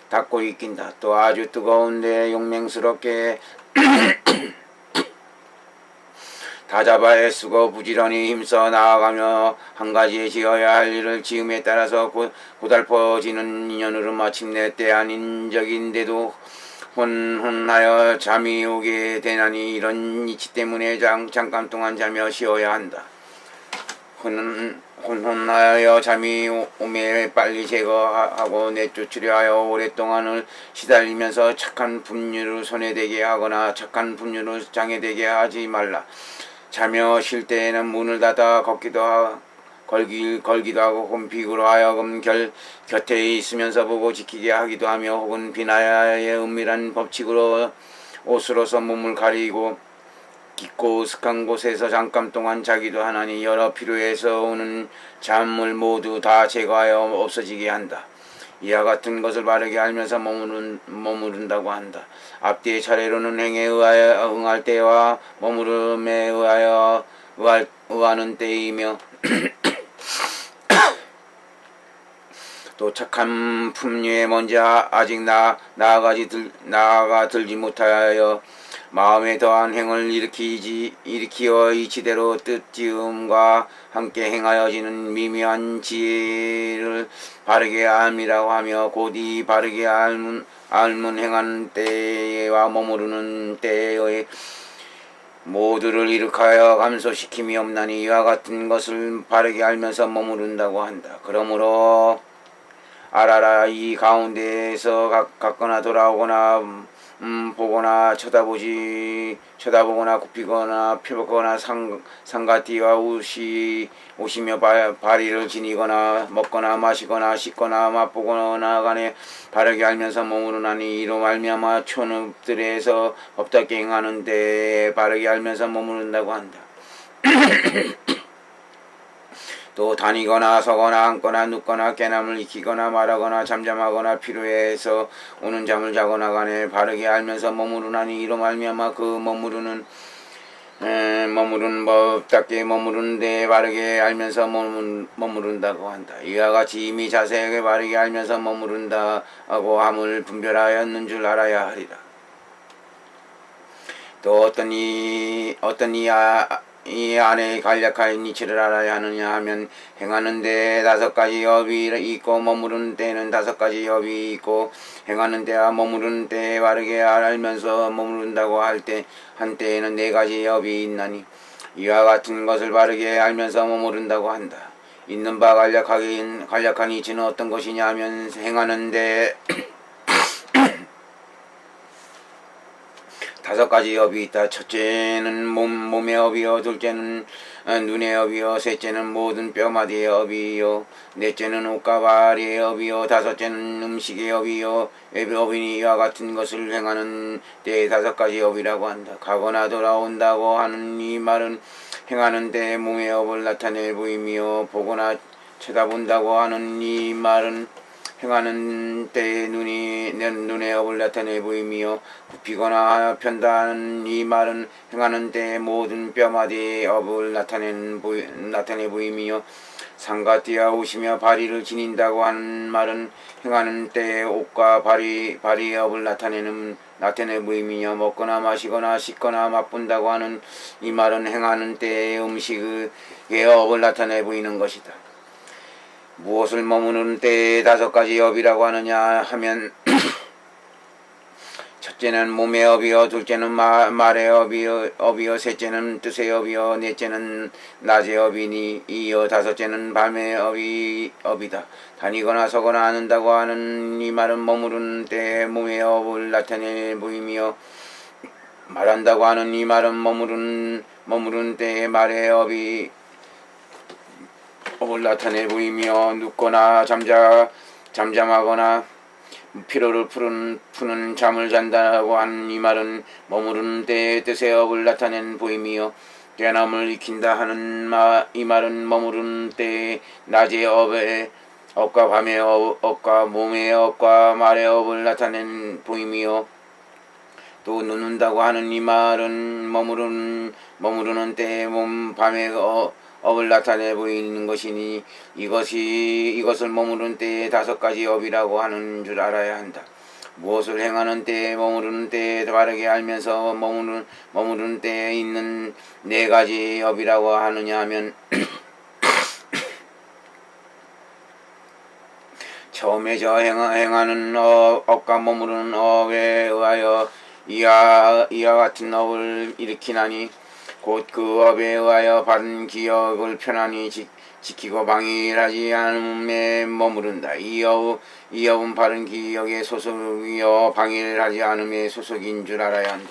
닫고 익힌다. 또 아주 뜨거운데 용맹스럽게 다잡아 애쓰고 부지런히 힘써 나아가며 한 가지에 지어야 할 일을 지음에 따라서 고달퍼지는 인연으로 마침내 때 아닌 적인데도 혼혼하여 잠이 오게 되나니 이런 이치 때문에 잠깐 동안 자며 쉬어야 한다. 혼혼하여 잠이 오매 빨리 제거하고 내쫓으려 하여 오랫동안을 시달리면서 착한 분류를 손에 대게 하거나 착한 분류를 장에 대게 하지 말라. 자며 쉴 때에는 문을 닫아 걸기도 하고 홈픽으로 하여금 곁에 있으면서 보고 지키게 하기도 하며 혹은 비나야의 은밀한 법칙으로 옷으로서 몸을 가리고 깊고 으슥한 곳에서 잠깐 동안 자기도 하나니 여러 필요에서 오는 잠을 모두 다 제거하여 없어지게 한다. 이와 같은 것을 바르게 알면서 머무른다고 한다. 앞뒤의 차례로는 행에 의하여 응할 때와 머무름에 의하여 의하는 때이며 또 착한 품류에 먼저 아직 나아가 들지 못하여 마음에 더한 행을 일으키어 이치대로 뜻지음과 함께 행하여지는 미묘한 지혜를 바르게 알미라고 하며 곧 이 바르게 알문 행하는 때와 머무르는 때의 모두를 일으켜여 감소시킴이 없나니 이와 같은 것을 바르게 알면서 머무른다고 한다. 그러므로 알아라. 이 가운데에서 갔거나 돌아오거나 보거나 쳐다보거나 굽히거나 펴먹거나 상가띠와 오시며 발의를 지니거나 먹거나 마시거나 씻거나 맛보거나 간에 바르게 알면서 머무르나니 이로 말미암아 촌읍들에서 법답게 행하는 데 바르게 알면서 머무른다고 한다. 또 다니거나 서거나 앉거나 눕거나 깨남을 익히거나 말하거나 잠잠하거나 필요해서 오는 잠을 자거나 간에 바르게 알면서 머무르나니 이로 말미암아 그 머무르는 법답게 머무르는데 바르게 알면서 머무른다고 한다. 이와 같이 이미 자세하게 바르게 알면서 머무른다고 함을 분별하였는 줄 알아야 하리라. 또 어떤 이 안에 간략한 이치를 알아야 하느냐 하면 행하는 데 5가지 업이 있고 머무르는 데는 5가지 업이 있고 행하는 데와 머무르는 때에 바르게 알면서 머무른다고 한때에는 4가지 업이 있나니 이와 같은 것을 바르게 알면서 머무른다고 한다. 있는 바 간략한 이치는 어떤 것이냐 하면 행하는 데 다섯 가지 업이 있다. 첫째는 몸의 업이요, 둘째는 눈의 업이요, 셋째는 모든 뼈마디의 업이요, 넷째는 옷과 발의 업이요, 다섯째는 음식의 업이요, 업이니 이와 같은 것을 행하는 때에 다섯 가지 업이라고 한다. 가거나 돌아온다고 하는 이 말은 행하는 때에 몸의 업을 나타내 보이며, 보거나 쳐다본다고 하는 이 말은 행하는 때에 눈의 업을 나타내 보이며, 굽히거나 편다는 이 말은 행하는 때에 모든 뼈마디의 업을 나타내 보이며, 상과 띠와 옷이며 바리를 지닌다고 하는 말은 행하는 때에 옷과 바리의 업을 나타내 보이며, 먹거나 마시거나 씻거나 맛본다고 하는 이 말은 행하는 때에 음식의 업을 나타내 보이는 것이다. 무엇을 머무는 때에 다섯 가지 업이라고 하느냐 하면 첫째는 몸의 업이요, 둘째는 말의 업이요, 셋째는 뜻의 업이요, 넷째는 낮의 업이니 이어 다섯째는 밤의 업이다. 다니거나 서거나 앉는다고 하는 이 말은 머무르는 때에 몸의 업을 나타내 보이며, 말한다고 하는 이 말은 머무르는 때에 말의 업을 나타내 보이며, 눕거나 잠잠하거나 피로를 푸는 잠을 잔다고 하는 이 말은 머무르는 때의 뜻의 업을 나타내 보이며, 깨남을 익힌다 하는 이 말은 머무르는 때의 낮의 업과 밤의 업과 몸의 업과 말의 업을 나타내 보이며, 또 눕는다고 하는 이 말은 머무르는 때의 밤의 업을 나타내 보이는 것이니 이것을 머무르는 때에 다섯 가지 업이라고 하는 줄 알아야 한다. 무엇을 행하는 때에 머무르는 때에 바르게 알면서 머무르는 때에 있는 네 가지 업이라고 하느냐 하면 처음에 저 행하는 업과 머무르는 업에 의하여 이와 같은 업을 일으키나니 곧 그 업에 의하여 받은 기업을 편안히 지키고 방일하지 않음에 머무른다. 이 업은 바른 기업의 소속이요 방일하지 않음의 소속인 줄 알아야 한다.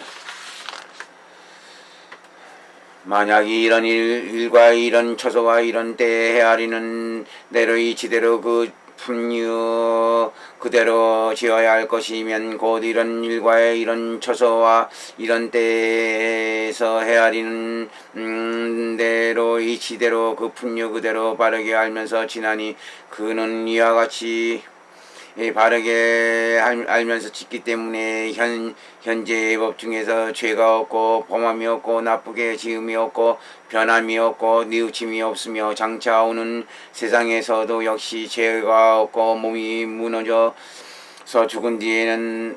만약 이런 일과 이런 처소와 이런 때에 헤아리는 대로 이치대로 그 풍류 그대로 지어야 할 것이면 곧 이런 일과 이런 처소와 이런 때에서 헤아리는 대로 이치대로 그 풍류 그대로 바르게 알면서 지나니 그는 이와 같이 바르게 알면서 짓기 때문에 현재의 법 중에서 죄가 없고 범함이 없고 나쁘게 지음이 없고 변함이 없고 뉘우침이 없으며 장차 오는 세상에서도 역시 죄가 없고 몸이 무너져서 죽은 뒤에는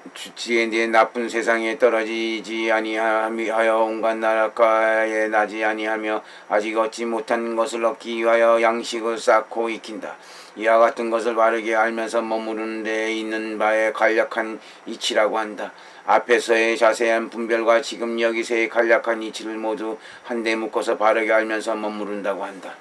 나쁜 세상에 떨어지지 아니하여 온갖 나라가에 나지 아니하며 아직 얻지 못한 것을 얻기 위하여 양식을 쌓고 익힌다. 이와 같은 것을 바르게 알면서 머무르는 데 있는 바에 간략한 이치라고 한다. 앞에서의 자세한 분별과 지금 여기서의 간략한 이치를 모두 한데 묶어서 바르게 알면서 머무른다고 한다.